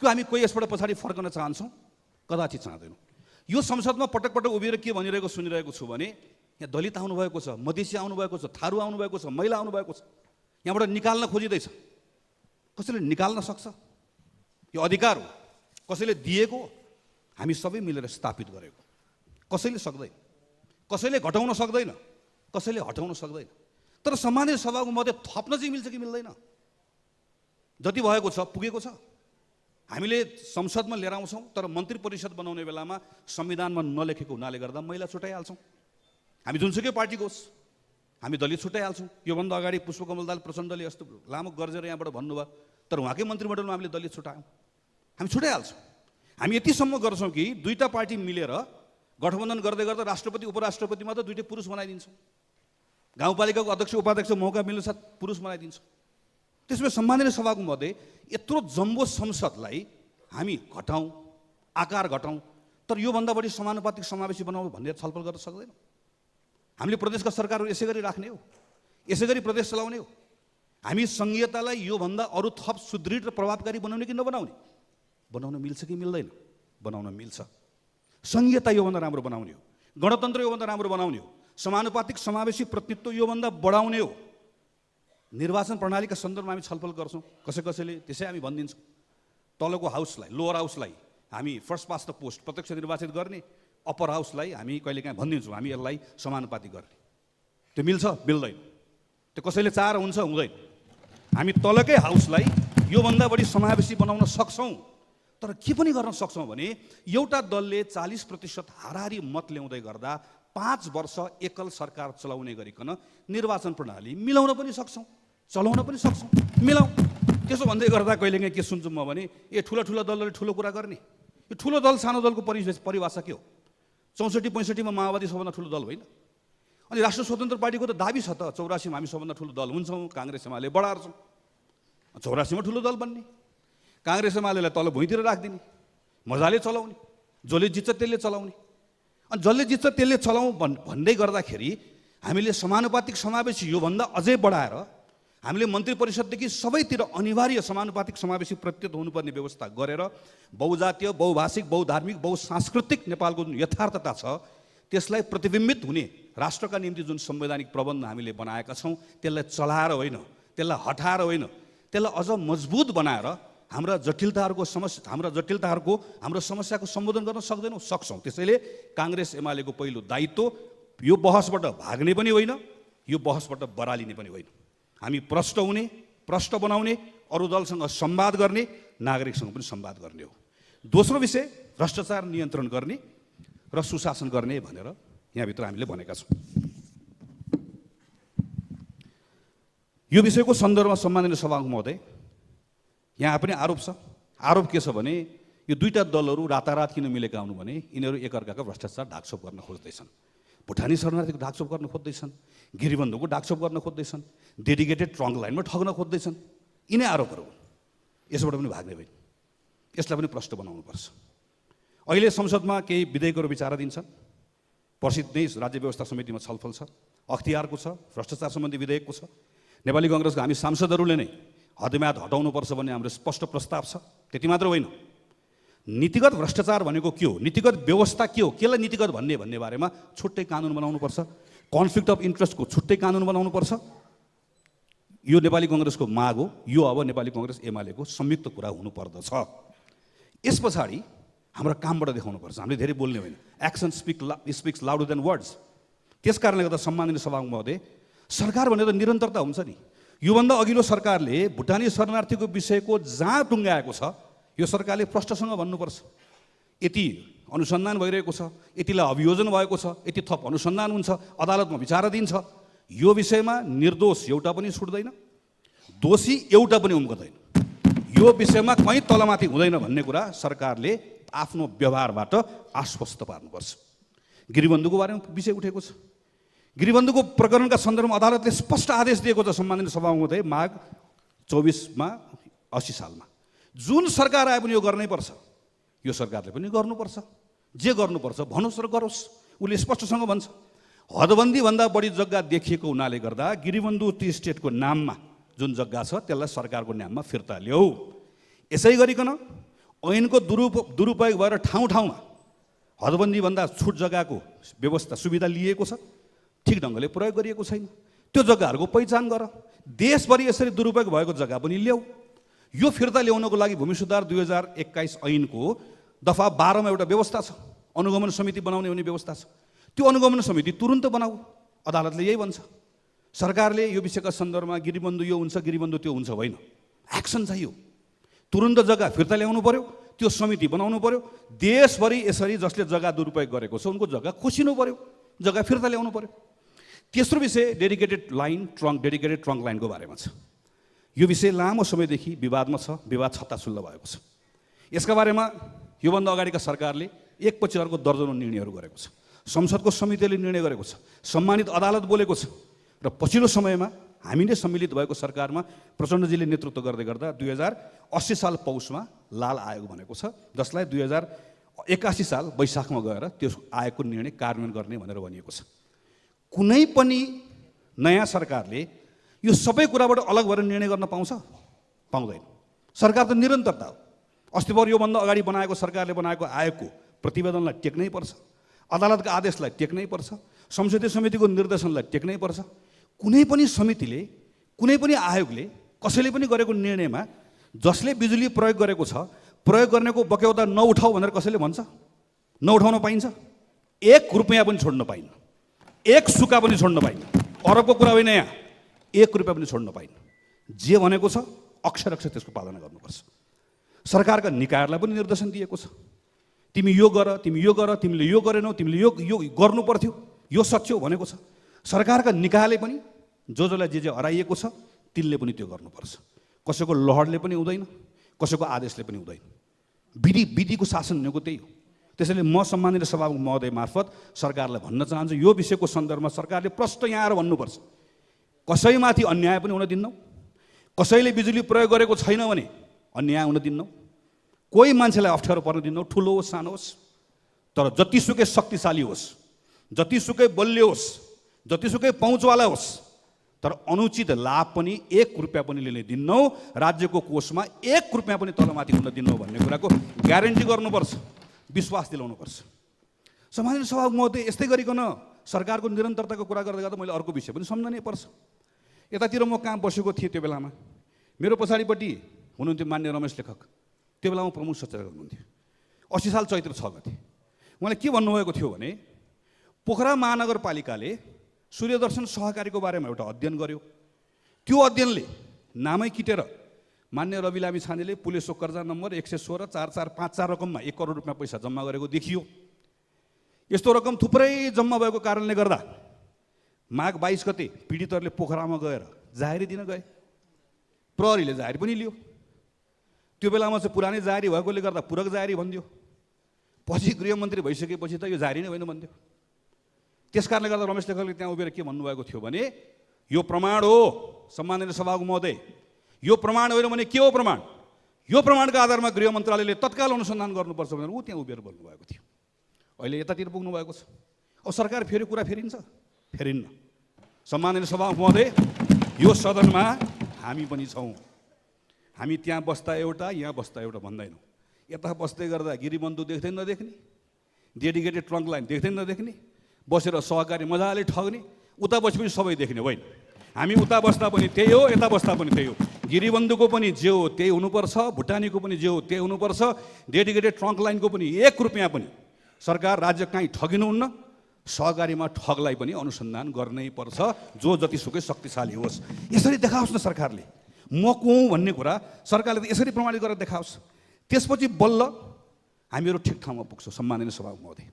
के हामी कोही यसबाट पछाडि फर्कन चाहन्छौँ? कदाचित चाहँदैनौँ। यो संसदमा पटक पटक उभिएर के भनिरहेको सुनिरहेको छु भने यहाँ दलित आउनुभएको छ, मधेसी आउनुभएको छ, थारू आउनुभएको छ, महिला आउनुभएको छ, यहाँबाट निकाल्न खोजिँदैछ। कसैले निकाल्न सक्छ? यो अधिकार हो, कसैले दिएको, हामी सबै मिलेर स्थापित गरेको। कसैले सक्दैन, कसैले घटाउन सक्दैन, कसैले हटाउन सक्दैन। तर सम्मानित सभाको मध्ये थप्न चाहिँ मिल्छ कि मिल्दैन? जति भएको छ पुगेको छ। हामीले संसदमा लिएर आउँछौँ, तर मन्त्री परिषद बनाउने बेलामा संविधानमा नलेखेको हुनाले गर्दा महिला छुट्याइहाल्छौँ। हामी जुनसुकै पार्टीको होस्, हामी दलित छुट्याइहाल्छौँ। योभन्दा अगाडि पुष्पकमल दाहाल प्रचण्डले यस्तो लामो गर्जेर यहाँबाट भन्नुभयो, तर उहाँकै मन्त्रीमण्डलमा हामीले दलित छुट्यायौँ। हामी छुट्याइहाल्छौँ। हामी यतिसम्म गर्छौँ कि दुईटा पार्टी मिलेर गठबन्धन गर्दै गर्दा राष्ट्रपति उपराष्ट्रपतिमा त दुईटै पुरुष बनाइदिन्छौँ। गाउँपालिकाको अध्यक्ष उपाध्यक्ष मौका मिल्नुसाथ पुरुष बनाइदिन्छौँ। त्यसमा सम्माननीय सभाको मध्ये यत्रो जम्बो संसदलाई हामी घटाउँ, आकार घटाउँ, तर योभन्दा बढी समानुपातिक समावेशी बनाउँ भन्ने छलफल गर्न सक्दैनौँ। हामीले प्रदेशका सरकारहरू यसै गरी राख्ने हो, यसै गरी प्रदेश चलाउने हो। हामी सङ्घीयतालाई योभन्दा अरू थप सुदृढ र प्रभावकारी बनाउने कि नबनाउने? बनाउन मिल्छ कि मिल्दैन? बनाउन मिल्छ। सङ्घीयता योभन्दा राम्रो बनाउने हो, गणतन्त्र योभन्दा राम्रो बनाउने हो, समानुपातिक समावेशी प्रतिनिधित्व योभन्दा बढाउने हो। निर्वाचन प्रणालीका सन्दर्भमा हामी छलफल गर्छौँ, कसैले त्यसै हामी भनिदिन्छौँ। तलको हाउसलाई, लोअर हाउसलाई हामी फर्स्ट पास द पोस्ट प्रत्यक्ष निर्वाचित गर्ने, अप्पर हाउसलाई हामी कहिलेकाहीँ भनिदिन्छौँ हामी यसलाई समानुपातिक गर्ने। त्यो मिल्छ? मिल्दैन। त्यो कसैले चाहेर हुन्छ? हुँदैन। हामी तलकै हाउसलाई योभन्दा बढी समावेशी बनाउन सक्छौँ, तर के पनि गर्न सक्छौँ भने एउटा दलले 40% हाराहारी मत ल्याउँदै गर्दा 5 वर्ष एकल सरकार चलाउने गरिकन निर्वाचन प्रणाली मिलाउन पनि सक्छौँ, चलाउन पनि सक्छौँ। मिलाउँ। त्यसो भन्दै गर्दा कहिलेकाहीँ के सुन्छु म भने ठुला दलले ठुलो कुरा गर्ने। यो ठुलो दल सानो दलको परिभाषा के हो? 64-65 मा माओवादी सबभन्दा ठुलो दल होइन? अनि राष्ट्र स्वतन्त्र पार्टीको त दाबी छ त 84 मा हामी सबभन्दा ठुलो दल हुन्छौँ, काङ्ग्रेस एमाले बढार्छौँ। 84 मा ठुलो दल बन्ने, काङ्ग्रेस एमालेलाई तल भुइँतिर राखिदिने, मजाले चलाउने, जसले जित्छ त्यसले चलाउने। अनि जसले जित्छ त्यसले चलाउँ भन्दै गर्दाखेरि हामीले समानुपातिक समावेशी योभन्दा अझै बढाएर हामीले मन्त्री परिषददेखि सबैतिर अनिवार्य समानुपातिक समावेशी प्रतिनिधित्व हुनुपर्ने व्यवस्था गरेर बहुजातीय, बहुभाषिक, बहुधार्मिक, बहुसांस्कृतिक नेपालको जुन यथार्थता छ त्यसलाई प्रतिबिम्बित हुने राष्ट्रका निम्ति जुन संवैधानिक प्रबन्ध हामीले बनाएका छौँ त्यसलाई चलाएर होइन, त्यसलाई हटाएर होइन, त्यसलाई अझ मजबुत बनाएर हाम्रो जटिलताहरूको हाम्रो समस्याको सम्बोधन गर्न सक्दैनौँ? सक्छौँ। त्यसैले काङ्ग्रेस एमालेको पहिलो दायित्व यो बहसबाट भाग्ने पनि होइन, यो बहसबाट बरालिने पनि होइन। हामी प्रष्ट हुने, प्रष्ट बनाउने, अरू दलसँग संवाद गर्ने, नागरिकसँग पनि संवाद गर्ने हो। दोस्रो विषय भ्रष्टाचार नियन्त्रण गर्ने र सुशासन गर्ने भनेर यहाँभित्र हामीले भनेका छौँ। यो विषयको सन्दर्भमा सम्माननीय सभामुख महोदय यहाँ पनि आरोप छ। आरोप के छ भने यो दुईटा दलहरू रातारात किन मिलेका हुनु भने यिनीहरू एकअर्काका भ्रष्टाचार ढाकछोप गर्न खोज्दैछन्, भुटानी शरणार्थीको ढाकछोप गर्न खोज्दैछन्, गिरिबन्धुको ढाकछोप गर्न खोज्दैछन्, डेडिकेटेड ट्रङ्क लाइनमा ठग्न खोज्दैछन्। यिनै आरोपहरू हुन्। यसबाट पनि भाग्ने होइन, यसलाई पनि प्रष्ट बनाउनुपर्छ। अहिले संसदमा केही विधेयकहरू विचाराधीन छन्। पर्सि नै राज्य व्यवस्था समितिमा छलफल छ, अख्तियारको छ, भ्रष्टाचार सम्बन्धी विधेयकको छ। नेपाली कङ्ग्रेसको हामी सांसदहरूले नै हदम्याद हटाउनुपर्छ भन्ने हाम्रो स्पष्ट प्रस्ताव छ। त्यति मात्र होइन, नीतिगत भ्रष्टाचार भनेको के हो, नीतिगत व्यवस्था के हो, केलाई नीतिगत भन्ने बारेमा छुट्टै कानुन बनाउनुपर्छ। कन्फ्लिक्ट अफ इन्ट्रेस्टको छुट्टै कानुन बनाउनुपर्छ। यो नेपाली कङ्ग्रेसको माग हो। यो अब नेपाली कङ्ग्रेस एमालेको संयुक्त कुरा हुनुपर्दछ। यस पछाडि हाम्रो कामबाट देखाउनुपर्छ। हामीले धेरै बोल्ने होइन। Action speaks louder than words. त्यस कारणले गर्दा सम्माननीय सभामुख महोदय, सरकार भनेर निरन्तरता हुन्छ नि। योभन्दा अघिल्लो सरकारले भुटानी शरणार्थीको विषयको जहाँ टुङ्गाएको छ, यो सरकारले प्रष्टसँग भन्नुपर्छ। यति अनुसन्धान भइरहेको छ, यतिलाई अभियोजन भएको छ, यति थप अनुसन्धान हुन्छ, अदालतमा विचाराधीन छ। यो विषयमा निर्दोष एउटा पनि छुट्दैन, दोषी एउटा पनि उम्कदैन। यो विषयमा कहीँ तलमाथि हुँदैन भन्ने कुरा सरकारले आफ्नो व्यवहारबाट आश्वस्त पार्नुपर्छ। गिरिबन्धुको बारेमा विषय उठेको छ। गिरिबन्धुको प्रकरणका सन्दर्भमा अदालतले स्पष्ट आदेश दिएको छ सम्माननीय सभामुख महोदय, माघ 24मा 80 सालमा। जुन सरकार आए पनि यो गर्नै पर्छ। यो सरकारले पनि गर्नुपर्छ। जे गर्नुपर्छ भनोस् र गरोस्। उसले स्पष्टसँग भन्छ, हदबन्दीभन्दा बढी जग्गा देखिएको हुनाले गर्दा गिरिबन्धु टी स्टेटको नाममा जुन जग्गा छ त्यसलाई सरकारको नाममा फिर्ता ल्याऊ। यसै गरिकन ऐनको दुरुपयोग भएर ठाउँ ठाउँमा हदबन्दीभन्दा छुट जग्गाको व्यवस्था सुविधा लिएको छ, ठिक ढङ्गले प्रयोग गरिएको छैन। त्यो जग्गाहरूको पहिचान गर। देशभरि यसरी दुरुपयोग भएको जग्गा पनि ल्याऊ। यो फिर्ता ल्याउनको लागि भूमि सुधार 2021 ऐनको दफा 12 मा एउटा व्यवस्था छ, अनुगमन समिति बनाउने हुने व्यवस्था छ। त्यो अनुगमन समिति तुरुन्त बनाऊ। अदालतले यही भन्छ। सरकारले यो विषयका सन्दर्भमा गिरिबन्धु यो हुन्छ, गिरिबन्धु त्यो हुन्छ होइन, एक्सन चाहियो। तुरुन्त जग्गा फिर्ता ल्याउनु पर्यो, त्यो समिति बनाउनु पर्यो। देशभरि यसरी जसले जग्गा दुरुपयोग गरेको छ उनको जग्गा खोसिनु पर्यो, जग्गा फिर्ता ल्याउनु पर्यो। तेस्रो विषय डेडिकेटेड ट्रङ्क लाइनको बारेमा छ। यो विषय लामो समयदेखि विवादमा छ, विवाद छत्ताछुल्ल भएको छ। यसका बारेमा योभन्दा अगाडिका सरकारले एकपछि अर्को दर्जनौँ निर्णयहरू गरेको छ। संसदको समितिले निर्णय गरेको छ, सम्मानित अदालत बोलेको छ। र पछिल्लो समयमा हामी नै सम्मिलित भएको सरकारमा प्रचण्डजीले नेतृत्व गर्दै गर्दा 2080 साल पौषमा लाल आयोग भनेको छ, जसलाई 2081 साल वैशाखमा गएर त्यो आयोगको निर्णय कार्यान्वयन गर्ने भनेर भनिएको छ। कुनै पनि नयाँ सरकारले यो सबै कुराबाट अलग भएर निर्णय गर्न पाउँछ? पाउँदैन। सरकार त निरन्तरता हो। अस्ति भर योभन्दा अगाडि बनाएको सरकारले बनाएको आयोगको प्रतिवेदनलाई टेक्नै पर्छ, अदालतका आदेशलाई टेक्नै पर्छ, संसदीय समितिको निर्देशनलाई टेक्नै पर्छ। कुनै पनि समितिले, कुनै पनि आयोगले कसैले पनि गरेको निर्णयमा जसले बिजुली प्रयोग गरेको छ, प्रयोग गर्नेको बक्यौता नउठाऊ भनेर कसैले भन्छ? नउठाउन पाइन्छ? 1 रुपैयाँ पनि छोड्न पाइन्न, 1 सुका पनि छोड्न पाइन्न। अरबको कुरा होइन, यहाँ 1 रुपैयाँ पनि छोड्न पाइन्न। जे भनेको छ अक्षर अक्षर त्यसको पालना गर्नुपर्छ। सरकारका निकायहरूलाई पनि निर्देशन दिएको छ, तिमी यो गर, तिमी यो गर, तिमीले यो गरेनौ, तिमीले यो गर्नु पर्थ्यो, यो सच्यो भनेको छ। सरकारका निकायले पनि जसलाई जे हराइएको छ तिनले पनि त्यो गर्नुपर्छ। कसैको लहरले पनि हुँदैन, कसैको आदेशले पनि हुँदैन। विधिको शासन भनेको त्यही हो। त्यसैले म सम्मानित सभामुख महोदय मार्फत सरकारलाई भन्न चाहन्छु, यो विषयको सन्दर्भमा सरकारले प्रष्ट यहाँ आएर भन्नुपर्छ। कसैमाथि अन्याय पनि हुन दिन्नौ, कसैले बिजुली प्रयोग गरेको छैन भने अन्याय हुन दिन्नौ, कोही मान्छेलाई अप्ठ्यारो पर्न दिन्नौ, ठुलो होस् सानो होस्। तर जतिसुकै शक्तिशाली होस्, जतिसुकै बलियो होस्, जतिसुकै पहुँचवाला होस्, तर अनुचित लाभ पनि 1 रुपैयाँ पनि लिने दिन्नौ, राज्यको कोषमा 1 रुपैयाँ पनि तलमाथि हुन दिन्नौ भन्ने कुराको ग्यारेन्टी गर्नुपर्छ, विश्वास दिलाउनुपर्छ। सम्मानित सभामुख महोदय, यस्तै गरिकन सरकारको निरन्तरताको कुरा गर्दै गर्दा मैले अर्को विषय पनि सम्झनै पर्छ। यतातिर म कहाँ बसेको थिएँ त्यो बेलामा, मेरो पछाडिपट्टि हुनुहुन्थ्यो मान्य रमेश लेखक, त्यो बेलामा प्रमुख सचेतक हुनुहुन्थ्यो। 80 साल चैत्र 6 गते उहाँले के भन्नुभएको थियो भने, पोखरा महानगरपालिकाले सूर्यदर्शन सहकारीको बारेमा एउटा अध्ययन गर्यो। त्यो अध्ययनले नामै किटेर मान्य रवि लामी छानेले पुलिसको कर्जा नम्बर 116-4454 रकममा 1 करोड रुपियाँ पैसा जम्मा गरेको देखियो। यस्तो रकम थुप्रै जम्मा भएको कारणले गर्दा माघ 22 गते पीडितहरूले पोखरामा गएर जाहेरी दिन गए। प्रहरीले जाहेरी पनि लियो। त्यो बेलामा चाहिँ पुरानै जाहेरी भएकोले गर्दा पूरक जाहेरी भनिदियो। पछि गृहमन्त्री भइसकेपछि त यो जाहेरी नै होइन भनिदियो। त्यस कारणले गर्दा रमेश लेखकले त्यहाँ उभिएर के भन्नुभएको थियो भने, यो प्रमाण हो सम्माननीय सभामुख महोदय, यो प्रमाण होइन भने के हो प्रमाण? यो प्रमाणका आधारमा गृह मन्त्रालयले तत्काल अनुसन्धान गर्नुपर्छ भनेर ऊ त्यहाँ उभिएर बोल्नुभएको थियो। अहिले यतातिर पुग्नु भएको छ। अब सरकार फेरि कुरा फेरिन्छ? फेरिन्न। सम्माननीय सभामुख महोदय, यो सदनमा हामी पनि छौँ। हामी त्यहाँ बस्दा एउटा, यहाँ बस्दा एउटा भन्दैनौँ। यता बस्दै गर्दा गिरीबन्धु देख्दै नदेख्ने, डेडिकेटेड ट्रङ्क लाइन देख्दै नदेख्ने, बसेर सहकारी मजाले ठग्ने, उता बसेपछि सबै देख्ने होइन। हामी उता बस्दा पनि त्यही हो, यता बस्दा पनि त्यही हो। गिरीबन्धुको पनि जे हो त्यही हुनुपर्छ, भुटानीको पनि जे हो त्यही हुनुपर्छ, डेडिकेटेड ट्रङ्क लाइनको पनि 1 रुपियाँ पनि सरकार राज्य कहीँ ठगिनुहुन्न। सहकारीमा ठगलाई पनि अनुसन्धान गर्नै पर्छ, जो जतिसुकै शक्तिशाली होस्। यसरी देखाओस् न सरकारले, म को हुँ भन्ने कुरा सरकारले त यसरी प्रमाणित गरेर देखाओस्। त्यसपछि बल्ल हामीहरू ठिक ठाउँमा पुग्छौँ। सम्माननीय सभामुख महोदय,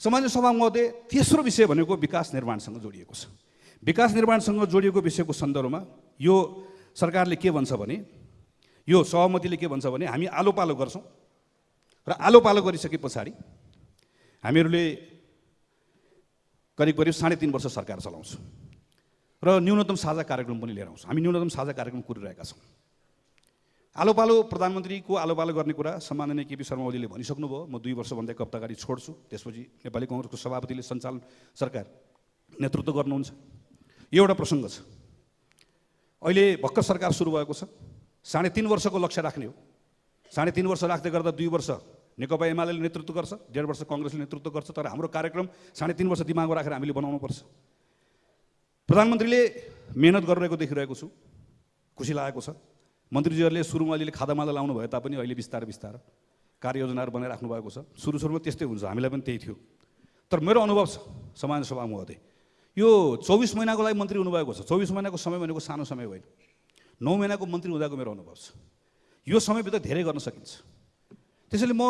सम्माननीय सभामुख महोदय, तेस्रो विषय भनेको विकास निर्माणसँग जोडिएको छ। विकास निर्माणसँग जोडिएको विषयको सन्दर्भमा यो सरकारले के भन्छ भने, यो सहमतिले के भन्छ भने, हामी आलो पालो गर्छौँ र आलो पालो गरिसके पछाडि हामीहरूले करिब 3.5 वर्ष सरकार चलाउँछौँ र न्यूनतम साझा कार्यक्रम पनि लिएर आउँछौँ। हामी न्यूनतम साझा कार्यक्रम कुरिरहेका छौँ। आलो पालो प्रधानमन्त्रीको आलो पालो गर्ने कुरा सम्माननीय केपी शर्मा ओलीले भनिसक्नुभयो। म 2 वर्षभन्दा 1 हप्ता अगाडि छोड्छु। त्यसपछि नेपाली काङ्ग्रेसको सभापतिले सञ्चालन सरकार नेतृत्व गर्नुहुन्छ। यो एउटा प्रसङ्ग छ। अहिले भर्खर सरकार सुरु भएको छ। 3.5 वर्षको लक्ष्य राख्ने हो। 3.5 वर्ष राख्दै गर्दा 2 वर्ष नेकपा एमाले नेतृत्व गर्छ, 1.5 वर्ष कङ्ग्रेसले नेतृत्व गर्छ। तर हाम्रो कार्यक्रम 3.5 वर्ष दिमागमा राखेर हामीले बनाउनुपर्छ। प्रधानमन्त्रीले मेहनत गरिरहेको देखिरहेको छु, खुसी लागेको छ। मन्त्रीजीहरूले सुरुमा अलिअलि खादामाला लाउनु भए तापनि अहिले बिस्तारै बिस्तारै कार्ययोजनाहरू बनाइराख्नु भएको छ। सुरुमा त्यस्तै हुन्छ, हामीलाई पनि त्यही थियो। तर मेरो अनुभव छ सम्माननीय सभामुख महोदय, यो 24 महिनाको लागि मन्त्री हुनुभएको छ। 24 महिनाको समय भनेको सानो समय होइन। 9 महिनाको मन्त्री हुँदाको मेरो अनुभव छ। यो समयभित्र धेरै गर्न सकिन्छ। त्यसैले म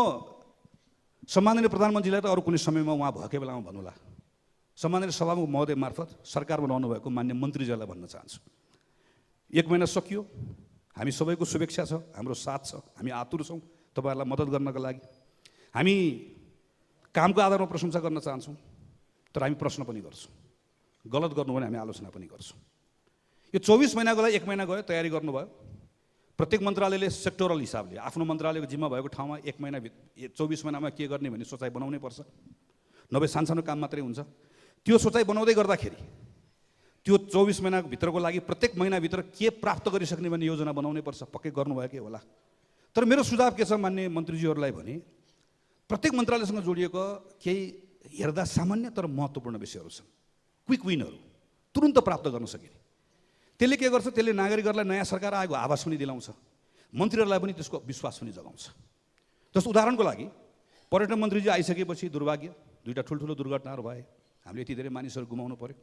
सम्माननीय प्रधानमन्त्रीलाई त अरू कुनै समयमा उहाँ भएकै बेलामा भन्नुला, सम्माननीय सभामुख महोदय मार्फत सरकारमा रहनुभएको मान्य मन्त्रीजीलाई भन्न चाहन्छु, 1 महिना सकियो, हामी सबैको शुभेच्छा छ, हाम्रो साथ छ, हामी आतुर छौँ तपाईँहरूलाई मद्दत गर्नका लागि। हामी कामको आधारमा प्रशंसा गर्न चाहन्छौँ, तर हामी प्रश्न पनि गर्छौँ। गलत गर्नु भने हामी आलोचना पनि गर्छौँ। यो 24 महिनाको लागि 1 महिना गयो, तयारी गर्नुभयो। प्रत्येक मन्त्रालयले सेक्टोरल हिसाबले आफ्नो मन्त्रालयको जिम्मा भएको ठाउँमा 1 महिना 24 महिनामा के गर्ने भन्ने सोचाइ बनाउनै पर्छ। नभए सानसानो काम मात्रै हुन्छ। त्यो सोचाइ बनाउँदै गर्दाखेरि त्यो 24 महिनाको भित्रको लागि प्रत्येक महिनाभित्र के प्राप्त गरिसक्ने भन्ने योजना बनाउनै पर्छ। पक्कै गर्नुभएकै होला। तर मेरो सुझाव के छ मान्य मन्त्रीजीहरूलाई भने, प्रत्येक मन्त्रालयसँग जोडिएको केही हेर्दा सामान्य तर महत्त्वपूर्ण विषयहरू छन्, क्विक विनहरू तुरुन्त प्राप्त गर्न सकिने। त्यसले के गर्छ, त्यसले नागरिकहरूलाई नयाँ सरकार आएको आभास पनि दिलाउँछ, मन्त्रीहरूलाई पनि त्यसको विश्वास पनि जगाउँछ। जस्तो उदाहरणको लागि पर्यटन मन्त्रीजी आइसकेपछि दुर्भाग्य 2टा ठुल्ठुलो दुर्घटनाहरू भए। हामीले यति धेरै मानिसहरू गुमाउनु पर्यो,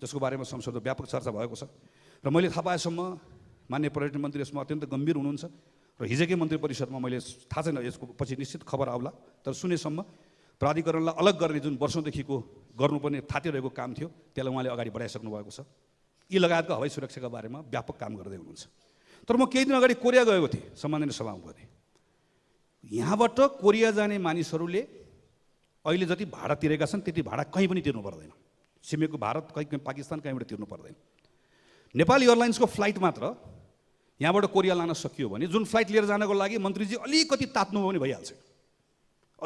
जसको बारेमा संसदमा व्यापक चर्चा भएको छ। र मैले थाहा पाएसम्म मान्य पर्यटन मन्त्री यसमा अत्यन्त गम्भीर हुनुहुन्छ। र हिजोकै मन्त्री परिषदमा मैले थाहा छैन, यसको पछि निश्चित खबर आउला, तर सुनेसम्म प्राधिकरणलाई अलग गर्ने जुन वर्षौँदेखिको गर्नुपर्ने थातिरहेको काम थियो त्यसलाई उहाँले अगाडि बढाइसक्नु भएको छ। यी लगायतका हवाई सुरक्षाका बारेमा व्यापक काम गर्दै हुनुहुन्छ। तर म केही दिन अगाडि कोरिया गएको थिएँ सम्माननीय सभामुख महोदय। यहाँबाट कोरिया जाने मानिसहरूले अहिले जति भाडा तिरेका छन् त्यति भाडा कहीँ पनि तिर्नु पर्दैन। छिमेकको भारत, कहीँ पाकिस्तान, कहीँबाट तिर्नु पर्दैन। नेपाल एयरलाइन्सको फ्लाइट मात्र यहाँबाट कोरिया लान सकियो भने जुन फ्लाइट लिएर जानको लागि मन्त्रीजी अलिकति तात्नुभयो भने भइहाल्छ।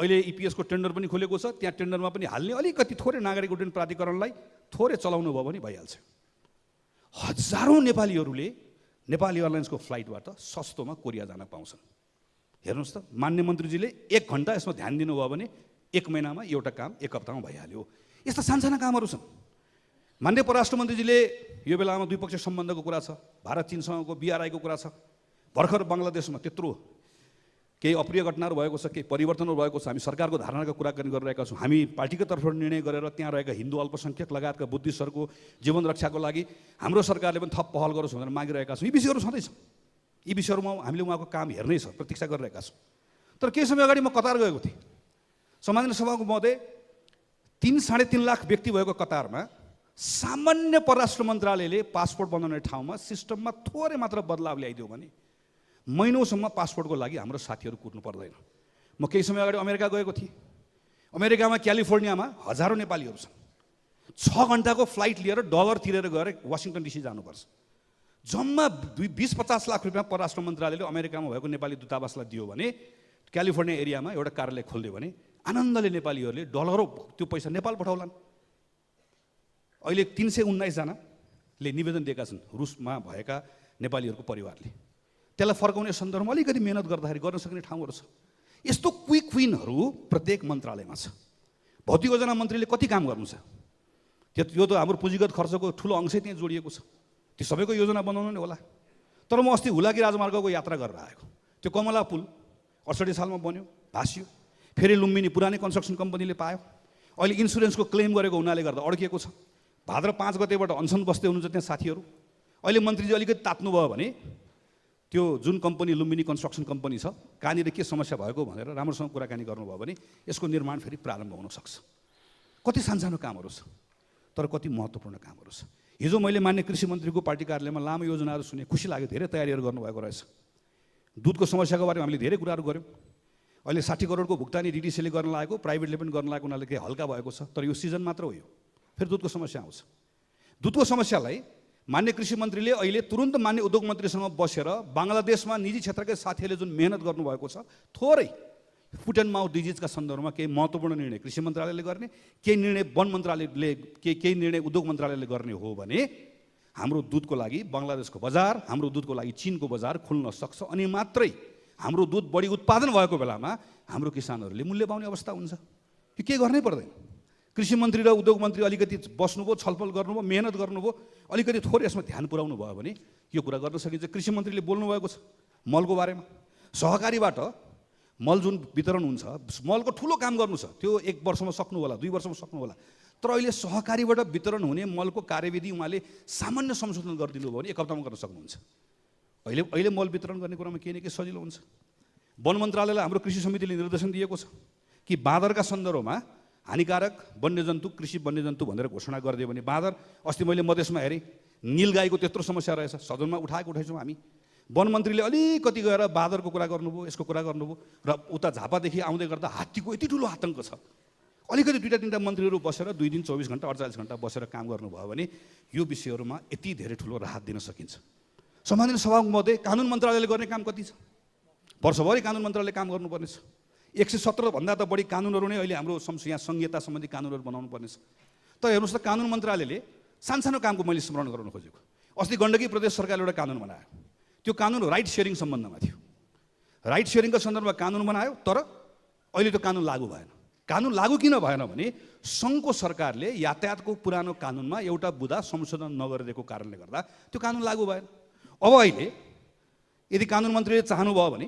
अहिले इपिएसको टेन्डर पनि खोलेको छ, त्यहाँ टेन्डरमा पनि हाल्ने अलिकति थोरै नागरिक उड्डयन प्राधिकरणलाई थोरै चलाउनु भयो भने भइहाल्छ। हजारौँ नेपालीहरूले नेपाल एयरलाइन्सको फ्लाइटबाट सस्तोमा कोरिया जान पाउँछन्। हेर्नुहोस् त, मान्य मन्त्रीजीले 1 घन्टा यसमा ध्यान दिनुभयो भने 1 महिनामा एउटा काम 1 हप्तामा भइहाल्यो। यस्ता सानसाना कामहरू छन्। मान्य परराष्ट्र मन्त्रीजीले यो बेलामा द्विपक्षीय सम्बन्धको कुरा छ, भारत चीनसँगको BRI को कुरा छ। भर्खर बङ्गलादेशमा त्यत्रो केही अप्रिय घटनाहरू भएको छ, केही परिवर्तनहरू भएको छ। हामी सरकारको धारणाको कुराकानी गरिरहेका छौँ। हामी पार्टीको तर्फबाट निर्णय गरेर त्यहाँ रहेका हिन्दू अल्पसङ्ख्यक लगायतका बुद्धिस्टहरूको जीवन रक्षाको लागि हाम्रो सरकारले पनि थप पहल गरोस् भनेर मागिरहेका छौँ। यी विषयहरू छँदैछ। यी विषयहरूमा हामीले उहाँको काम हेर्नै छ, प्रतीक्षा गरिरहेका छौँ। तर केही समय अगाडि म कतार गएको थिएँ। सम्माननीय सभाको महोदय, 3-3.5 लाख व्यक्ति भएको कतारमा सामान्य परराष्ट्र मन्त्रालयले पासपोर्ट बनाउने ठाउँमा सिस्टममा थोरै मात्र बदलाव ल्याइदियो भने महिनौसम्म पासपोर्टको लागि हाम्रो साथीहरू कुर्नु पर्दैन। म केही समय अगाडि अमेरिका गएको थिएँ। अमेरिकामा क्यालिफोर्नियामा हजारौँ नेपालीहरू छन्। 6 घन्टाको फ्लाइट लिएर डलर तिरेर गएर वासिङटन DC जानुपर्छ। जम्मा 20-50 लाख रुपियाँ परराष्ट्र मन्त्रालयले अमेरिकामा भएको नेपाली दूतावासलाई दियो भने क्यालिफोर्निया एरियामा एउटा कार्यालय खोलिदियो भने आनन्दले नेपालीहरूले डलरौँ त्यो पैसा नेपाल पठाउलान्। अहिले 319 जनाले निवेदन दिएका छन् रुसमा भएका नेपालीहरूको परिवारले। त्यसलाई फर्काउने सन्दर्भमा अलिकति मेहनत गर्दाखेरि गर्न सक्ने ठाउँहरू छ। यस्तो क्विक विनहरू प्रत्येक मन्त्रालयमा छ। भौतिक योजना मन्त्रीले कति काम गर्नु छ? यो त हाम्रो पुँजीगत खर्चको ठुलो अंशै त्यहाँ जोडिएको छ। त्यो सबैको योजना बनाउनु नै होला। तर म अस्ति हुलाकी राजमार्गको यात्रा गरेर आएको। त्यो कमला पुल 68 सालमा बन्यो, भासियो। फेरि लुम्बिनी पुरानै कन्स्ट्रक्सन कम्पनीले पायो। अहिले इन्सुरेन्सको क्लेम गरेको हुनाले गर्दा अड्किएको छ। भाद्र 5 गतेबाट अनसन बस्दै हुनुहुन्छ त्यहाँ साथीहरू। अहिले मन्त्रीजी अलिकति तात्नुभयो भने त्यो जुन कम्पनी लुम्बिनी कन्स्ट्रक्सन कम्पनी छ कहाँनिर के समस्या भएको भनेर राम्रोसँग कुराकानी गर्नुभयो भने यसको निर्माण फेरि प्रारम्भ हुन सक्छ। कति सानसानो कामहरू छ तर कति महत्त्वपूर्ण कामहरू छ। हिजो मैले मान्य कृषि मन्त्रीको पार्टी कार्यालयमा लामो योजनाहरू सुने, खुसी लाग्यो। धेरै तयारीहरू गर्नुभएको रहेछ। दुधको समस्याको बारेमा हामीले धेरै कुराहरू गऱ्यौँ। अहिले 60 करोडको भुक्तानी डिडिसीले गर्न लागेको, प्राइभेटले पनि गर्न लागेको हुनाले केही हल्का भएको छ। तर यो सिजन मात्र हो। यो फेरि दुधको समस्या आउँछ। दुधको समस्यालाई मान्य कृषि मन्त्रीले अहिले तुरुन्त मान्य उद्योग मन्त्रीसँग बसेर बङ्गलादेशमा निजी क्षेत्रकै साथीहरूले जुन मेहनत गर्नुभएको छ, थोरै फुट एन्ड माउथ डिजिजका सन्दर्भमा केही महत्त्वपूर्ण निर्णय कृषि मन्त्रालयले गर्ने, केही निर्णय वन मन्त्रालयले, केही निर्णय उद्योग मन्त्रालयले गर्ने हो भने हाम्रो दुधको लागि बङ्गलादेशको बजार, हाम्रो दुधको लागि चीनको बजार खुल्न सक्छ। अनि मात्रै हाम्रो दुध बढी उत्पादन भएको बेलामा हाम्रो किसानहरूले मूल्य पाउने अवस्था हुन्छ। यो के गर्नै पर्दैन। कृषि मन्त्री र उद्योग मन्त्री अलिकति बस्नुभयो, छलफल गर्नुभयो, मेहनत गर्नुभयो, अलिकति थोरै यसमा ध्यान पुर्याउनु भयो भने यो कुरा गर्न सकिन्छ। कृषि मन्त्रीले बोल्नुभएको छ मलको बारेमा। सहकारीबाट मल जुन वितरण हुन्छ, मलको ठुलो काम गर्नु छ। त्यो 1 वर्षमा सक्नु होला, 2 वर्षमा सक्नु होला। तर अहिले सहकारीबाट वितरण हुने मलको कार्यविधि उहाँले सामान्य संशोधन गरिदिनु भयो भने 1 हप्तामा गर्न सक्नुहुन्छ। अहिले मल वितरण गर्ने कुरामा केही न केही सजिलो हुन्छ। वन मन्त्रालयलाई हाम्रो कृषि समितिले निर्देशन दिएको छ कि बाँदरका सन्दर्भमा हानिकारक वन्यजन्तु, कृषि वन्यजन्तु भनेर घोषणा गरिदियो भने बाँदर, अस्ति मैले मधेसमा हेरेँ नीलगाईको त्यत्रो समस्या रहेछ, सदनमा उठाउँछौँ हामी। वन मन्त्रीले अलिकति गएर बाँदरको कुरा गर्नुभयो, यसको कुरा गर्नुभयो र उता झापादेखि आउँदै गर्दा हात्तीको यति ठुलो आतङ्क छ। अलिकति 2-3 मन्त्रीहरू बसेर 2 दिन 24 घण्टा 48 घण्टा बसेर काम गर्नुभयो भने यो विषयहरूमा यति धेरै ठुलो राहत दिन सकिन्छ। सम्माननीय सभामुख महोदय, कानुन मन्त्रालयले गर्ने काम कति छ? वर्षभरि कानुन मन्त्रालयले काम गर्नुपर्ने छ। 117 भन्दा त बढी कानुनहरू नै अहिले हाम्रो यहाँ संहिता सम्बन्धी कानुनहरू बनाउनु पर्नेछ। तर हेर्नुहोस् त, कानुन मन्त्रालयले सानसानो कामको मैले स्मरण गराउन खोजेको। अस्ति गण्डकी प्रदेश सरकारले एउटा कानुन बनायो। त्यो कानुन राइट सेयरिङ सम्बन्धमा थियो। राइट सेयरिङको सन्दर्भमा कानुन बनायो, तर अहिले त्यो कानुन लागू भएन। कानुन लागू किन भएन भने सङ्घको सरकारले यातायातको पुरानो कानुनमा एउटा बुँदा संशोधन नगरिदिएको कारणले गर्दा त्यो कानुन लागू भएन। अब अहिले यदि कानुन मन्त्रीले चाहनुभयो भने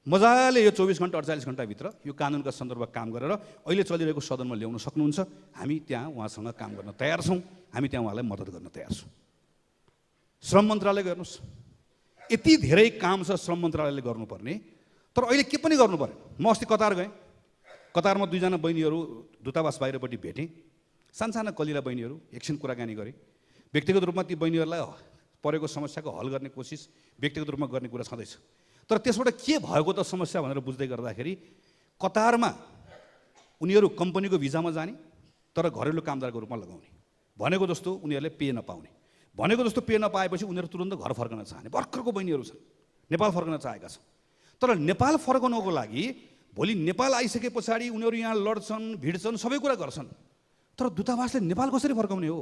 मजाले यो 24 घण्टा 48 घण्टाभित्र यो कानुनका सन्दर्भमा काम गरेर अहिले चलिरहेको सदनमा ल्याउन सक्नुहुन्छ। हामी त्यहाँ उहाँसँग काम गर्न तयार छौँ। हामी त्यहाँ उहाँलाई मद्दत गर्न तयार छौँ। श्रम मन्त्रालय गर्नुहोस्, यति धेरै काम छ श्रम मन्त्रालयले गर्नुपर्ने, तर अहिले के पनि गर्नु परेन। म अस्ति कतार गएँ। कतारमा 2 जना बहिनीहरू दूतावास बाहिरपट्टि भेटेँ। सानसाना कलिला बहिनीहरू, एकछिन कुराकानी गरेँ। व्यक्तिगत रूपमा ती बहिनीहरूलाई परेको समस्याको हल गर्ने कोसिस व्यक्तिगत रूपमा गर्ने कुरा छँदैछ। तर त्यसबाट के भएको त समस्या भनेर बुझ्दै गर्दाखेरि कतारमा उनीहरू कम्पनीको भिजामा जाने तर घरेलु कामदारको रूपमा लगाउने, भनेको जस्तो उनीहरूले पे नपाउने, भनेको जस्तो पे नपाएपछि उनीहरू तुरन्त घर फर्कन चाहने भर्खरको बहिनीहरू छन्। नेपाल फर्कन चाहेका छन्। तर नेपाल फर्कनको लागि भोलि नेपाल आइसके पछाडि उनीहरू यहाँ लड्छन्, भिड्छन्, सबै कुरा गर्छन्। तर दूतावासले नेपाल कसरी फर्काउने हो?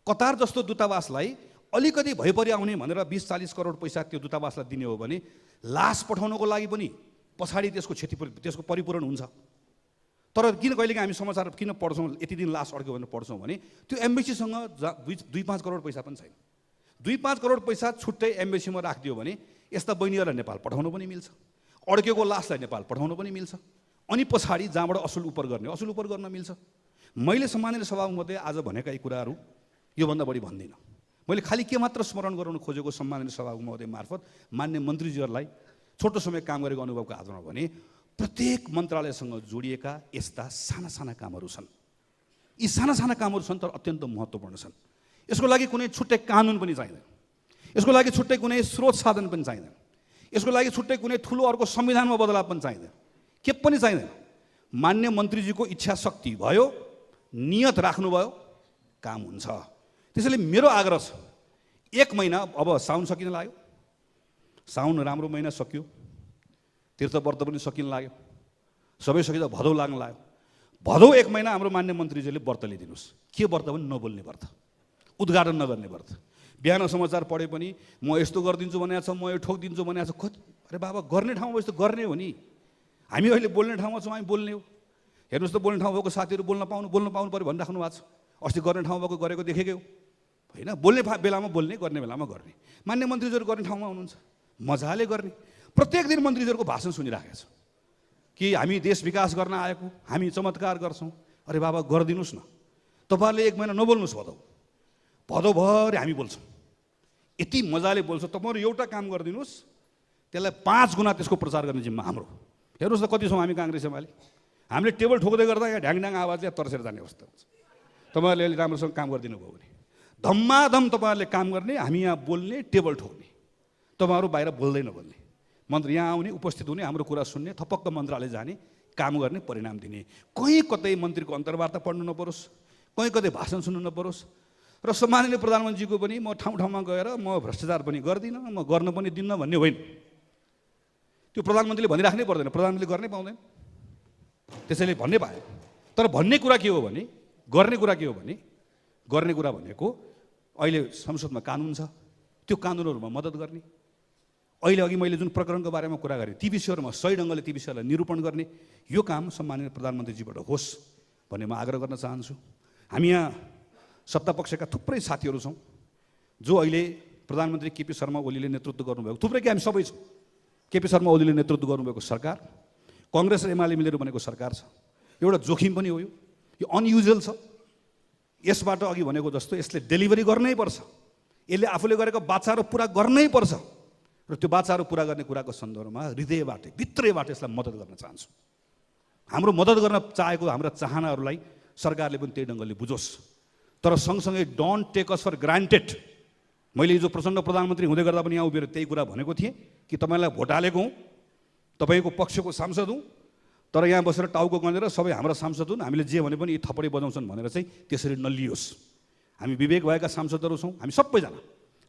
कतार जस्तो दूतावासलाई अलिकति भइपरि आउने भनेर 20-40 करोड पैसा त्यो दूतावासलाई दिने हो भने लास पठाउनको लागि पनि पछाडि त्यसको परिपूरण हुन्छ। तर किन कहिलेकाहीँ हामी समाचार किन पढ्छौँ, यति दिन लास अड्क्यो भनेर पढ्छौँ भने त्यो एम्बेसीसँग 2-5 करोड पैसा पनि छैन। 2-5 करोड पैसा छुट्टै एम्बेसीमा राखिदियो भने यस्ता बहिनीहरूलाई नेपाल पठाउनु पनि मिल्छ, अड्केको लासलाई नेपाल पठाउनु पनि मिल्छ। अनि पछाडि जहाँबाट असुल उपर गर्न मिल्छ। मैले सम्माननीय सभामुख महोदय आज भनेका यी कुराहरू योभन्दा बढी भन्दिनँ। मैले खालि के मात्र स्मरण गराउन खोजेको सम्माननीय सभामुख महोदय मार्फत मान्य मन्त्रीजीहरूलाई छोटो समय काम गरेको अनुभवको आधारमा भने प्रत्येक मन्त्रालयसँग जोडिएका यस्ता साना साना कामहरू छन्। यी साना साना कामहरू छन् तर अत्यन्त महत्त्वपूर्ण छन्। यसको लागि कुनै छुट्टै कानुन पनि चाहिँदैन। यसको लागि छुट्टै कुनै स्रोत साधन पनि चाहिँदैन। यसको लागि छुट्टै कुनै ठुलो अर्को संविधानमा बदलाव पनि चाहिँदैन। के पनि चाहिँदैन। मान्य मन्त्रीजीको इच्छा शक्ति भयो, नियत राख्नुभयो, काम हुन्छ। त्यसैले मेरो आग्रह छ, 1 महिना अब साउन सकिन लाग्यो, साउन राम्रो महिना सकियो, तीर्थ व्रत पनि सकिन लाग्यो, सबै सकिँदा भदौ लाग्न लाग्यो। भदौ 1 महिना हाम्रो मान्य मन्त्रीजीले व्रत लिइदिनुहोस्। के व्रत पनि नबोल्ने व्रत, उद्घाटन नगर्ने व्रत। बिहान समाचार पढे पनि म यस्तो गरिदिन्छु भनेको छ, म यो ठोकिदिन्छु भनेको छ। अरे बाबा, गर्ने ठाउँमा यस्तो गर्ने हो नि। हामी अहिले बोल्ने ठाउँमा छौँ, हामी बोल्ने हो। हेर्नुहोस् त, बोल्ने ठाउँ भएको साथीहरू बोल्न पाउनु पऱ्यो भनिराख्नु भएको छ। अस्ति गर्ने ठाउँ भएको गरेको देखेकै हो होइन। बोल्ने बेलामा बोल्ने, गर्ने बेलामा गर्ने। मान्य मन्त्रीहरू गर्ने ठाउँमा हुनुहुन्छ, मजाले गर्ने। प्रत्येक दिन मन्त्रीहरूको भाषण सुनिराखेको छ कि हामी देश विकास गर्न आएको, हामी चमत्कार गर्छौँ। अरे बाबा, गरिदिनुहोस् न। तपाईँहरूले 1 महिना नबोल्नुहोस्। भदौभरि हामी बोल्छौँ, यति मजाले बोल्छ। तपाईँहरू एउटा काम गरिदिनुहोस्, त्यसलाई 5 गुणा त्यसको प्रचार गर्ने जिम्मा हाम्रो। हेर्नुहोस् त, कति छौँ हामी काङ्ग्रेस एमाले। हामीले टेबल ठोक्दै गर्दा यहाँ ढ्याङढ्याङ आवाजले तर्सेर जाने अवस्था हुन्छ। तपाईँहरूले अहिले राम्रोसँग काम गरिदिनु भयो भने धम्माधम तपाईँहरूले काम गर्ने, हामी यहाँ बोल्ने, टेबल ठोक्ने। तपाईँहरू बाहिर बोल्दै नबोल्ने। मन्त्री यहाँ आउने, उपस्थित हुने, हाम्रो कुरा सुन्ने, थपक्क मन्त्रालय जाने, काम गर्ने, परिणाम दिने। कहीँ कतै मन्त्रीको अन्तर्वार्ता पढ्नु नपरोस्, कहीँ कतै भाषण सुन्नु नपरोस्। र सम्माननीय प्रधानमन्त्रीको पनि म ठाउँ ठाउँमा गएर म भ्रष्टाचार पनि गर्दिनँ, म गर्न पनि दिन्न भन्ने होइन। त्यो प्रधानमन्त्रीले भनिराख्नै पर्दैन, प्रधानमन्त्रीले गर्नै पाउँदैन। त्यसैले भन्ने पायो। तर भन्ने कुरा के हो भने, गर्ने कुरा के हो भने, गर्ने कुरा भनेको अहिले संसदमा कानुन छ, त्यो कानुनहरूमा मद्दत गर्ने। अहिले अघि मैले जुन प्रकरणको बारेमा कुरा गरेँ, ती विषयहरूमा सही ढङ्गले ती विषयलाई निरूपण गर्ने, यो काम सम्माननीय प्रधानमन्त्रीजीबाट होस् भन्ने म आग्रह गर्न चाहन्छु। हामी यहाँ सत्तापक्षका थुप्रै साथीहरू छौँ जो अहिले प्रधानमन्त्री केपी शर्मा ओलीले नेतृत्व गर्नुभएको, थुप्रै के हामी सबै छौँ। केपी शर्मा ओलीले नेतृत्व गर्नुभएको सरकार, कङ्ग्रेस र एमाले मिलेर बनेको सरकार छ। एउटा जोखिम पनि हो, यो अनयुजुअल छ। यसबाट अघि भनेको जस्तो यसले डेलिभरी गर्नै पर्छ, यसले आफूले गरेको बाचाहरू पुरा गर्नै पर्छ। र त्यो बाचाहरू पुरा गर्ने कुराको सन्दर्भमा हृदयबाट, भित्रैबाट यसलाई मद्दत गर्न चाहन्छु। हाम्रो मद्दत गर्न चाहेको हाम्रा चाहनाहरूलाई सरकारले पनि त्यही ढङ्गले बुझोस्। तर सँगसँगै don't take us for granted. मैले हिजो प्रचण्ड प्रधानमन्त्री हुँदै गर्दा पनि यहाँ उभिएर त्यही कुरा भनेको थिएँ कि तपाईँलाई भोट हालेको हुँ, तपाईँको पक्षको सांसद हुँ, तर यहाँ बसेर टाउको गनेर सबै हाम्रा सांसद हुन्, हामीले जे भने पनि यी थप्पडी बजाउँछन् भनेर चाहिँ त्यसरी नलियोस्। हामी विवेक भएका सांसदहरू छौँ, हामी सबैजना,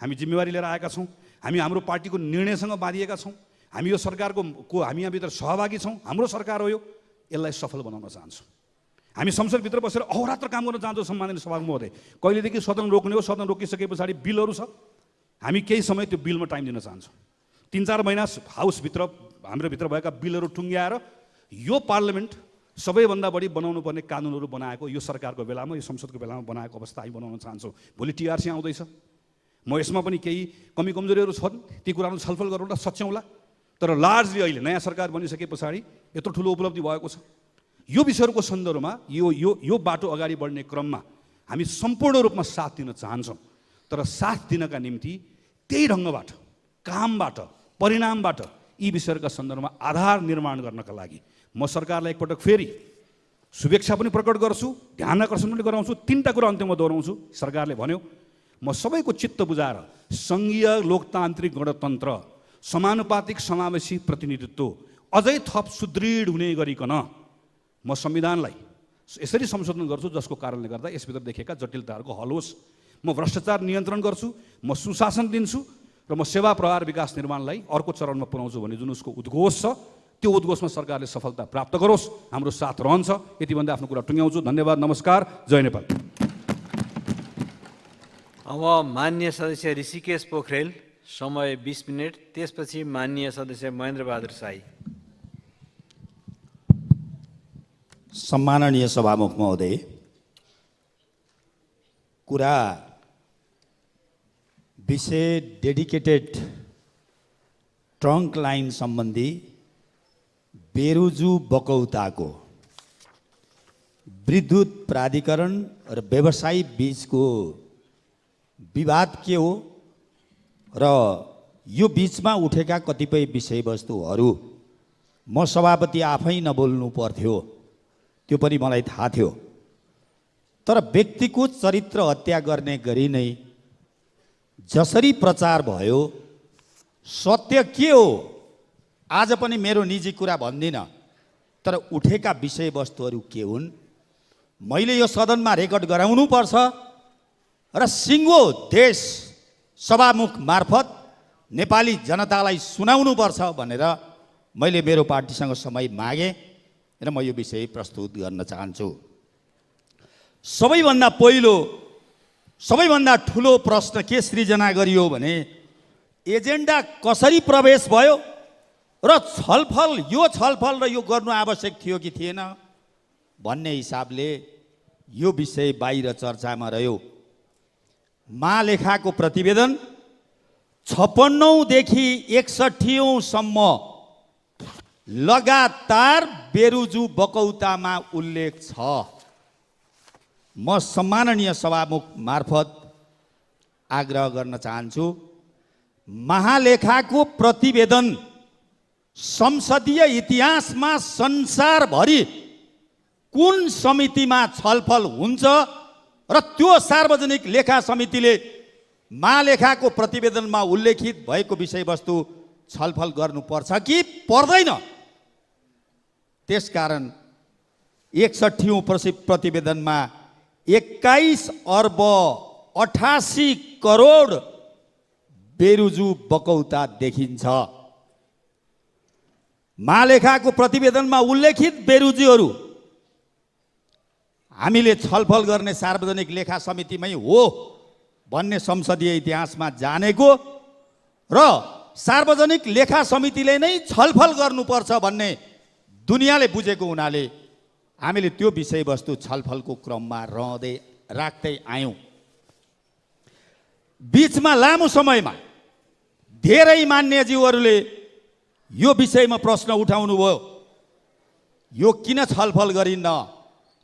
हामी जिम्मेवारी लिएर आएका छौँ, हामी हाम्रो पार्टीको निर्णयसँग बाँधिएका छौँ, हामी यो सरकारको हामी यहाँभित्र सहभागी छौँ, हाम्रो सरकार हो यो, यसलाई सफल बनाउन चाहन्छौँ। हामी संसदभित्र बसेर अहोरात्र काम गर्न चाहन्छौँ। सम्माननीय सभामुख महोदय, कहिलेदेखि सदन रोक्ने हो, सदन रोकिसके पछाडि बिलहरू छ, हामी केही समय त्यो बिलमा टाइम दिन चाहन्छौँ। 3-4 महिना हाउसभित्र हाम्रो भित्र भएका बिलहरू टुङ्ग्याएर यो पार्लियामेन्ट सबैभन्दा बढी बनाउनु पर्ने कानुनहरू बनाएको यो सरकारको बेलामा, यो संसदको बेलामा बनाएको अवस्था हामी बनाउन चाहन्छौँ। भोलि टिआरसी आउँदैछ, म यसमा पनि केही कमी कमजोरीहरू छन्, ती कुराहरू छलफल गरौँला, सच्याउँला। तर लार्जली अहिले नयाँ सरकार बनिसके पछाडि यत्रो ठुलो उपलब्धि भएको छ। यो विषयहरूको सन्दर्भमा यो बाटो अगाडि बढ्ने क्रममा हामी सम्पूर्ण रूपमा साथ दिन चाहन्छौँ। तर साथ दिनका निम्ति त्यही ढङ्गबाट, कामबाट, परिणामबाट यी विषयहरूका सन्दर्भमा आधार निर्माण गर्नका लागि म सरकारलाई एकपटक फेरि शुभेच्छा पनि प्रकट गर्छु, ध्यान आकर्षण पनि गराउँछु। 3टा कुरा अन्त्यमा दोहोऱ्याउँछु। सरकारले भन्यो, म सबैको चित्त बुझाएर सङ्घीय लोकतान्त्रिक गणतन्त्र, समानुपातिक समावेशी प्रतिनिधित्व अझै थप सुदृढ हुने गरिकन म संविधानलाई यसरी संशोधन गर्छु जसको कारणले गर्दा यसभित्र देखेका जटिलताहरूको हल होस्। म भ्रष्टाचार नियन्त्रण गर्छु, म सुशासन दिन्छु र म सेवा प्रहार विकास निर्माणलाई अर्को चरणमा पुर्याउँछु भन्ने जुन उसको उद्घोष छ, त्यो उद्घोषमा सरकारले सफलता प्राप्त गरोस्। हाम्रो साथ रहन्छ। यति भन्दै आफ्नो कुरा टुङ्ग्याउँछु। धन्यवाद, नमस्कार, जय नेपाल। अब माननीय सदस्य ऋषिकेश पोखरेल, समय 20 मिनट। त्यसपछि माननीय सदस्य महेन्द्र बहादुर शाही। सम्माननीय सभामुख महोदय, कुरा विषय डेडिकेटेड ट्रङ्क लाइन सम्बन्धी बेरुजु बकौताको विद्युत प्राधिकरण र व्यवसायी बीचको विवाद के हो र यो बीचमा उठेका कतिपय विषयवस्तुहरू म सभापति आफै नबोल्नु पर्थ्यो, त्यो पनि मलाई थाहा थियो। तर व्यक्तिको चरित्र हत्या गर्ने गरी नै जसरी प्रचार भयो, सत्य के हो आज पनि मेरो निजी कुरा भन्दिनँ, तर उठेका विषयवस्तुहरू के हुन् मैले यो सदनमा रेकर्ड गराउनुपर्छ र सिङ्गो देश सभामुख मार्फत नेपाली जनतालाई सुनाउनुपर्छ भनेर मैले मेरो पार्टीसँग समय मागेँ र म यो विषय प्रस्तुत गर्न चाहन्छु। सबैभन्दा पहिलो सबैभन्दा ठुलो प्रश्न के सृजना गरियो भने एजेन्डा कसरी प्रवेश भयो र यो छलफल र यो गर्नु आवश्यक थियो कि थिएन भन्ने हिसाबले यो विषय बाहिर चर्चामा रह्यो। महालेखाको प्रतिवेदन 56औं देखि 61औं सम्म लगातार बेरुजु बकौतामा उल्लेख छ। म सम्माननीय सभामुख मार्फत आग्रह गर्न चाहन्छु, महालेखाको प्रतिवेदन संसदीय इतिहासमा संसारभरि कुन समितिमा छलफल हुन्छ र त्यो सार्वजनिक लेखा समितिले महालेखाको प्रतिवेदनमा उल्लेखित भएको विषयवस्तु छलफल गर्नुपर्छ कि पर्दैन। त्यसकारण 61औं प्रतिवेदनमा 21 अर्ब 88 करोड बेरुजु बकौता देखिन्छ। महालेखाको प्रतिवेदनमा उल्लेखित बेरुजुहरू हामीले छलफल गर्ने सार्वजनिक लेखा समितिमै हो भन्ने संसदीय इतिहासमा जानेको र सार्वजनिक लेखा समितिले नै छलफल गर्नुपर्छ भन्ने दुनियाँले बुझेको हुनाले हामीले त्यो विषयवस्तु छलफलको क्रममा राख्दै आयौँ। बीचमा लामो समयमा धेरै मान्यज्यूहरूले यो विषयमा प्रश्न उठाउनु भयो, यो किन छलफल गरिन्न,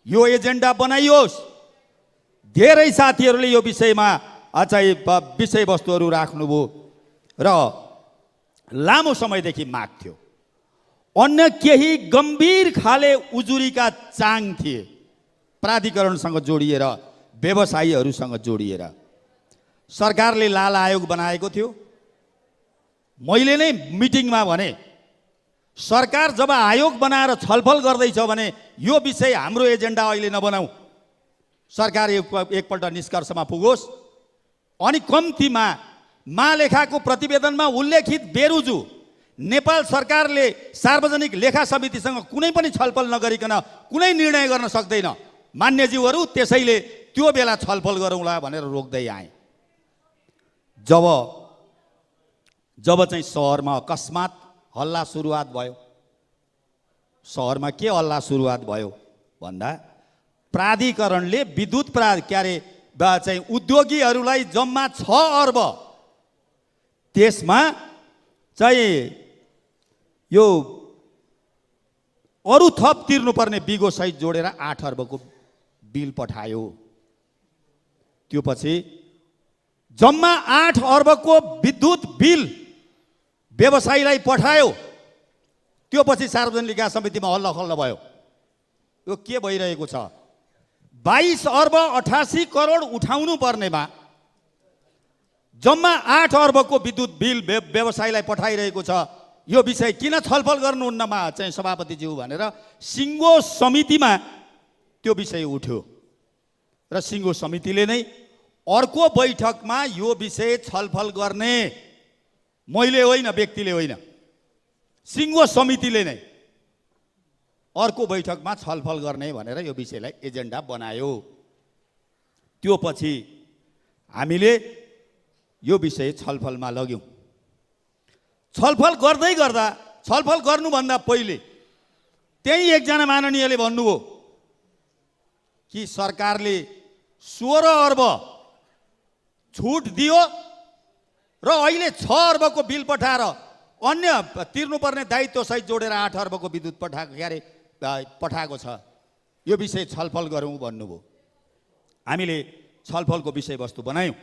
यो एजेन्डा बनाइयोस्। धेरै साथीहरूले यो विषयमा चाहिँ विषयवस्तुहरू राख्नुभयो र लामो समयदेखि माग थियो। अन्य केही गम्भीर खाले उजुरीका चाङ थिए, प्राधिकरणसँग जोडिएर, व्यवसायीहरूसँग जोडिएर। सरकारले लाल आयोग बनाएको थियो। मैले नै मिटिङमा भने सरकार जब आयोग बनाएर छलफल गर्दैछ भने यो विषय हाम्रो एजेन्डा अहिले नबनाऊ, सरकार एकपल्ट निष्कर्षमा पुगोस्। अनि कम्तीमा महालेखाको प्रतिवेदनमा उल्लेखित बेरुजु नेपाल सरकारले सार्वजनिक लेखा समितिसँग कुनै पनि छलफल नगरिकन कुनै निर्णय गर्न सक्दैन। मान्यज्यूहरू त्यसैले त्यो बेला छलफल गरौँला भनेर रोक्दै आए। जब चाहिँ सहरमा अकस्मात हल्ला सुरुवात भयो। सहरमा के हल्ला सुरुवात भयो भन्दा प्राधिकरणले विद्युत चाहिँ उद्योगीहरूलाई जम्मा 6 अर्ब, त्यसमा चाहिँ यो अरू थप तिर्नुपर्ने बिगो सहित जोडेर 8 अर्बको बिल पठायो। त्यो पछि जम्मा 8 अर्बको विद्युत बिल व्यवसायीलाई पठायो। त्यो पछि सार्वजनिक लेखा समितिमा हल्लाखल्ला भयो। यो के भइरहेको छ? 22 अर्ब 88 करोड उठाउनु पर्नेमा जम्मा 8 अर्बको विद्युत बिल व्यवसायीलाई पठाइरहेको छ। यो विषय किन छलफल गर्नुहुन्नमा चाहिँ सभापतिज्यू भनेर सिङ्गो समितिमा त्यो विषय उठ्यो र सिङ्गो समितिले नै अर्को बैठकमा यो विषय छलफल गर्ने, मैले होइन, व्यक्तिले होइन, सिङ्गो समितिले नै अर्को बैठकमा छलफल गर्ने भनेर यो विषयलाई एजेन्डा बनायो। त्यो पछि हामीले यो विषय छलफलमा लग्यौँ। छलफल गर्दै गर्दा, छलफल गर्नुभन्दा पहिले त्यही एकजना माननीयले भन्नुभयो कि सरकारले 16 अर्ब छुट दियो र अहिले 6 अर्बको बिल पठाएर अन्य तिर्नुपर्ने दायित्व सहित जोडेर 8 अर्बको विद्युत पठाएको छ। यो विषय छलफल गरौँ भन्नुभयो। हामीले छलफलको विषयवस्तु बनायौँ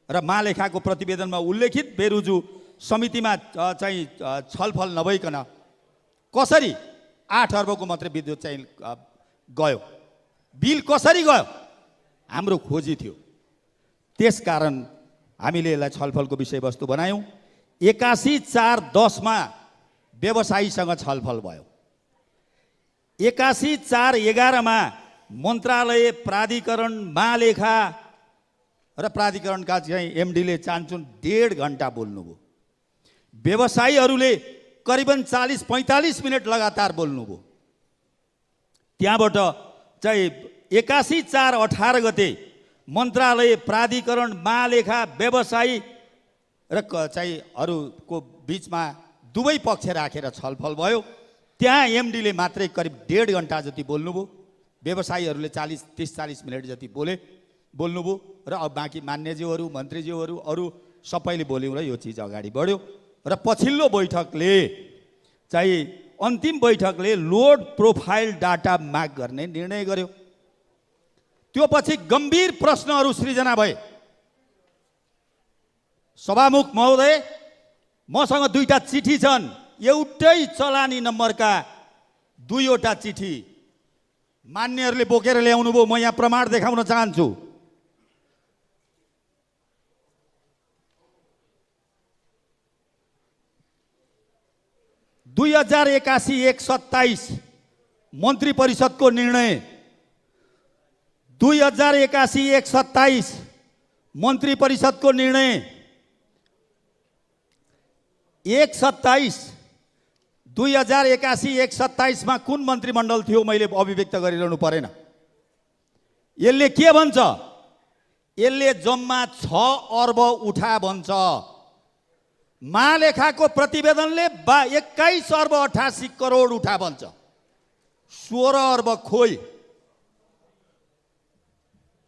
र महालेखाको प्रतिवेदनमा उल्लेखित बेरुजु समितिमा चाहिँ छलफल नभइकन कसरी 8 अर्बको मात्रै विद्युत चाहिँ गयो, बिल कसरी गयो, हाम्रो खोजी थियो। त्यसकारण हामीले यसलाई छलफलको विषयवस्तु बनायौँ। 81/4/10 मा व्यवसायीसँग छलफल भयो। 81/4/11 मा मन्त्रालय, प्राधिकरण, महालेखा र प्राधिकरणका चाहिँ एमडीले चान्चुन 1.5 घन्टा बोल्नुभयो। व्यवसायीहरूले करिबन 40-45 मिनट लगातार बोल्नुभयो। त्यहाँबाट चाहिँ 81/4/18 गते मन्त्रालय, प्राधिकरण, महालेखा, व्यवसायी र चाहिँ अरूको बिचमा दुवै पक्ष राखेर छलफल भयो। त्यहाँ एमडीले मात्रै करिब 1.5 घन्टा जति बोल्नुभयो। व्यवसायीहरूले 30-40 मिनट जति बोल्नुभयो र अब बाँकी मान्यज्यूहरू, मन्त्रीज्यूहरू, अरू सबैले बोल्यौँ र यो चिज अगाडि बढ्यो। र पछिल्लो बैठकले चाहिँ अन्तिम बैठकले लोड प्रोफाइल डाटा माग गर्ने निर्णय गर्यो। त्यो पछि गम्भीर प्रश्नहरू सृजना भए। सभामुख महोदय, मसँग 2टा चिठी छन्, एउटै चलानी नम्बरका 2वटा चिठी मान्यहरूले बोकेर ल्याउनु भयो। म यहाँ प्रमाण देखाउन चाहन्छु। (2081-127) मन्त्री परिषदको निर्णय, 2081-127 मन्त्री परिषदको निर्णय, 2081-127 मा कुन मन्त्रीमण्डल थियो मैले अभिव्यक्त गरिरहनु परेन। यसले के भन्छ? यसले जम्मा 6 अर्ब उठा भन्छ। महालेखाको प्रतिवेदनले 21 अर्ब 88 करोड उठा भन्छ। 16 अर्ब खोइ।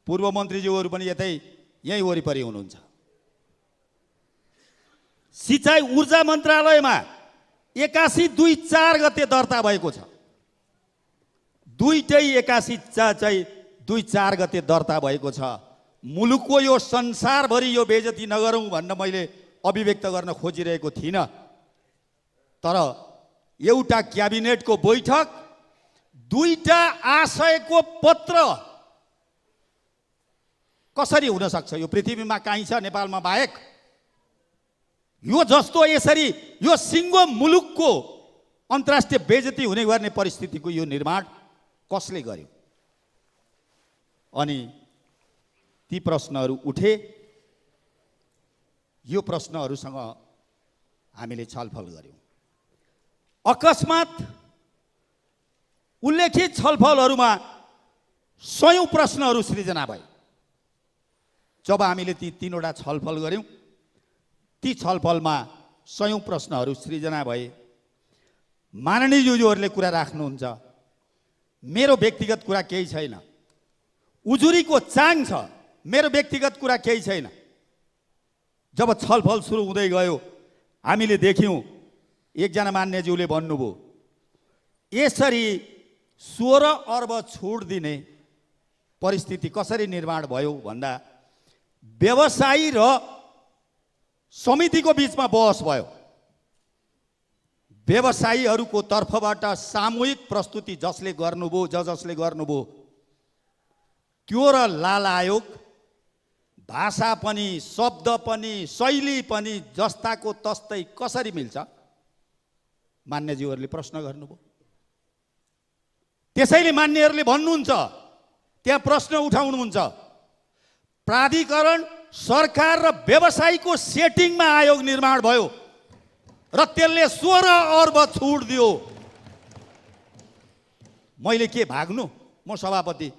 पूर्व मन्त्रीज्यूहरू पनि यही वरिपरि हुनुहुन्छ। सिँचाइ ऊर्जा मन्त्रालयमा 81/2/4 गते दर्ता भएको छ। दुईटै 81/2/4 गते दर्ता भएको छ। मुलुकको यो संसारभरि यो बेइज्जती नगरौँ भन्न मैले अभिव्यक्त गर्न खोजिरहेको थिइनँ। तर एउटा क्याबिनेटको बैठक, 2टा आशयको पत्र कसरी हुन सक्छ? यो पृथ्वीमा कहीँ छ नेपालमा बाहेक? यो जस्तो यसरी यो सिङ्गो मुलुकको अन्तर्राष्ट्रिय बेइज्जती हुने गर्ने परिस्थितिको यो निर्माण कसले गर्यो? अनि ती प्रश्नहरू उठे। यो प्रश्नहरूसँग हामीले छलफल गर्यौँ। अकस्मात उल्लेखित छलफलहरूमा 100औं प्रश्नहरू सृजना भए। जब हामीले ती 3वटा छलफल गर्यौँ, ती छलफलमा 100औं प्रश्नहरू सृजना भए। माननीय ज्यूहरूले कुरा राख्नुहुन्छ, मेरो व्यक्तिगत कुरा केही छैन। उजुरीको चाङ छ, मेरो व्यक्तिगत कुरा केही छैन। जब छलफल सुरु हुँदै गयो, हामीले देख्यौँ एकजना मान्यज्यूले भन्नुभयो, यसरी 16 अर्ब छुट दिने परिस्थिति कसरी निर्माण भयो भन्दा व्यवसायी र समितिको बिचमा बहस भयो। व्यवसायीहरूको तर्फबाट सामूहिक प्रस्तुति जसले गर्नुभयो त्यो र लाल आयोग भाषा पनि, शब्द पनि, शैली पनि जस्ताको तस्तै कसरी मिल्छ? मान्यज्यूहरूले प्रश्न गर्नुभयो। त्यसैले मान्यहरूले भन्नुहुन्छ, त्यहाँ प्रश्न उठाउनुहुन्छ, प्राधिकरण, सरकार र व्यवसायीको सेटिङमा आयोग निर्माण भयो र त्यसले 16 अर्ब छुट दियो। मैले के भाग्नु? म सभापति,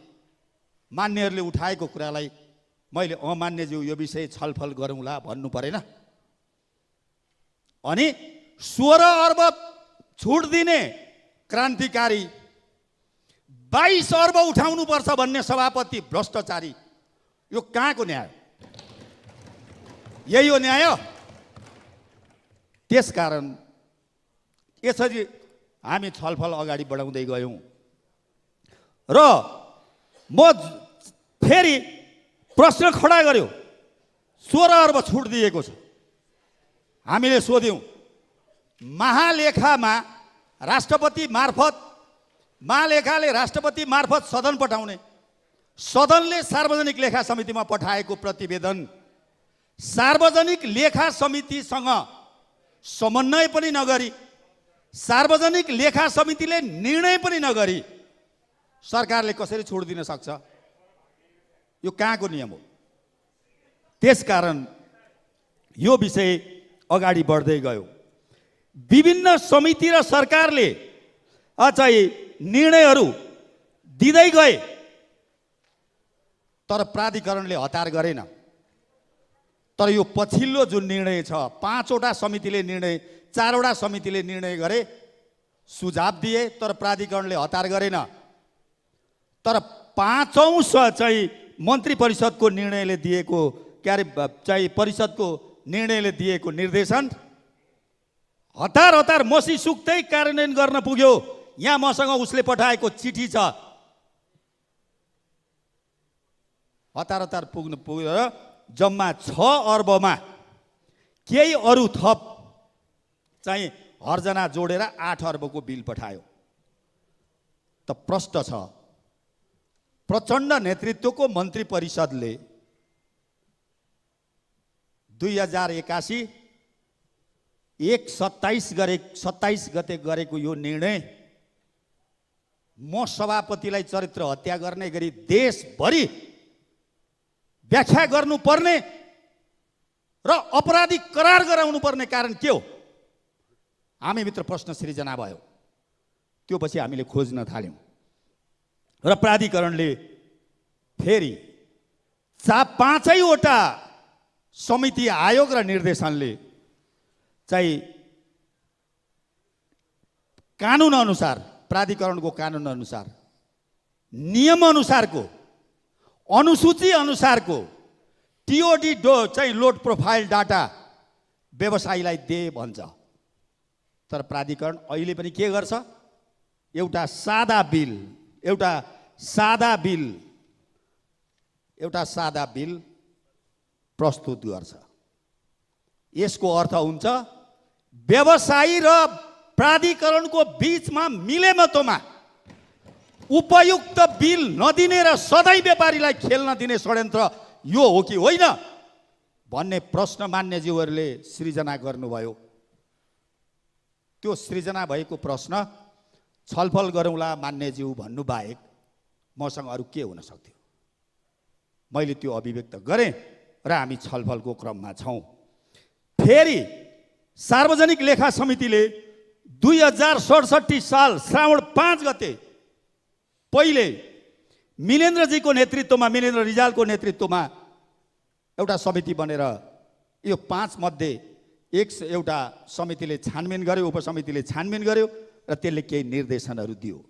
मान्यहरूले उठाएको कुरालाई मैले अमान्यज्यू यो विषय छलफल गरौँला भन्नु परेन? अनि 16 अर्ब छुट दिने क्रान्तिकारी, 22 अर्ब उठाउनुपर्छ भन्ने सभापति भ्रष्टाचारी, यो कहाँको न्याय? यही हो न्याय? त्यसकारण यसरी हामी छलफल अगाडि बढाउँदै गयौँ र म फेरि प्रश्न खडा गर्यो, 16 अर्ब छुट दिएको छ। हामीले सोध्यौँ, महालेखामा राष्ट्रपति मार्फत, महालेखाले राष्ट्रपति मार्फत सदन पठाउने, सदनले सार्वजनिक लेखा समितिमा पठाएको प्रतिवेदन सार्वजनिक लेखा समितिसँग समन्वय पनि नगरी, सार्वजनिक लेखा समितिले निर्णय पनि नगरी सरकारले कसरी छुट दिन सक्छ? यो कहाँको नियम हो? त्यसकारण यो विषय अगाडि बढ्दै गयो। विभिन्न समिति र सरकारले चाहिँ निर्णयहरू दिँदै गए, तर प्राधिकरणले हतार गरेन। तर यो पछिल्लो जुन निर्णय छ, 5वटा समितिले निर्णय, 4वटा समितिले निर्णय गरे, सुझाव दिए, तर प्राधिकरणले हतार गरेन। तर 5औं चाहिँ मन्त्री परिषदको निर्णयले दिएको चाहिँ परिषदको निर्णयले दिएको निर्देशन हतार मसी सुक्दै कार्यान्वयन गर्न पुग्यो। यहाँ मसँग उसले पठाएको चिठी छ। हतार पुग्नु पुग्यो र जम्मा 6 अर्बमा केही अरू थप चाहिँ हर्जना जोडेर 8 अर्बको बिल पठायो। त प्रश्न छ, प्रचण्ड नेतृत्वको मन्त्री परिषदले 2081 27 गते गरेको यो निर्णय म सभापतिलाई चरित्र हत्या गर्ने गरी देशभरि व्याख्या गर्नुपर्ने र अपराधी करार गराउनु पर्ने कारण के हो? हामीभित्र प्रश्न सृजना भयो। त्यो पछि हामीले खोज्न थाल्यौँ र प्राधिकरणले फेरि 5वटा समिति, आयोग र निर्देशनले चाहिँ कानुन अनुसार, प्राधिकरणको कानुन अनुसार, नियम अनुसारको, अनुसूची अनुसारको टिओडी चाहिँ लोड प्रोफाइल डाटा व्यवसायीलाई दे भन्छ। तर प्राधिकरण अहिले पनि के गर्छ? एउटा सादा बिल प्रस्तुत गर्छ। यसको अर्थ हुन्छ व्यवसायी र प्राधिकरणको बीचमा मिलेमतोमा उपयुक्त बिल नदिने र सधैँ व्यापारीलाई खेल्न दिने षड्यन्त्र यो हो कि होइन भन्ने प्रश्न मान्यज्यूहरूले सृजना गर्नुभयो। त्यो सृजना भएको प्रश्न छलफल गरौँला मान्यज्यू भन्नु बाहेक मसँग अरू के हुन सक्थ्यो? मैले त्यो अभिव्यक्त गरेँ र हामी छलफलको क्रममा छौँ। फेरि सार्वजनिक लेखा समितिले 2067 साल श्रावण 5 गते पहिले मिलेन्द्रजीको नेतृत्वमा, मिलेन्द्र रिजालको नेतृत्वमा एउटा समिति बनेर यो 5 मध्ये एउटा समितिले छानबिन गर्यो, उपसमितिले छानबिन गर्यो र त्यसले केही निर्देशनहरू दियो।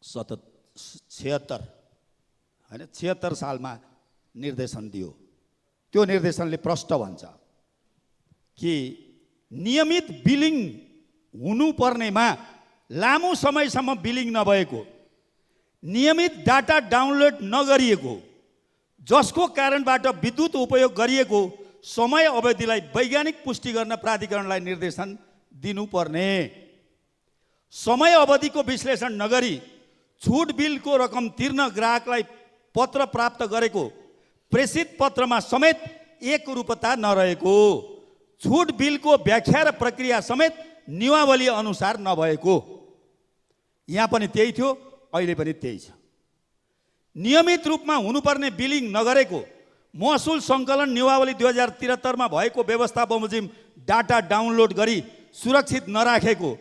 76 सालमा निर्देशन दियो। त्यो निर्देशनले प्रष्ट भन्छ कि नियमित बिलिङ हुनुपर्नेमा लामो समयसम्म बिलिङ नभएको, नियमित डाटा डाउनलोड नगरिएको, जसको कारणबाट विद्युत उपयोग गरिएको समय अवधिलाई वैज्ञानिक पुष्टि गर्न प्राधिकरणलाई निर्देशन दिनुपर्ने, समय अवधिको विश्लेषण नगरी छुट बिलको रकम तिर्न ग्राहकलाई पत्र प्राप्त गरेको प्रेषित पत्रमा समेत एकरूपता नरहेको, छुट बिलको व्याख्या र प्रक्रिया समेत नियमावली अनुसार नभएको। यहाँ पनि त्यही थियो, अहिले पनि त्यही छ। नियमित रूपमा हुनुपर्ने बिलिङ नगरेको, महसुल सङ्कलन नियमावली 2073 मा भएको व्यवस्था बमोजिम डाटा डाउनलोड गरी सुरक्षित नराखेको,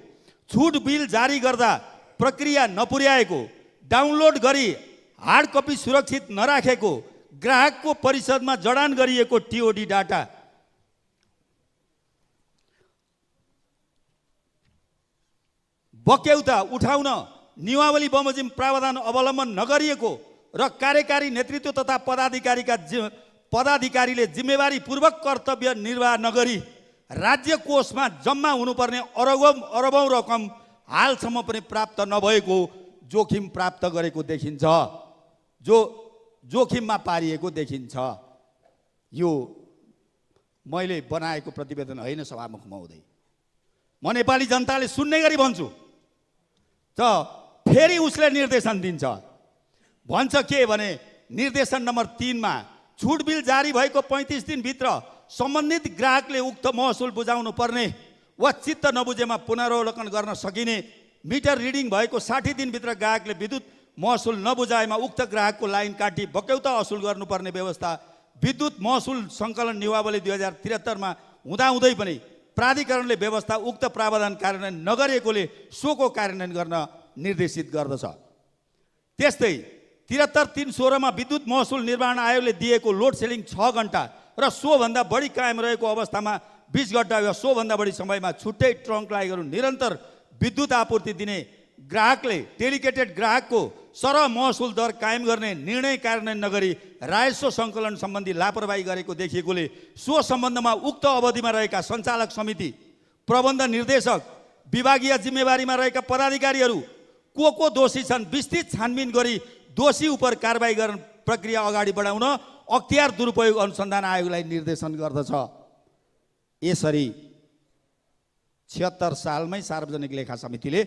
छुट बिल जारी गर्दा प्रक्रिया नपुर्याएको, डाउनलोड गरी हार्ड कपी सुरक्षित नराखेको, ग्राहकको परिषदमा जडान गरिएको टिओडी डाटा बक्यौता उठाउन नियमावली बमोजिम प्रावधान अवलम्बन नगरिएको र कार्यकारी नेतृत्व तथा पदाधिकारीले जिम्मेवारी पूर्वक कर्तव्य निर्वाह नगरी राज्य कोषमा जम्मा हुनुपर्ने अरबौं रकम हालसम्म पनि प्राप्त नभएको जोखिम प्राप्त गरेको देखिन्छ, जो जोखिममा पारिएको देखिन्छ। यो मैले बनाएको प्रतिवेदन होइन सभामुख महोदय, म नेपाली जनताले सुन्ने गरी भन्छु। त फेरि उसले निर्देशन दिन्छ, भन्छ के भने निर्देशन नम्बर 3 मा छुट बिल जारी भएको 35 दिनभित्र सम्बन्धित ग्राहकले उक्त महसुल बुझाउनु पर्ने वा चित्त नबुझेमा पुनरावलोकन गर्न सकिने, मिटर रिडिङ भएको 60 दिनभित्र ग्राहकले विद्युत महसुल नबुझाएमा उक्त ग्राहकको लाइन काटी बक्यौता असुल गर्नुपर्ने व्यवस्था विद्युत महसुल सङ्कलन नियमावली 2073 हुँदाहुँदै पनि प्राधिकरणले व्यवस्था उक्त प्रावधान कार्यान्वयन नगरेकोले सोको कार्यान्वयन गर्न निर्देशित गर्दछ। त्यस्तै 73-316 विद्युत महसुल निर्माण आयोगले दिएको लोड सेलिङ 6 घण्टा र सोभन्दा बढी कायम रहेको अवस्थामा 20 घण्टा वा सोभन्दा बढी समयमा छुट्टै ट्रङ्क लाइनहरू निरन्तर विद्युत आपूर्ति दिने ग्राहकले डेलिकेटेड ग्राहकको सरह महसुल दर कायम गर्ने निर्णय कार्यान्वयन नगरी राजस्व सङ्कलन सम्बन्धी लापरवाही गरेको देखिएकोले सो सम्बन्धमा उक्त अवधिमा रहेका सञ्चालक समिति, प्रबन्ध निर्देशक, विभागीय जिम्मेवारीमा रहेका पदाधिकारीहरू को दोषी छन् विस्तृत छानबिन गरी दोषी उप कारबाही गर्न प्रक्रिया अगाडि बढाउन अख्तियार दुरुपयोग अनुसन्धान आयोगलाई निर्देशन गर्दछ। यसरी 76 सालमै सार्वजनिक लेखा समितिले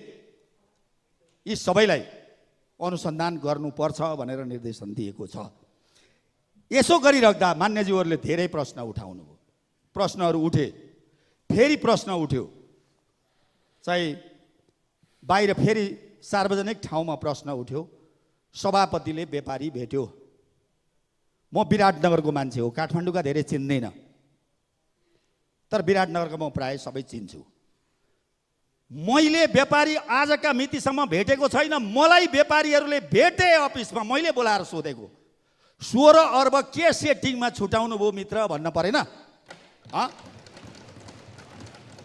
यी सबैलाई अनुसन्धान गर्नुपर्छ भनेर निर्देशन दिएको छ। यसो गरिराख्दा मान्यज्यूहरूले धेरै प्रश्न उठाउनु भयो, प्रश्नहरू उठे, फेरि प्रश्न उठ्यो, चाहिँ बाहिर फेरि सार्वजनिक ठाउँमा प्रश्न उठ्यो। सभापतिले व्यापारी भेट्यो। म विराटनगरको मान्छे हो, काठमाडौँका धेरै चिन्दैन, तर विराटनगरको म प्राय सबै चिन्छु। मैले व्यापारी आजका मितिसम्म भेटेको छैन। मलाई व्यापारीहरूले भेटे अफिसमा, मैले बोलाएर सोधेको 16 अर्ब के सेटिङमा छुटाउनु भयो मित्र भन्न परेन?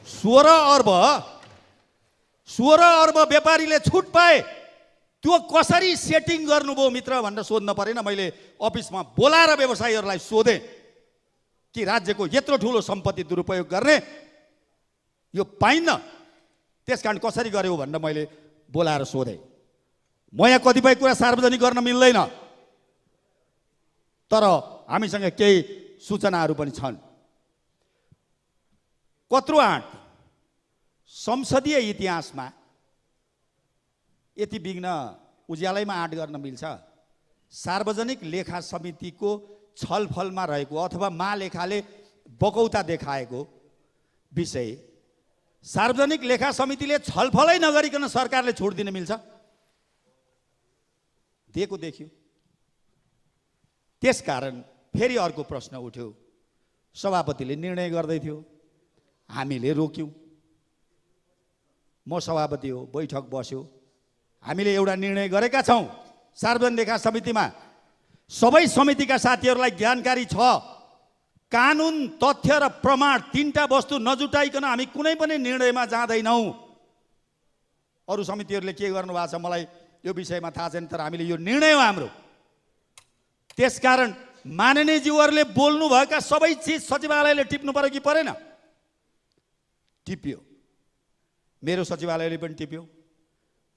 16 अर्ब व्यापारीले छुट पाए, त्यो कसरी सेटिङ गर्नुभयो मित्र भनेर सोध्न परेन? मैले अफिसमा बोलाएर व्यवसायीहरूलाई सोधेँ कि राज्यको यत्रो ठुलो सम्पत्ति दुरुपयोग गर्ने यो पाइन्न, त्यसकारण कसरी गर्यो भनेर मैले बोलाएर सोधेँ। म यहाँ कतिपय कुरा सार्वजनिक गर्न मिल्दैन, तर हामीसँग केही सूचनाहरू पनि छन्। कत्रो आँट संसदीय इतिहासमा यति विघ्न उज्यालैमा आँट गर्न मिल्छ? सार्वजनिक लेखा समितिको छलफलमा रहेको अथवा महालेखाले बकौता देखाएको विषय सार्वजनिक लेखा समितिले छलफलै नगरिकन सरकारले छुट दिन मिल्छ? दिएको देखियो। त्यसकारण फेरि अर्को प्रश्न उठ्यो। सभापतिले निर्णय गर्दै थियो, हामीले रोक्यौँ। म सभापति हो, बैठक बस्यो, हामीले एउटा निर्णय गरेका छौँ सार्वजनिक लेखा समितिमा। सबै समितिका साथीहरूलाई जानकारी छ, कानुन, तथ्य र प्रमाण तीनटा वस्तु नजुटाइकन हामी कुनै पनि निर्णयमा जाँदैनौँ। अरू समितिहरूले के गर्नु भएको छ मलाई यो विषयमा थाहा छैन, तर हामीले यो निर्णय हो हाम्रो। त्यसकारण माननीयज्यूहरूले बोल्नुभएका सबै चिज सचिवालयले टिप्नु पर्यो कि परेन? टिप्यो। मेरो सचिवालयले पनि टिप्यो,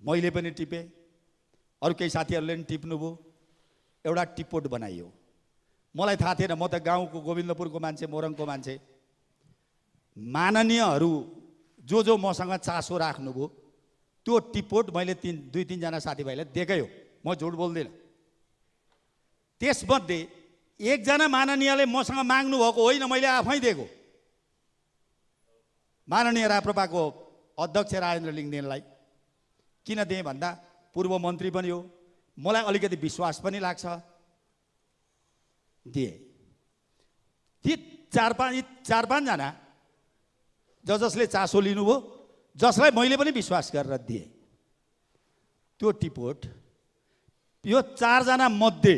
मैले पनि टिपेँ, अरू केही साथीहरूले पनि टिप्नुभयो। एउटा टिपोट बनाइयो। मलाई थाहा थिएन, म त गाउँको गोविन्दपुरको मान्छे, मोरङको मान्छे। माननीयहरू जो मसँग चासो राख्नुभयो त्यो टिपोट मैले 2-3 जना साथीभाइलाई दिएकै हो, म झुट बोल्दिनँ। त्यसमध्ये एकजना माननीयले मसँग माग्नु भएको होइन, मैले आफै दिएको। माननीय राप्रपाको अध्यक्ष राजेन्द्र लिङदेनलाई। किन दिएँ भन्दा पूर्व मन्त्री पनि हो, मलाई अलिकति विश्वास पनि लाग्छ, दिए। ती 4-5 जना जसले चासो लिनुभयो, जसलाई मैले पनि विश्वास गरेर दिएँ। त्यो टिपोट यो 4 जना मध्ये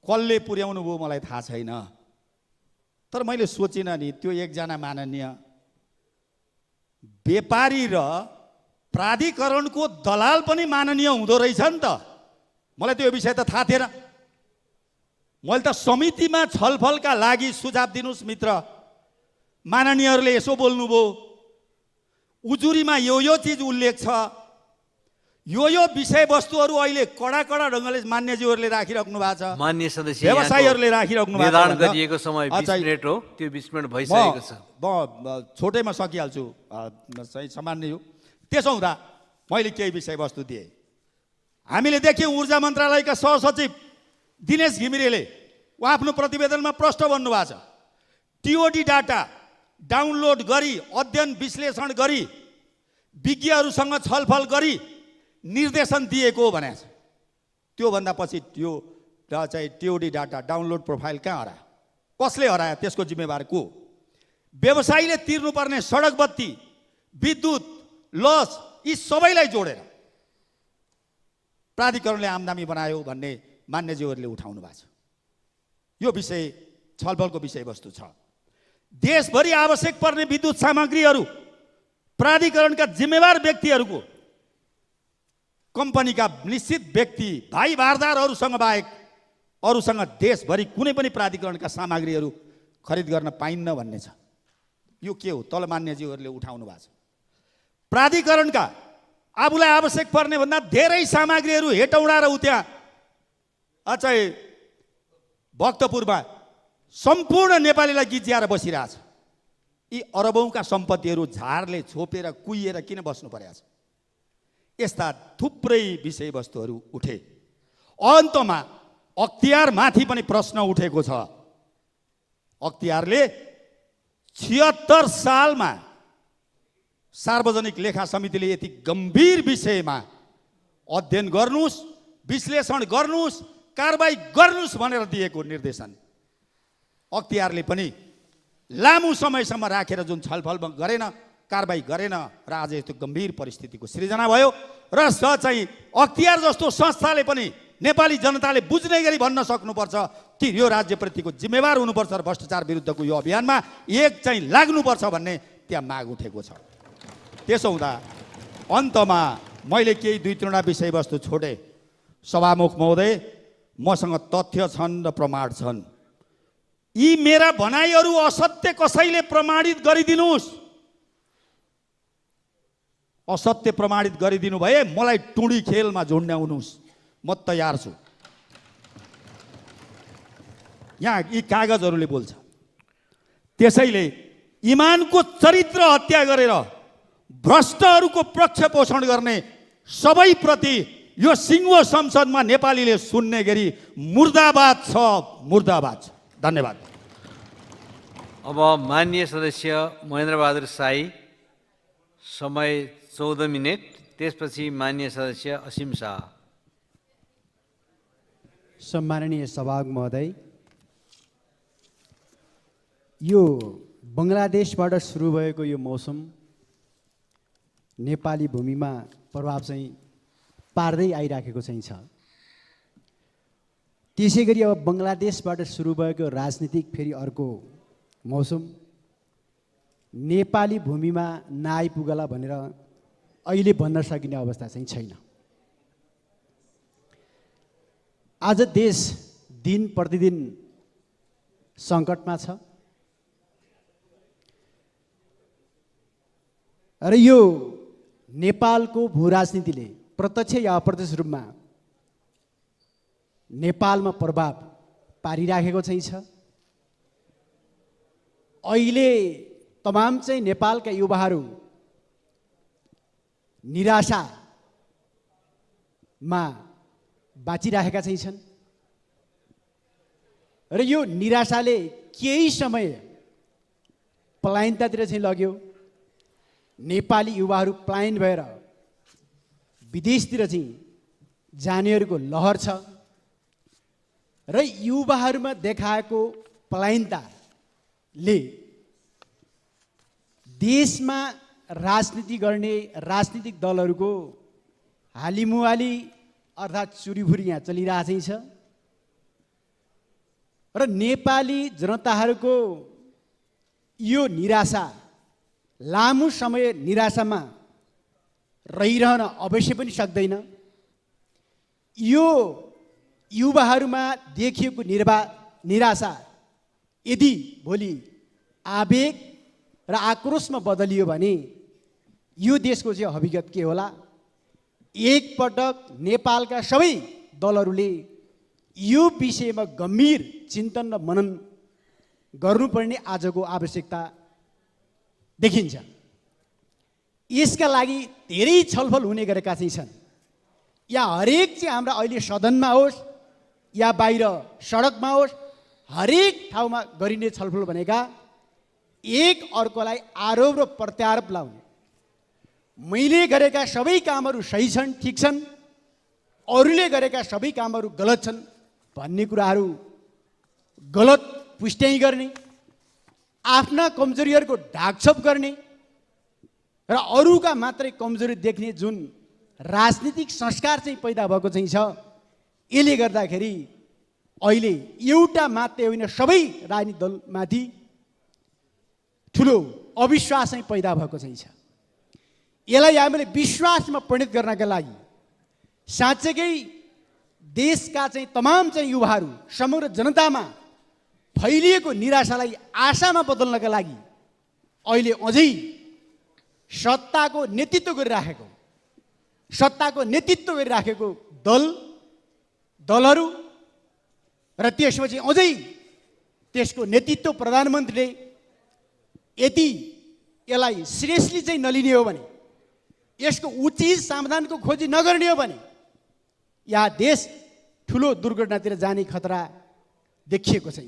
कसले पुर्याउनु भयो मलाई थाहा छैन, तर मैले सोचिनँ नि त्यो एकजना माननीय व्यापारी र प्राधिकरणको दलाल पनि माननीय हुँदो रहेछ नि त। मलाई त्यो विषय त थाहा थिएन। मैले त समितिमा छलफलका लागि सुझाव दिनुहोस् मित्र, माननीयहरूले यसो बोल्नुभयो, उजुरीमा यो चिज उल्लेख छ, यो विषयवस्तुहरू अहिले कडा ढङ्गले मान्यज्यूहरूले राखिराख्नु भएको छ, मान्य सदस्य व्यवसायीहरूले राखिराख्नु भएको छ। निर्धारण गरिएको समय 20 मिनेट हो, त्यो 20 मिनेट भइसकेको छ। म छोटैमा सकिहाल्छु, सही सामान्य हो। त्यसो हुँदा मैले केही विषयवस्तु दिएँ। हामीले देख्यौँ ऊर्जा मन्त्रालयका सहसचिव दिनेश घिमिरेले उहाँ आफ्नो प्रतिवेदनमा प्रष्ट भन्नुभएको छ, टिओडी डाटा डाउनलोड गरी अध्ययन विश्लेषण गरी विज्ञहरूसँग छलफल गरी निर्देशन दिएको भनेको छ। त्योभन्दा पछि त्यो चाहिँ टिओडी डाटा डाउनलोड प्रोफाइल कहाँ हरायो? कसले हरायो? त्यसको जिम्मेवार को? व्यवसायीले तिर्नुपर्ने सडक बत्ती, विद्युत, लस यी सबैलाई जोडेर प्राधिकरणले आम्दानी बनायो भन्ने मान्यज्यूहरूले उठाउनु भएको छ। यो विषय छलफलको विषयवस्तु छ। देशभरि आवश्यक पर्ने विद्युत सामग्रीहरू प्राधिकरणका जिम्मेवार व्यक्तिहरूको, कम्पनीका निश्चित व्यक्ति भाइ बारदारहरूसँग बाहेक अरूसँग देशभरि कुनै पनि प्राधिकरणका सामग्रीहरू खरिद गर्न पाइन्न भन्ने छ। यो के हो? तल मान्यज्यूहरूले उठाउनु भएको छ। प्राधिकरणका आफूलाई आवश्यक पर्ने भन्दा धेरै सामग्रीहरू हेटौँडा र उत्यहाँ चाहिँ भक्तपुरमा सम्पूर्ण नेपालीलाई गिज्याएर बसिरहेछ। यी अरबौँका सम्पत्तिहरू झारले छोपेर कुहिएर किन बस्नु परेको छ? यस्ता थुप्रै विषयवस्तुहरू उठे। अन्तमा अख्तियारमाथि पनि प्रश्न उठेको छ। अख्तियारले 76 सालमा सार्वजनिक लेखा समितिले यति गम्भीर विषयमा अध्ययन गर्नुस्, विश्लेषण गर्नुस्, कारबाही गर्नुस् भनेर दिएको निर्देशन अख्तियारले पनि लामो समयसम्म राखेर जुन छलफल गरेन, कारबाही गरेन र आज यस्तो गम्भीर परिस्थितिको सृजना भयो। र चाहिँ अख्तियार जस्तो संस्थाले पनि नेपाली जनताले बुझ्ने गरी भन्न सक्नुपर्छ कि यो राज्यप्रतिको जिम्मेवार हुनुपर्छ र भ्रष्टाचार विरुद्धको यो अभियानमा एक चाहिँ लाग्नुपर्छ भन्ने त्यहाँ माग उठेको छ। त्यसो हुँदा अन्तमा मैले केही 2-3 विषयवस्तु छोडे। सभामुख महोदय, मसँग तथ्य छन् र प्रमाण छन्। यी मेरा भनाइहरू असत्य कसैले प्रमाणित गरिदिनुस्। असत्य प्रमाणित गरिदिनु भए मलाई टुडी खेलमा झुन्ड्याउनुस्, म तयार छु। यहाँ यी कागजहरूले बोल्छ। त्यसैले इमानको चरित्र हत्या गरेर भ्रष्टहरूको पक्ष पोषण गर्ने सबैप्रति यो सिङ्गो संसदमा नेपालीले सुन्ने गरी मुर्दाबाद छ, मुर्दाबाद छ। धन्यवाद। अब माननीय सदस्य महेन्द्रबहादुर साई, समय 14 मिनट। त्यसपछि माननीय सदस्य असीम शाह। सम्माननीय सभामुख महोदय, यो बङ्गलादेशबाट सुरु भएको यो मौसम नेपाली भूमिमा प्रभाव चाहिँ पार्दै आइराखेको चाहिँ छ। त्यसै गरी अब बङ्गलादेशबाट सुरु भएको राजनीतिक फेरि अर्को मौसम नेपाली भूमिमा नआइपुगला भनेर अहिले भन्न सकिने अवस्था चाहिँ छैन। आज देश दिन प्रतिदिन सङ्कटमा छ र यो नेपालको भू राजनीतिले प्रत्यक्ष या अप्रत्यक्ष रूपमा नेपालमा प्रभाव पारिराखेको चाहिँ छ। अहिले तमाम चाहिँ नेपालका युवाहरू निराशामा बाँचिरहेका चाहिँ छन् र यो निराशाले केही समय पलायनतातिर चाहिँ लग्यो। नेपाली युवाहरू पलायन भएर विदेशतिर चाहिँ जानेहरूको लहर छ र युवाहरूमा देखाएको पलायनताले देशमा राजनीति गर्ने राजनीतिक दलहरूको हालिमुहाली अर्थात् चुरीफुरी यहाँ चलिरहेको चाहिँ छ र नेपाली जनताहरूको यो निराशा लामो समय निराशामा रहिरहन अवश्य पनि सक्दैन। यो युवाहरूमा देखिएको निराशा यदि भोलि आवेग र आक्रोशमा बदलियो भने यो देशको चाहिँ हकीकत के होला? एकपटक नेपालका सबै दलहरूले यो विषयमा गम्भीर चिन्तन र मनन गर्नुपर्ने आजको आवश्यकता देखिन्छ। यसका लागि धेरै छलफल हुने गरेका चाहिँ छन्। या हरेक चाहिँ हाम्रा अहिले सदनमा होस् या बाहिर सडकमा होस्, हरेक ठाउँमा गरिने छलफल भनेका एक अर्कोलाई आरोप र प्रत्यारोप लाउने, मैले गरेका सबै कामहरू सही छन्, ठिक छन्, अरूले गरेका सबै कामहरू गलत छन् भन्ने कुराहरू गलत पुष्ट्याइ गर्ने, आफ्ना कमजोरीहरूको ढाकछोप गर्ने र अरूका मात्रै कमजोरी देख्ने जुन राजनीतिक संस्कार चाहिँ पैदा भएको चाहिँ छ, यसले गर्दाखेरि अहिले एउटा मात्रै होइन सबै राजनीतिक दलमाथि ठुलो अविश्वास चाहिँ पैदा भएको चाहिँ छ। यसलाई हामीले विश्वासमा परिणत गर्नका लागि साँच्चै देशका चाहिँ तमाम चाहिँ युवाहरू, समग्र जनतामा फैलिएको निराशालाई आशामा बदल्नका लागि अहिले अझै सत्ताको नेतृत्व गरिराखेको दलहरू र त्यसपछि अझै त्यसको नेतृत्व प्रधानमन्त्रीले यदि यसलाई सिरियसली चाहिँ नलिने हो भने, यसको उचित समाधानको खोजी नगर्ने हो भने यहाँ देश ठुलो दुर्घटनातिर जाने खतरा देखिएको छ।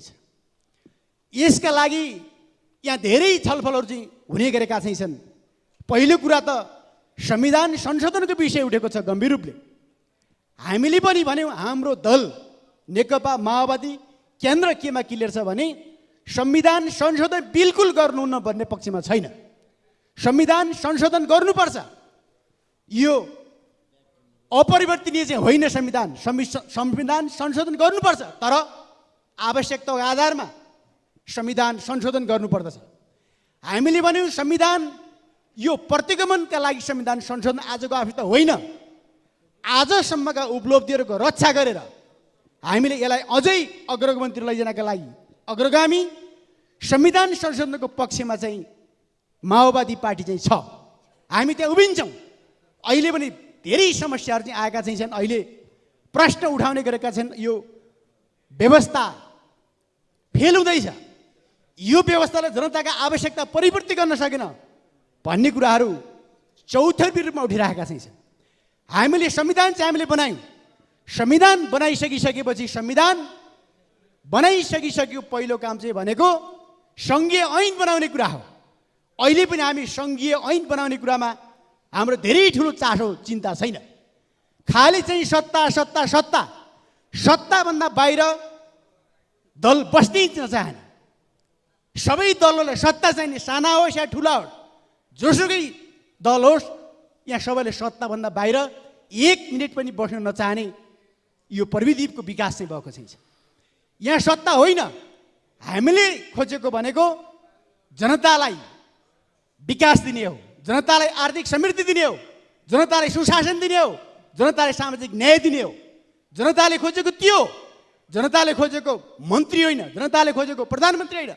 यसका लागि यहाँ धेरै छलफलहरू चाहिँ हुने गरेका छन्। पहिलो कुरा त संविधान संशोधनको विषय उठेको छ गम्भीर रूपले। हामीले पनि भन्यौँ, हाम्रो दल नेकपा माओवादी केन्द्र केमा क्लियर छ भने संविधान संशोधन बिल्कुल गर्नुहुन्न भन्ने पक्षमा छैन। संविधान संशोधन गर्नुपर्छ, यो अपरिवर्तनीय चाहिँ होइन। संविधान संशोधन गर्नुपर्छ, तर आवश्यकताको आधारमा संविधान संशोधन गर्नुपर्दछ। हामीले भन्यौँ संविधान यो प्रतिगमनका लागि संविधान संशोधन आजको आवश्यकता होइन। आजसम्मका उपलब्धिहरूको रक्षा गरेर हामीले यसलाई अझै अग्रगमनतिर लैजानका लागि अग्रगामी संविधान संशोधनको पक्षमा चाहिँ माओवादी पार्टी चाहिँ छ। हामी त्यहाँ उभिन्छौँ। अहिले पनि धेरै समस्याहरू चाहिँ आएका चाहिँ छन्। अहिले प्रश्न उठाउने गरेका छन्, यो व्यवस्था फेल हुँदैछ, यो व्यवस्थाले जनताका आवश्यकता परिपूर्ति गर्न सकेन भन्ने कुराहरू चौथर्फी रूपमा उठिरहेका छन्। हामीले संविधान चाहिँ हामीले बनायौँ। संविधान बनाइसकिसकेपछि संविधान बनाइसकिसक्यो पहिलो काम चाहिँ भनेको सङ्घीय ऐन बनाउने कुरा हो। अहिले पनि हामी सङ्घीय ऐन बनाउने कुरामा हाम्रो धेरै ठुलो चासो चिन्ता छैन। खालि चाहिँ सत्ता सत्ता सत्ता सत्ताभन्दा बाहिर दल बस्नै नचाहने। सबै दलहरूलाई सत्ता चाहिने, साना होस् या ठुला होस्, जोसुकै दल होस्, यहाँ सबैले सत्ताभन्दा बाहिर एक मिनट पनि बस्न नचाहने यो प्रविधिको विकास चाहिँ भएको छ। यहाँ सत्ता होइन, हामीले खोजेको भनेको जनतालाई विकास दिने हो, जनतालाई आर्थिक समृद्धि दिने हो, जनतालाई सुशासन दिने हो, जनतालाई सामाजिक न्याय दिने हो। जनताले खोजेको त्यो, जनताले खोजेको मन्त्री होइन, जनताले खोजेको प्रधानमन्त्री होइन,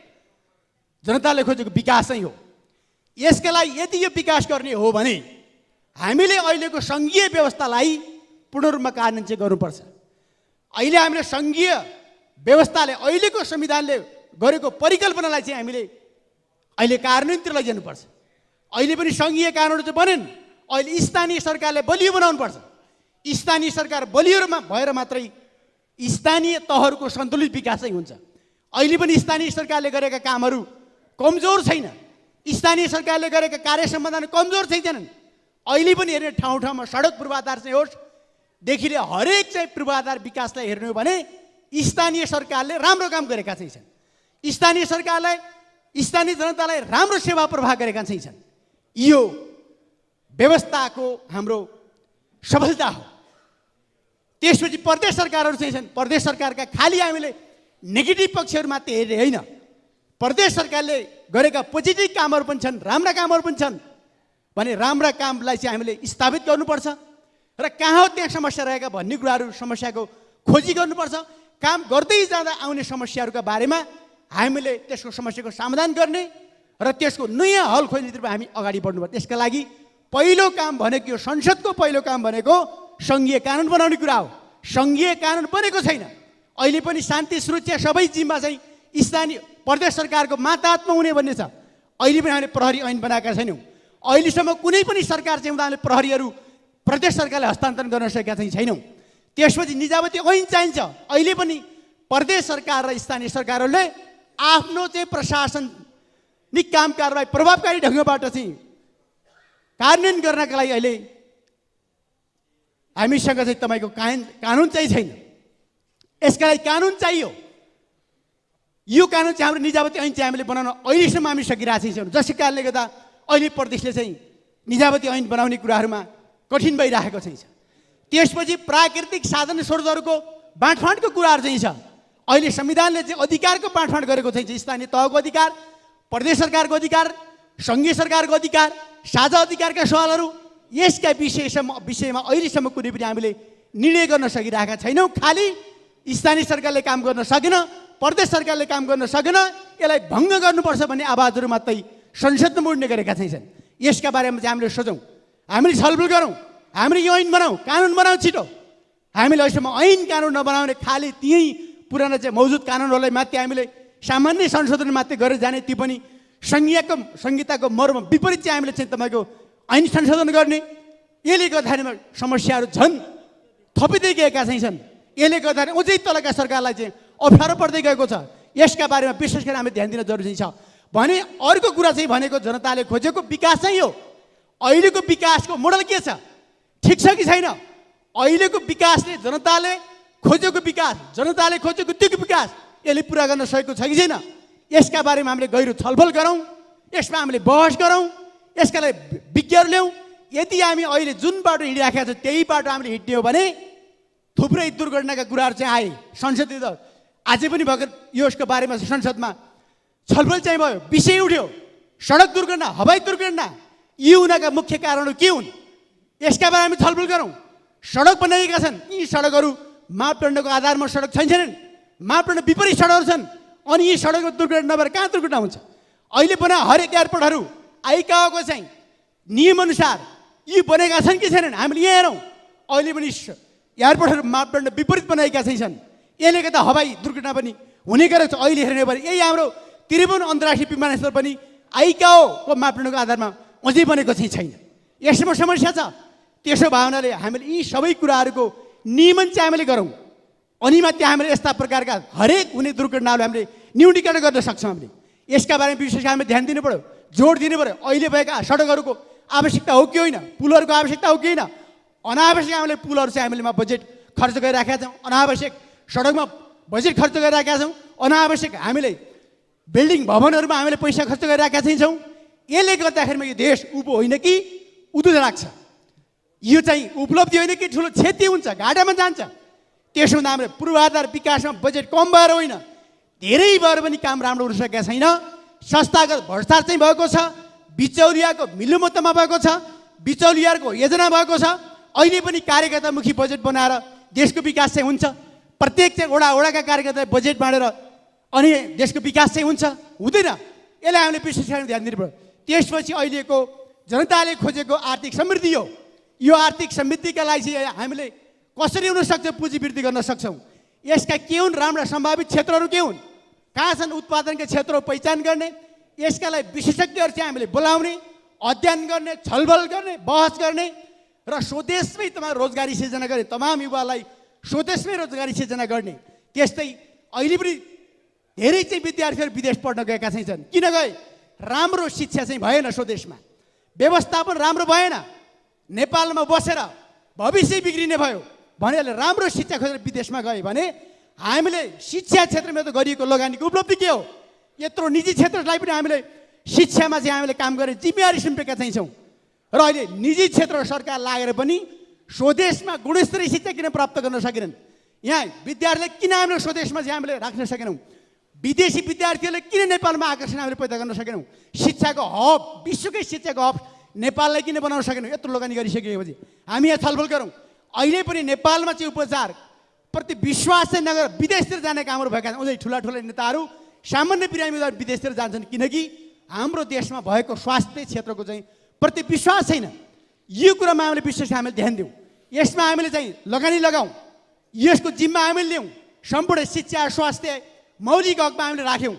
जनताले खोजेको विकास चाहिँ हो। यसका लागि यदि यो विकास गर्ने हो भने हामीले अहिलेको सङ्घीय व्यवस्थालाई पूर्ण रूपमा कार्यान्वयन चाहिँ गर्नुपर्छ। अहिले हामीले सङ्घीय व्यवस्थाले, अहिलेको संविधानले गरेको परिकल्पनालाई चाहिँ हामीले अहिले कार्यान्वयनतिर लैजानुपर्छ। अहिले पनि सङ्घीय कानुनहरू चाहिँ बनेन, अहिले स्थानीय सरकारले बलियो बनाउनुपर्छ। स्थानीय सरकार बलियो भएर मात्रै स्थानीय तहहरूको सन्तुलित विकास चाहिँ हुन्छ। अहिले पनि स्थानीय सरकारले गरेका कामहरू कमजोर छैन, स्थानीय सरकारले गरेका कार्य समाधान कमजोर छैनन्। अहिले पनि हेर्ने ठाउँ ठाउँमा सडक पूर्वाधार चाहिँ होस् देखि लिएर हरेक चाहिँ पूर्वाधार विकासलाई हेर्ने हो भने स्थानीय सरकारले राम्रो काम गरेका चाहिँ छन्। स्थानीय सरकारलाई, स्थानीय जनतालाई राम्रो सेवा प्रवाह गरेका चाहिँ छन्। यो व्यवस्थाको हाम्रो सफलता हो। त्यसपछि प्रदेश सरकारहरू चाहिँ छन्। प्रदेश सरकारका खालि हामीले नेगेटिभ पक्षहरू मात्रै हेर्ने होइन, प्रदेश सरकारले गरेका पोजिटिभ कामहरू पनि छन्, राम्रा कामहरू पनि छन् भने राम्रा कामलाई चाहिँ हामीले स्थापित गर्नुपर्छ र कहाँ हो त्यहाँ समस्या रहेका भन्ने कुराहरू, समस्याको खोजी गर्नुपर्छ। काम गर्दै जाँदा आउने समस्याहरूका बारेमा हामीले त्यसको समस्याको समाधान गर्ने र त्यसको नयाँ हल खोज्नेतिर हामी अगाडि बढ्नुपर्छ। त्यसका लागि पहिलो काम भनेको, यो संसदको पहिलो काम भनेको सङ्घीय कानुन बनाउने कुरा हो। सङ्घीय कानुन बनेको छैन। अहिले पनि शान्ति सुरक्षा सबै जिम्मा चाहिँ स्थानीय प्रदेश सरकारको माताहतमा हुने भन्ने छ। अहिले पनि हामीले प्रहरी ऐन बनाएका छैनौँ। अहिलेसम्म कुनै पनि सरकार चाहिँ उनीहरूले प्रहरीहरू प्रदेश सरकारले हस्तान्तरण गर्न सकेका चाहिँ छैनौँ। त्यसपछि निजामती ऐन चाहिन्छ। अहिले पनि प्रदेश सरकार र स्थानीय सरकारहरूले आफ्नो चाहिँ प्रशासनिक काम कारबाही प्रभावकारी ढङ्गबाट चाहिँ कार्यान्वयन गर्नका लागि अहिले हामीसँग चाहिँ तपाईँको कानुन चाहिँ छैन। यसका लागि कानुन चाहियो। यो कानुन चाहिँ हाम्रो निजामती ऐन चाहिँ हामीले बनाउन अहिलेसम्म हामी सकिरहेको छैनौँ। जसै कारणले गर्दा अहिले प्रदेशले चाहिँ निजामती ऐन बनाउने कुराहरूमा कठिन भइरहेको चाहिँ छ। त्यसपछि प्राकृतिक साधन स्रोतहरूको बाँडफाँडको कुराहरू चाहिँ छ। अहिले संविधानले चाहिँ अधिकारको बाँडफाँड गरेको चाहिँ स्थानीय तहको अधिकार, प्रदेश सरकारको अधिकार, सङ्घीय सरकारको अधिकार, साझा अधिकारका सवालहरू, यसका विषयमा अहिलेसम्म कुनै पनि हामीले निर्णय गर्न सकिरहेका छैनौँ। खालि स्थानीय सरकारले काम गर्न सकेन, प्रदेश सरकारले काम गर्न सकेन, यसलाई भङ्ग गर्नुपर्छ भन्ने आवाजहरू मात्रै संसदमा उड्ने गरेका छैनन्। यसका बारेमा चाहिँ हामीले सोचौँ, हामीले छलफल गरौँ, हामीले यो ऐन बनाऊ, कानुन बनाऊ छिटो। हामीले अहिलेसम्म ऐन कानुन नबनाउने, खालि त्यही पुरानो चाहिँ मौजुद कानुनहरूलाई मात्रै हामीले सामान्य संशोधन मात्रै गरेर जाने, ती पनि संहिताको मर्म विपरीत चाहिँ हामीले चाहिँ तपाईँको ऐन संशोधन गर्ने। यसले गर्दाखेरिमा समस्याहरू झन् थपिँदै गएका चाहिँ छन्। यसले गर्दाखेरि अझै तलका सरकारलाई चाहिँ अप्ठ्यारो पर्दै गएको छ। यसका बारेमा विशेष गरी हामीले ध्यान दिन जरुरी छ। भने अर्को कुरा चाहिँ भनेको जनताले खोजेको विकास चाहिँ हो। अहिलेको विकासको मोडल के छ, ठिक छ कि छैन? अहिलेको विकासले जनताले खोजेको विकास, जनताले खोजेको त्यो विकास यसले पुरा गर्न सकेको छ कि छैन? यसका बारेमा हामीले गहिरो छलफल गरौँ, यसमा हामीले बहस गरौँ, यसका लागि विज्ञहरू ल्याउँ। यदि हामी अहिले जुन बाटो हिँडिराखेका छौँ त्यही बाटो हामीले हिँड्ने हो भने थुप्रै दुर्घटनाका कुराहरू चाहिँ आए। संसदीय अझै पनि भर्खर यसको बारेमा संसदमा छलफल चाहिँ भयो, विषय उठ्यो। सडक दुर्घटना, हवाई दुर्घटना, यी हुनका मुख्य कारणहरू के हुन्, यसका बारेमा हामी छलफल गरौँ। सडक बनाइएका छन्, यी सडकहरू मापदण्डको आधारमा सडक छैनन्, मापदण्ड विपरीत सडकहरू छन्। अनि यी सडकमा दुर्घटना नभएर कहाँ दुर्घटना हुन्छ? अहिले बना हरेक एयरपोर्टहरू आइकाओको चाहिँ नियमअनुसार यी बनेका छन् कि छैनन् हामीले यहाँ हेरौँ। अहिले पनि एयरपोर्टहरू मापदण्ड विपरीत बनाएका चाहिँ छन्। यसले गर्दा हवाई दुर्घटना पनि हुने गरेको छ। अहिले हेर्ने भने यही हाम्रो त्रिभुवन अन्तर्राष्ट्रिय विमानस्थल पनि आइकाओको मापदण्डको आधारमा अझै बनेको चाहिँ छैन। यसमा समस्या छ। त्यसो भावनाले हामीले यी सबै कुराहरूको नियमन चाहिँ हामीले गरौँ। अनि मात्रै हामीले यस्ता प्रकारका हरेक हुने दुर्घटनाहरू हामीले न्यूनीकरण गर्न सक्छौँ। हामीले यसका बारेमा विशेष हामीले ध्यान दिनु पऱ्यो, जोड दिनु पऱ्यो। अहिले भएका सडकहरूको आवश्यकता हो कि होइन, पुलहरूको आवश्यकता हो कि होइन? अनावश्यक हामीले पुलहरू चाहिँ हामीले बजेट खर्च गरिराखेका छौँ, अनावश्यक सडकमा बजेट खर्च गरिराखेका छौँ, अनावश्यक हामीले बिल्डिङ भवनहरूमा हामीले पैसा खर्च गरिराखेका चाहिँ छौँ। यसले गर्दाखेरिमा यो देश उँभो होइन कि उधो लाग्छ, यो चाहिँ उपलब्धि होइन कि ठुलो क्षति हुन्छ, घाटामा जान्छ। त्यसो हुँदा हाम्रो पूर्वाधार विकासमा बजेट कम भएर होइन, धेरै भएर पनि काम राम्रो हुन सकेका छैन। संस्थागत भ्रष्टाचार चाहिँ भएको छ, बिचौलियाको मिलोमतमा भएको छ, बिचौलियाको योजना भएको छ। अहिले पनि कार्यकर्तामुखी बजेट बनाएर देशको विकास चाहिँ हुन्छ। प्रत्येक चाहिँ वडाका कार्यकर्तालाई बजेट बाँडेर अनि देशको विकास चाहिँ हुन्छ, हुँदैन। यसलाई हामीले विशेष गरी ध्यान दिनु पर्यो। त्यसपछि अहिलेको जनताले खोजेको आर्थिक समृद्धि हो। यो आर्थिक समृद्धिका लागि चाहिँ हामीले कसरी हुनसक्छ पुँजी वृद्धि गर्न सक्छौँ। यसका के हुन् राम्रा सम्भावित क्षेत्रहरू के हुन्, कहाँ छन् उत्पादनका क्षेत्रहरू पहिचान गर्ने, यसका लागि विशेषज्ञहरू चाहिँ हामीले बोलाउने, अध्ययन गर्ने, छलफल गर्ने, बहस गर्ने र स्वदेशमै तपाईँ रोजगारी सिर्जना गर्ने, तमाम युवालाई स्वदेशमै रोजगारी सिर्जना गर्ने। त्यस्तै अहिले पनि धेरै चाहिँ विद्यार्थीहरू विदेश पढ्न गएका चाहिँ छन्। किन गए? राम्रो शिक्षा चाहिँ भएन, स्वदेशमा व्यवस्थापन राम्रो भएन, नेपालमा बसेर भविष्य बिग्रिने भयो भने राम्रो शिक्षा खोजेर विदेशमा गए भने हामीले शिक्षा क्षेत्रमा त गरिएको लगानीको उपलब्धि के हो? यत्रो निजी क्षेत्रलाई पनि हामीले शिक्षामा चाहिँ हामीले काम गरेर जिम्मेवारी सुम्पेका चाहिँ छौँ। र अहिले निजी क्षेत्र सरकार लागेर पनि स्वदेशमा गुणस्तरीय शिक्षा किन प्राप्त गर्न सकेनन्? यहाँ विद्यार्थीले किन हामीले स्वदेशमा चाहिँ हामीले राख्न सकेनौँ? विदेशी विद्यार्थीहरूले किन नेपालमा आकर्षण हामीले पैदा गर्न सकेनौँ? शिक्षाको हब, विश्वकै शिक्षाको हब नेपाललाई किन बनाउन सकेनौँ? यत्रो लगानी गरिसकेपछि हामी यहाँ छलफल गरौँ। अहिले पनि नेपालमा चाहिँ उपचार प्रति विश्वास चाहिँ नगर विदेशतिर जाने कामहरू भएका छन्। अझै ठुला ठुला नेताहरू सामान्य बिरामीहरू विदेशतिर जान्छन् किनकि हाम्रो देशमा भएको स्वास्थ्य क्षेत्रको चाहिँ प्रति विश्वास छैन। यो कुरामा हामीले विशेष हामीले ध्यान दिउँ, यसमा हामीले चाहिँ लगानी लगाउँ, यसको जिम्मा हामीले लिउँ। सम्पूर्ण शिक्षा स्वास्थ्य मौलिक हकमा हामीले राख्यौँ,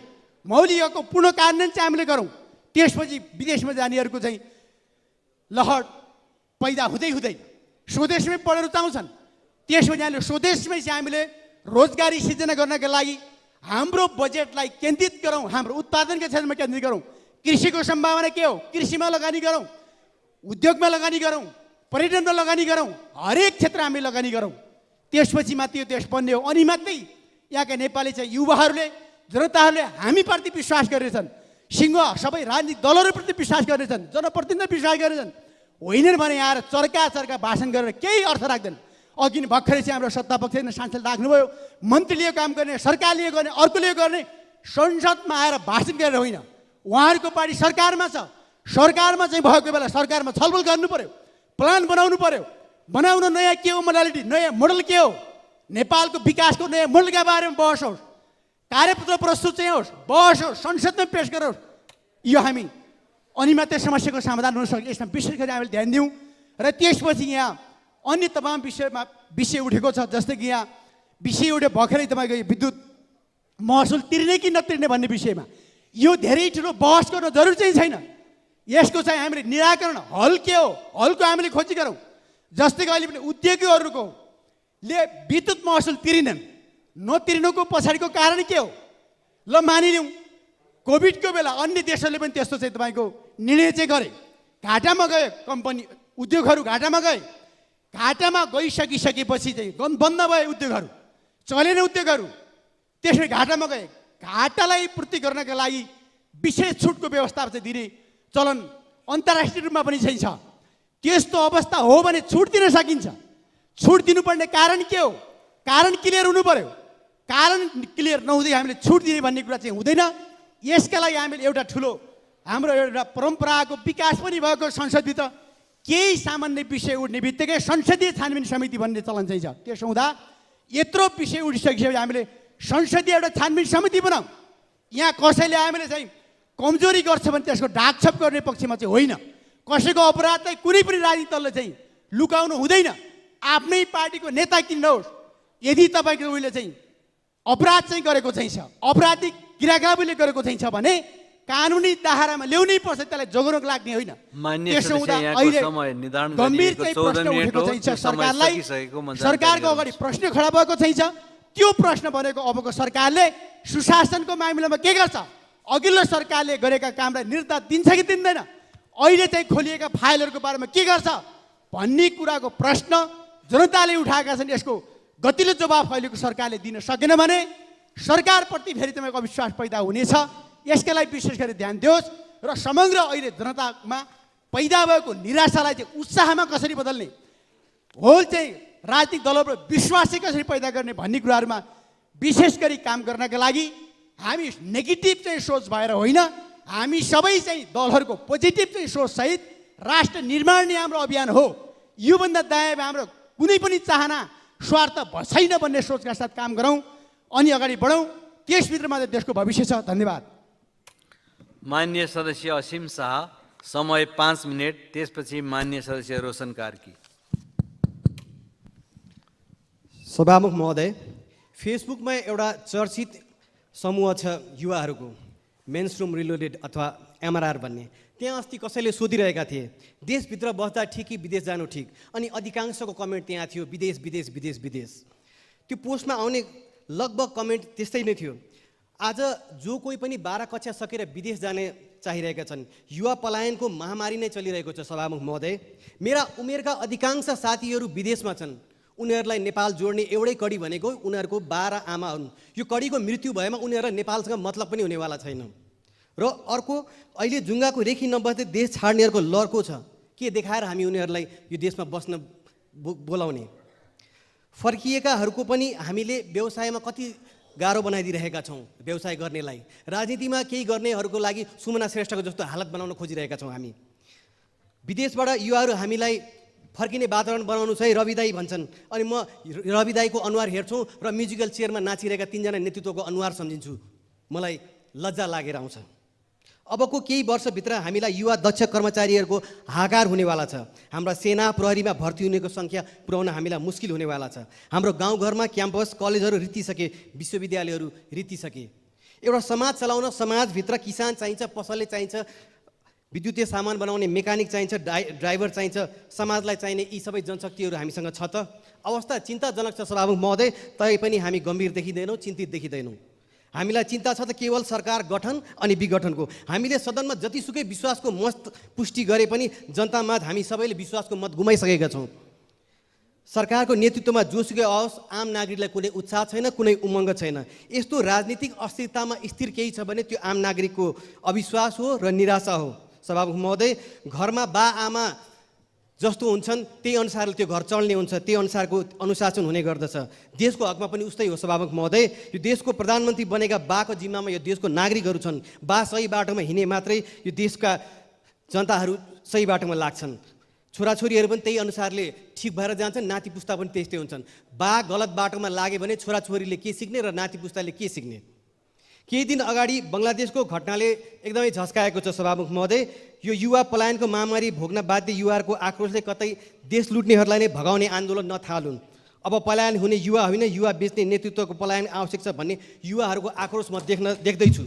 मौलिक हकको पूर्ण कार्यान्वयन चाहिँ हामीले गरौँ। त्यसपछि विदेशमा जानेहरूको चाहिँ लहर पैदा हुँदै हुँदै स्वदेशमै पढेर रुचाउँछन्। त्यसपछि हामीले स्वदेशमै चाहिँ हामीले रोजगारी सिर्जना गर्नका लागि हाम्रो बजेटलाई केन्द्रित गरौँ, हाम्रो उत्पादनका क्षेत्रमा केन्द्रित गरौँ। कृषिको सम्भावना के हो? कृषिमा लगानी गरौँ। उद्योगमा लगानी गरौँ, पर्यटनमा लगानी गरौँ, हरेक क्षेत्र हामी लगानी गरौँ। त्यसपछि मात्र यो देश बन्ने हो। अनि मात्रै यहाँका नेपाली चाहिँ युवाहरूले, जनताहरूले हामीप्रति विश्वास गरेछन्, सिंह सबै राजनीतिक दलहरूप्रति विश्वास गरेछन्, जनप्रतिनिधि विश्वास गरेछन्। होइनन् भने आएर चर्का भाषण गरेर केही अर्थ राख्दैन। अघि भर्खरै चाहिँ हाम्रो सत्तापक्ष सांसद राख्नुभयो, मन्त्रीले काम गर्ने, सरकारले गर्ने, अर्कोले गर्ने, संसदमा आएर भाषण गरेर होइन। उहाँहरूको पार्टी सरकारमा छ, सरकारमा चाहिँ भएको बेला सरकारमा छलफल गर्नु पर्यो, प्लान बनाउनु पर्यो। बनाउन नयाँ के हो मोडालिटी, नयाँ मोडल के हो, नेपालको विकासको नयाँ मोडलका बारेमा बहस होस्, कार्यपत्र प्रस्तुत चाहिँ होस्, बहस होस्, संसदमा पेश गरोस्। यो हामी अनि मात्रै समस्याको समाधान हुन सक्छ। यसमा विशेष गरी हामीले ध्यान दिउँ। र त्यसपछि यहाँ अन्य तमाम विषय उठेको छ। जस्तै कि यहाँ विषय उठ्यो भर्खरै तपाईँको विद्युत महसुल तिर्ने कि नतिर्ने भन्ने विषयमा यो धेरै ठुलो बहस गर्न जरुरी चाहिँ छैन। यसको चाहिँ हामीले निराकरण हल के हो, हलको हामीले खोजी गरौँ। जस्तै कि अहिले पनि उद्योगीहरूकोले विद्युत महसुल तिरिनन्, नतिर्नुको पछाडिको कारण के हो? ल मानिलिउँ, कोभिडको बेला अन्य देशहरूले पनि त्यस्तो चाहिँ तपाईँको निर्णय चाहिँ गरे, घाटामा गए कम्पनी, उद्योगहरू घाटामा गए। घाटामा गइसकिसकेपछि चाहिँ बन्द भए उद्योगहरू, चलेन उद्योगहरू, त्यसरी घाटामा गए। घाटालाई पूर्ति गर्नका लागि विशेष छुटको व्यवस्था चाहिँ दिने चलन अन्तर्राष्ट्रिय रूपमा पनि चाहिँ छ। त्यस्तो अवस्था हो भने छुट दिन सकिन्छ। छुट दिनुपर्ने कारण के हो? कारण क्लियर हुनु पर्यो। कारण क्लियर नहुँदै हामीले छुट दिने भन्ने कुरा चाहिँ हुँदैन। यसका लागि हामीले एउटा ठुलो हाम्रो एउटा परम्पराको विकास पनि भएको संसदभित्र केही सामान्य विषय उठ्ने बित्तिकै संसदीय छानबिन समिति भन्ने चलन चाहिँ छ। त्यसो हुँदा यत्रो विषय उठिसकेपछि हामीले संसदीय एउटा छानबिन समिति बनाऊँ। यहाँ कसैले हामीले चाहिँ कमजोरी गर्छ भने त्यसको ढाकछप गर्ने पक्षमा चाहिँ होइन। कसैको अपराधलाई कुनै पनि राजनीतिक दलले चाहिँ लुकाउनु हुँदैन। आफ्नै पार्टीको नेता किन नहोस्, यदि तपाईँको उहिले चाहिँ अपराध चाहिँ गरेको चाहिँ छ, अपराधिक गिरागाबीले गरेको चाहिँ छ भने कानुनी दायरामा ल्याउनै पर्छ, त्यसलाई जोगाउनको लाग्ने होइन। त्यसो हुँदा अहिले गम्भीर चाहिँ प्रश्न उठेको चाहिँ छ सरकारलाई, सरकारको अगाडि प्रश्न खडा भएको चाहिँ छ। त्यो प्रश्न भनेको अबको सरकारले सुशासनको मामिलामा के गर्छ, अघिल्लो सरकारले गरेका कामलाई निर्ता दिन्छ कि दिँदैन, अहिले चाहिँ खोलिएका फाइलहरूको बारेमा के गर्छ भन्ने कुराको प्रश्न जनताले उठाएका छन्। यसको गतिलो जवाफ अहिलेको सरकारले दिन सकेन भने सरकारप्रति फेरि तपाईँको अविश्वास पैदा हुनेछ। यसका लागि विशेष गरी ध्यान दियोस् र समग्र अहिले जनतामा पैदा भएको निराशालाई चाहिँ उत्साहमा कसरी बदल्ने, होल चाहिँ राजनीतिक दलहरू विश्वास चाहिँ कसरी पैदा गर्ने भन्ने कुराहरूमा विशेष गरी काम गर्नका लागि हामी नेगेटिभ चाहिँ सोच भएर होइन, हामी सबै चाहिँ दलहरूको पोजिटिभ चाहिँ सोचसहित राष्ट्र निर्माण नै हाम्रो अभियान हो। योभन्दा दायाँ हाम्रो कुनै पनि चाहना स्वार्थ छैन भन्ने सोचका साथ काम गरौँ अनि अगाडि बढौँ। त्यसभित्रमा चाहिँ देशको भविष्य छ। धन्यवाद। माननीय सदस्य असीम शाह, समय 5 मिनट। त्यसपछि माननीय सदस्य रोशन कार्की। सभामुख महोदय, फेसबुकमा एउटा चर्चित समूह छ युवाहरूको, मेनस्ट्रुम रिलोडेड अथवा एमआरआर भन्ने। त्यहाँ अस्ति कसैले सोधिरहेका थिए देशभित्र बस्दा ठिक कि विदेश जानु ठिक, अनि अधिकांशको कमेन्ट त्यहाँ थियो विदेश विदेश विदेश विदेश। त्यो पोस्टमा आउने लगभग कमेन्ट त्यस्तै नै थियो। आज जो कोही पनि 12 कक्षा सकेर विदेश जाने चाहिरहेका छन्, युवा पलायनको महामारी नै चलिरहेको छ। सभामुख महोदय, मेरा उमेरका अधिकांश साथीहरू विदेशमा छन्। उनीहरूलाई नेपाल जोड्ने एउटै कडी भनेको उनीहरूको 12 आमा हुन्। यो कडीको मृत्यु भएमा उनीहरूलाई नेपालसँग मतलब पनि हुनेवाला छैन। र अर्को, अहिले जुङ्गाको रेखी नबस्दै देश छाड्नेहरूको लर्को छ। के देखाएर हामी उनीहरूलाई यो देशमा बस्न बोलाउने? फर्किएकाहरूको पनि हामीले व्यवसायमा कति गाह्रो बनाइदिइरहेका छौँ व्यवसाय गर्नेलाई। राजनीतिमा केही गर्नेहरूको लागि सुमना श्रेष्ठको जस्तो हालत बनाउन खोजिरहेका छौँ हामी। विदेशबाट युवाहरू हामीलाई फर्किने वातावरण बनाउनु छ है रवि दाई भन्छन्, अनि म रवि दाईको अनुहार हेर्छु र म्युजिकल चेयरमा नाचिरहेका 3 जना नेतृत्वको अनुहार सम्झिन्छु। मलाई लज्जा लागेर आउँछ। अबको केही वर्षभित्र हामीलाई युवा दक्ष कर्मचारीहरूको हाहाकार हुनेवाला छ। हाम्रा सेना प्रहरीमा भर्ती हुनेको सङ्ख्या पुर्याउन हामीलाई मुस्किल हुनेवाला छ। हाम्रो गाउँघरमा क्याम्पस कलेजहरू रित्तिसके, विश्वविद्यालयहरू रित्तिसके। एउटा समाज चलाउन समाजभित्र किसान चाहिन्छ, पसलले चाहिन्छ, विद्युतीय सामान बनाउने मेकानिक चाहिन्छ, ड्राइभर चाहिन्छ। समाजलाई चाहिने यी सबै जनशक्तिहरू हामीसँग छ त? अवस्था चिन्ताजनक छ सभामुख महोदय। तै पनि हामी गम्भीर देखिँदैनौँ, चिन्तित देखिँदैनौँ। हामीलाई चिन्ता छ त केवल सरकार गठन अनि विघटनको। हामीले सदनमा जतिसुकै विश्वासको मत पुष्टि गरे पनि जनतामा हामी सबैले विश्वासको मत गुमाइसकेका छौँ। सरकारको नेतृत्वमा जोसुकै आओस्, आम नागरिकलाई कुनै उत्साह छैन, कुनै उमङ्ग छैन। यस्तो राजनीतिक अस्थिरतामा स्थिर केही छ भने त्यो आम नागरिकको अविश्वास हो र निराशा हो। सभामुख महोदय, घरमा बा आमा जस्तो हुन्छन् त्यही अनुसारले त्यो घर चल्ने हुन्छ, त्यही अनुसारको अनुशासन हुने गर्दछ। देशको हकमा पनि उस्तै हो। सभामुख महोदय, यो देशको प्रधानमन्त्री बनेका बाको जिम्मामा यो देशको नागरिकहरू छन्। बा सही बाटोमा हिँडे मात्रै यो देशका जनताहरू सही बाटोमा लाग्छन्। छोराछोरीहरू पनि त्यही अनुसारले ठिक भएर जान्छन्, नाति पुस्ता पनि त्यस्तै हुन्छन्। बा गलत बाटोमा लाग्यो भने छोराछोरीले के सिक्ने र नाति पुस्ताले के सिक्ने? केही दिन अगाडि बङ्गलादेशको घटनाले एकदमै झस्काएको छ। सभामुख महोदय, यो युवा पलायनको महामारी भोग्न बाध्य युवाहरूको आक्रोशले कतै देश लुट्नेहरूलाई नै भगाउने आन्दोलन नथालुन्। अब पलायन हुने युवा होइन, युवा बेच्ने नेतृत्वको पलायन आवश्यक छ भन्ने युवाहरूको आक्रोश म देख्दैछु।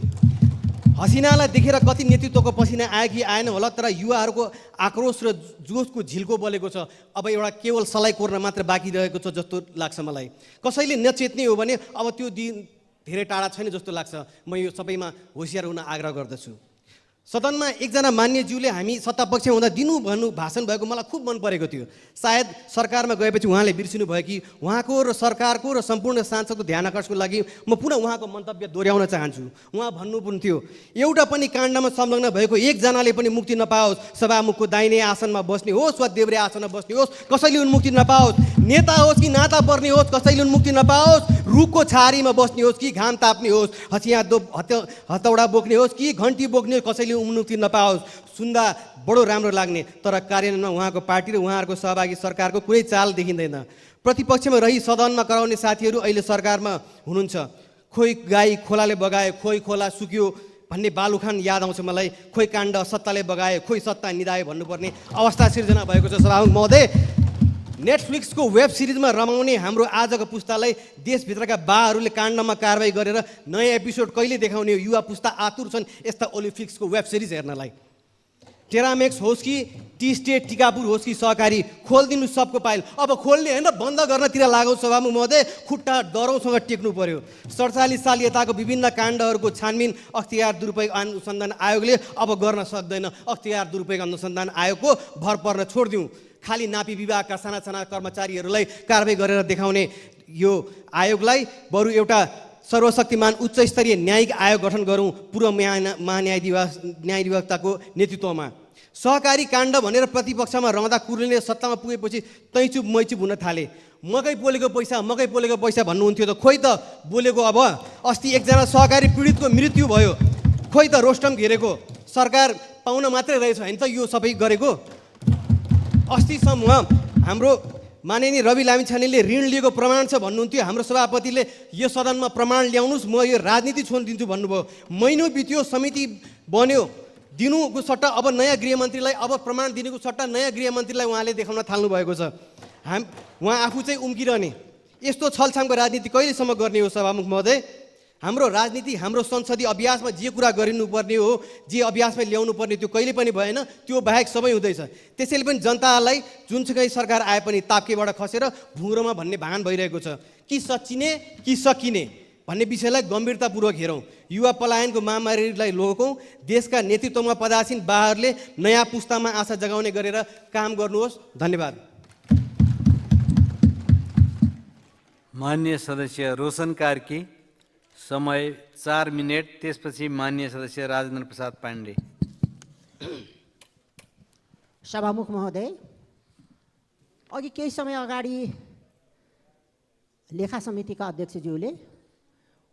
हसिनालाई देखेर कति नेतृत्वको पसिना आयो कि आएन होला, तर युवाहरूको आक्रोश र जोसको झिल्को बलेको छ। अब एउटा केवल सलाई कोर्न मात्र बाँकी रहेको छ जस्तो लाग्छ मलाई। कसैले नचेत्ने हो भने अब त्यो दिन धेरै टाढा छैन जस्तो लाग्छ। म यो सबैमा होसियार हुन आग्रह गर्दछु। सदनमा एकजना मान्यज्यूले हामी सत्तापक्ष हुँदा दिनु भन्नु भाषण भएको मलाई खुब मन परेको थियो। सायद सरकारमा गएपछि उहाँले बिर्सिनु भयो कि उहाँको र सरकारको र सम्पूर्ण सांसदको ध्यान आकर्षणको लागि म पुनः उहाँको मन्तव्य दोहोऱ्याउन चाहन्छु। उहाँ भन्नुहुन्थ्यो, एउटा पनि काण्डमा संलग्न भएको एकजनाले पनि मुक्ति नपाओस्। सभामुखको दाहिने आसनमा बस्ने होस् वा देब्रे आसनमा बस्ने होस्, कसैले उन्मुक्ति नपाओस्। नेता होस् कि नाता पर्ने होस्, कसैले उन्मुक्ति नपाओस्। रुखको छारीमा बस्ने होस् कि घाम ताप्ने होस्, हतौडा बोक्ने होस् कि घन्टी बोक्ने होस्, कसैले उन्मुक्ति नपाओस्। सुन्दा बडो राम्रो लाग्ने, तर कार्यान्वयनमा उहाँको पार्टी र उहाँहरूको सहभागी सरकारको कुनै चाल देखिँदैन। प्रतिपक्षमा रही सदनमा कराउने साथीहरू अहिले सरकारमा हुनुहुन्छ। खोइ गाई खोलाले बगाए, खोइ खोला सुक्यो भन्ने बालुखान याद आउँछ मलाई। खोइ काण्ड सत्ताले बगाए, खोइ सत्ता निधाए भन्नुपर्ने अवस्था सिर्जना भएको छ। सभामुख महोदय, नेटफ्लिक्सको वेब सिरिजमा रमाउने हाम्रो आजको पुस्तालाई देशभित्रका बाहरूले काण्डमा कारवाही गरेर नयाँ एपिसोड कहिले देखाउने? युवा पुस्ता आतुर छन् यस्ता ओलिम्पिक्सको वेब सिरिज हेर्नलाई। टेरामेक्स होस् कि टी स्टेट टिकापुर होस् कि सहकारी, खोलिदिनु सबको पाइल। अब खोल्ने होइन, बन्द गर्नतिर लागौ। सभामुख महोदय, खुट्टा डरौँसँग टेक्नु पर्यो। 47 साल यताको विभिन्न काण्डहरूको छानबिन अख्तियार दुरुपयोग अनुसन्धान आयोगले अब गर्न सक्दैन। अख्तियार दुरुपयोग अनुसन्धान आयोगको भर पर्न छोडिदिउँ। खाली नापी विभागका साना साना कर्मचारीहरूलाई कारवाही गरेर देखाउने यो आयोगलाई बरु एउटा सर्वशक्तिमान उच्च स्तरीय न्यायिक आयोग गठन गरौँ पूर्व न्यायाधिवक्ताको नेतृत्वमा। सहकारी काण्ड भनेर प्रतिपक्षमा रहँदा कुर्लेले सत्तामा पुगेपछि तैचुप मैचुप हुन थाले। मकै पोलेको पैसा भन्नुहुन्थ्यो त, खोइ त बोलेको। अब अस्ति एकजना सहकारी पीडितको मृत्यु भयो, खोइ त रोस्टम घेरेको। सरकार पाउन मात्रै रहेछ होइन त यो सबै गरेको। अस्तिसम्म हाम्रो माननीय रवि लामिछानेले ऋण लिएको प्रमाण छ भन्नुहुन्थ्यो। हाम्रो सभापतिले यो सदनमा प्रमाण ल्याउनुहोस्, म यो राजनीति छोडिदिन्छु भन्नुभयो। महिनौ बित्यो, समिति बन्यो, दिनुको सट्टा अब नयाँ गृहमन्त्रीलाई, अब प्रमाण दिनुको सट्टा नयाँ गृहमन्त्रीलाई उहाँले देखाउन थाल्नु भएको छ। उहाँ आफू चाहिँ उम्किरहने। यस्तो छलछामको राजनीति कहिलेसम्म गर्ने हो? सभामुख महोदय, हाम्रो राजनीति, हाम्रो संसदीय अभ्यासमा जे कुरा गरिनुपर्ने हो, जे अभ्यासमा ल्याउनु पर्ने त्यो कहिले पनि भएन। त्यो बाहेक सबै हुँदैछ। त्यसैले पनि जनतालाई जुनसुकै सरकार आए पनि ताप्केबाट खसेर भुँरोमा भन्ने भान भइरहेको छ। कि सचिने कि सकिने भन्ने विषयलाई गम्भीरतापूर्वक हेरौँ। युवा पलायनको महामारीलाई लोकौँ। देशका नेतृत्वमा पदासीन बाहरूले नयाँ पुस्तामा आशा जगाउने गरेर काम गर्नुहोस्। धन्यवाद। माननीय सदस्य रोशन कार्की, समय 4 मिनट। त्यसपछि माननीय सदस्य राजेन्द्र प्रसाद पाण्डे। सभामुख महोदय, अघि केही समय अगाडि लेखा समितिका अध्यक्षज्यूले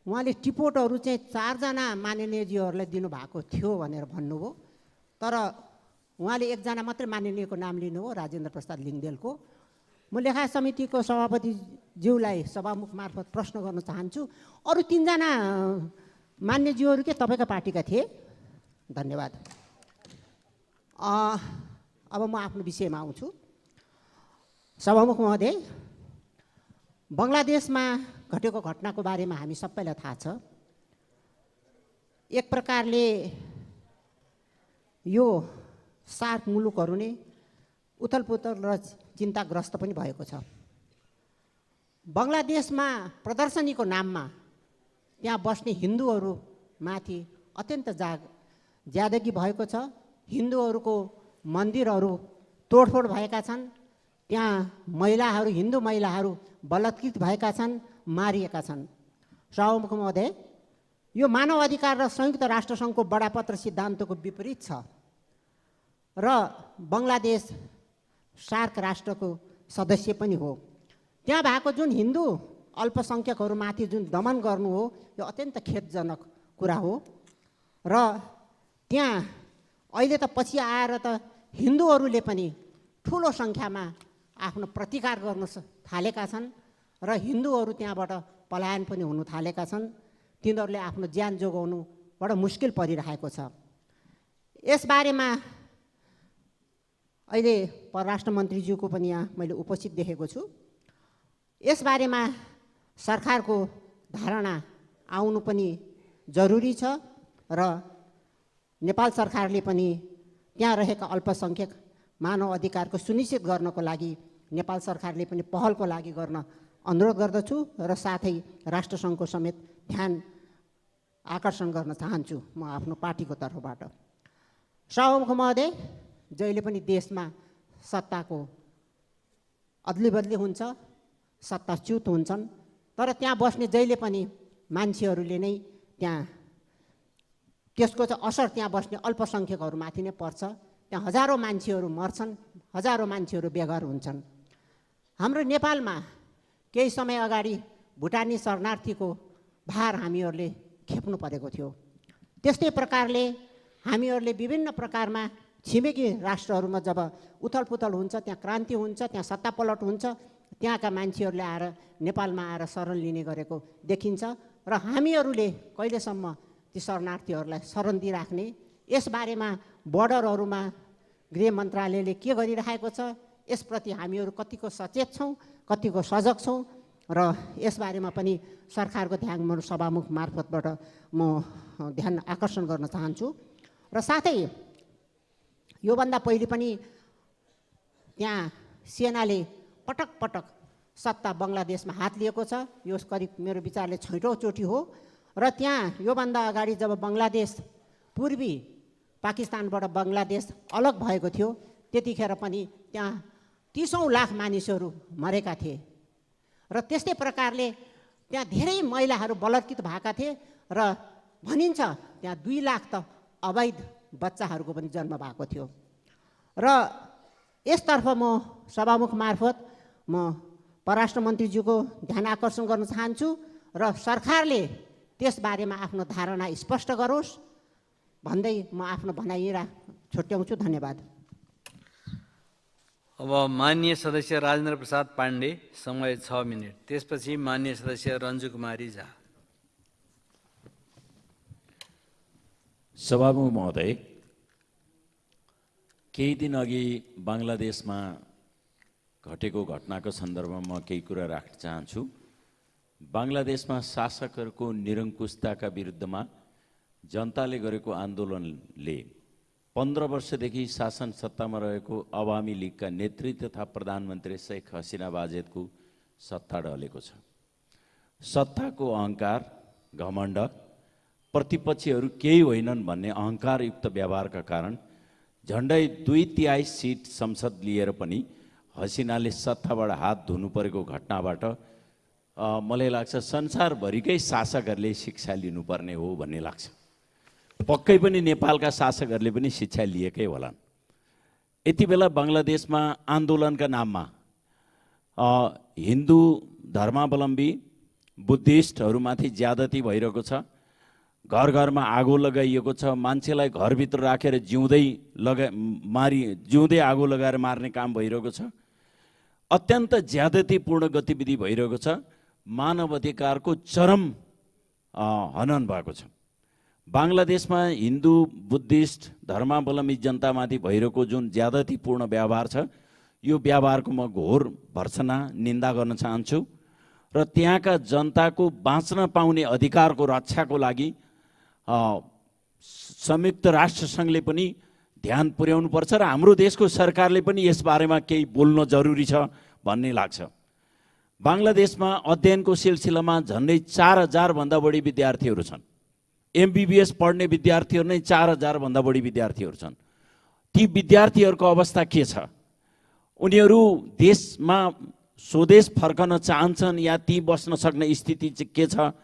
उहाँले टिपोटहरू चाहिँ 4 जना माननीयज्यूहरूलाई दिनुभएको थियो भनेर भन्नुभयो, तर उहाँले 1 जना मात्रै माननीयको नाम लिनुभयो, राजेन्द्र प्रसाद लिङ्गदेलको। म लेखा समितिको सभापतिज्यूलाई सभामुख मार्फत प्रश्न गर्न चाहन्छु, अरू 3 जना मान्यज्यूहरू के तपाईँका पार्टीका थिए? धन्यवाद। अब म आफ्नो विषयमा आउँछु। सभामुख महोदय, बङ्गलादेशमा घटेको घटनाको बारेमा हामी सबैलाई थाहा छ। एक प्रकारले यो सार्क मुलुकहरू नै उथलपुथल र चिन्ताग्रस्त पनि भएको छ। बङ्गलादेशमा प्रदर्शनीको नाममा त्यहाँ बस्ने हिन्दूहरूमाथि अत्यन्त ज्यादगी भएको छ। हिन्दूहरूको मन्दिरहरू तोडफोड भएका छन्। त्यहाँ महिलाहरू, हिन्दू महिलाहरू बलात्कृत भएका छन्, मारिएका छन्। सभामुख महोदय, यो मानव अधिकार र संयुक्त राष्ट्रसङ्घको बडापत्र सिद्धान्तको विपरीत छ र बङ्गलादेश सार्क राष्ट्रको सदस्य पनि हो। त्यहाँ भएको जुन हिन्दू अल्पसङ्ख्यकहरूमाथि जुन दमन गर्नु हो, यो अत्यन्त खेदजनक कुरा हो र त्यहाँ अहिले त पछि आएर त हिन्दूहरूले पनि ठुलो सङ्ख्यामा आफ्नो प्रतिकार गर्न थालेका छन् र हिन्दूहरू त्यहाँबाट पलायन पनि हुनु थालेका छन्। तिनीहरूले आफ्नो ज्यान जोगाउनु बडो मुस्किल परिरहेको छ। यसबारेमा अहिले परराष्ट्र मन्त्रीज्यूको पनि यहाँ मैले उपस्थित देखेको छु। यसबारेमा सरकारको धारणा आउनु पनि जरुरी छ र नेपाल सरकारले पनि त्यहाँ रहेका अल्पसङ्ख्यक मानव अधिकारको सुनिश्चित गर्नको लागि नेपाल सरकारले पनि पहलको लागि गर्न अनुरोध गर्दछु र साथै राष्ट्रसङ्घको समेत ध्यान आकर्षण गर्न चाहन्छु म आफ्नो पार्टीको तर्फबाट। सभामुख महोदय, जहिले पनि देशमा सत्ताको अदली बदली हुन्छ, सत्ताच्युत हुन्छन्, तर त्यहाँ बस्ने जहिले पनि मान्छेहरूले नै त्यहाँ त्यसको चाहिँ असर त्यहाँ बस्ने अल्पसङ्ख्यकहरूमाथि नै पर्छ। त्यहाँ हजारौँ मान्छेहरू मर्छन्, हजारौँ मान्छेहरू बेघर हुन्छन्। हाम्रो नेपालमा केही समय अगाडि भुटानी शरणार्थीको भार हामीहरूले खेप्नु परेको थियो। त्यस्तै प्रकारले हामीहरूले विभिन्न प्रकारमा छिमेकी राष्ट्रहरूमा जब उथलपुथल हुन्छ, त्यहाँ क्रान्ति हुन्छ, त्यहाँ सत्तापलट हुन्छ, त्यहाँका मान्छेहरूले आएर नेपालमा आएर शरण लिने गरेको देखिन्छ र हामीहरूले कहिलेसम्म ती शरणार्थीहरूलाई शरण दिइराख्ने, यसबारेमा बोर्डरहरूमा गृह मन्त्रालयले के गरिरहेको छ यसप्रति हामीहरू कतिको सचेत छौँ, कतिको सजग छौँ र यसबारेमा पनि सरकारको ध्यान म सभामुख मार्फतबाट म ध्यान आकर्षण गर्न चाहन्छु। र साथै योभन्दा पहिले पनि त्यहाँ सेनाले पटक पटक सत्ता बङ्गलादेशमा हात लिएको छ। यो करिब मेरो विचारले 6औँ चोटि हो र त्यहाँ योभन्दा अगाडि जब बङ्गलादेश पूर्वी पाकिस्तानबाट बङ्गलादेश अलग भएको थियो त्यतिखेर पनि त्यहाँ 30औँ लाख मानिसहरू मरेका थिए र त्यस्तै प्रकारले त्यहाँ धेरै महिलाहरू बलात्कृत भएका थिए र भनिन्छ त्यहाँ 2 लाख त अवैध बच्चाहरूको पनि जन्म भएको थियो। र यसतर्फ म सभामुख मार्फत म परराष्ट्र मन्त्रीज्यूको ध्यान आकर्षण गर्न चाहन्छु र सरकारले त्यसबारेमा आफ्नो धारणा स्पष्ट गरोस् भन्दै म आफ्नो भनाइ छुट्याउँछु। धन्यवाद। अब माननीय सदस्य राजेन्द्र प्रसाद पाण्डे, समय 6 मिनट। त्यसपछि माननीय सदस्य रञ्जु कुमारी झा। सभामुख महोदय, केही दिन अघि बङ्गलादेशमा घटेको घटनाको सन्दर्भमा म केही कुरा राख्न चाहन्छु। बङ्गलादेशमा शासकहरूको निरङ्कुशताका विरुद्धमा जनताले गरेको आन्दोलनले 15 वर्षदेखि शासन सत्तामा रहेको अवामी लीगका नेत्री तथा प्रधानमन्त्री शेख हसिना वाजेदको सत्ता ढलेको छ। सत्ताको अहङ्कार, घमण्ड, प्रतिपक्षीहरू केही होइनन् भन्ने अहङ्कारयुक्त व्यवहारका कारण झन्डै 2/3 सिट संसद लिएर पनि हसिनाले सत्ताबाट हात धुनु परेको घटनाबाट मलाई लाग्छ संसारभरिकै शासकहरूले शिक्षा लिनुपर्ने हो भन्ने लाग्छ। पक्कै पनि नेपालका शासकहरूले पनि शिक्षा लिएकै होलान्। यति बेला बङ्गलादेशमा आन्दोलनका नाममा हिन्दू धर्मावलम्बी बुद्धिस्टहरूमाथि ज्यादती भइरहेको छ। घर घरमा आगो लगाइएको छ। मान्छेलाई घरभित्र राखेर जिउँदै आगो लगाएर मार्ने काम भइरहेको छ। अत्यन्त ज्यादतीपूर्ण गतिविधि भइरहेको छ। मानव अधिकारको चरम हनन भएको छ। बाङ्लादेशमा हिन्दू बुद्धिस्ट धर्मावलम्बी जनतामाथि भइरहेको जुन ज्यादतीपूर्ण व्यवहार छ, यो व्यवहारको म घोर भर्त्सना निन्दा गर्न चाहन्छु र त्यहाँका जनताको बाँच्न पाउने अधिकारको रक्षाको लागि संयुक्त राष्ट्रसङ्घले पनि ध्यान पुर्याउनुपर्छ र हाम्रो देशको सरकारले पनि यसबारेमा केही बोल्न जरुरी छ भन्ने लाग्छ। बङ्गलादेशमा अध्ययनको सिलसिलामा झन्डै 4000 भन्दा बढी विद्यार्थीहरू छन्। MBBS पढ्ने विद्यार्थीहरू नै 4000 भन्दा बढी विद्यार्थीहरू छन्। ती विद्यार्थीहरूको अवस्था के छ? उनीहरू देशमा स्वदेश फर्कन चाहन्छन् या ती बस्न सक्ने स्थिति चाहिँ के छ?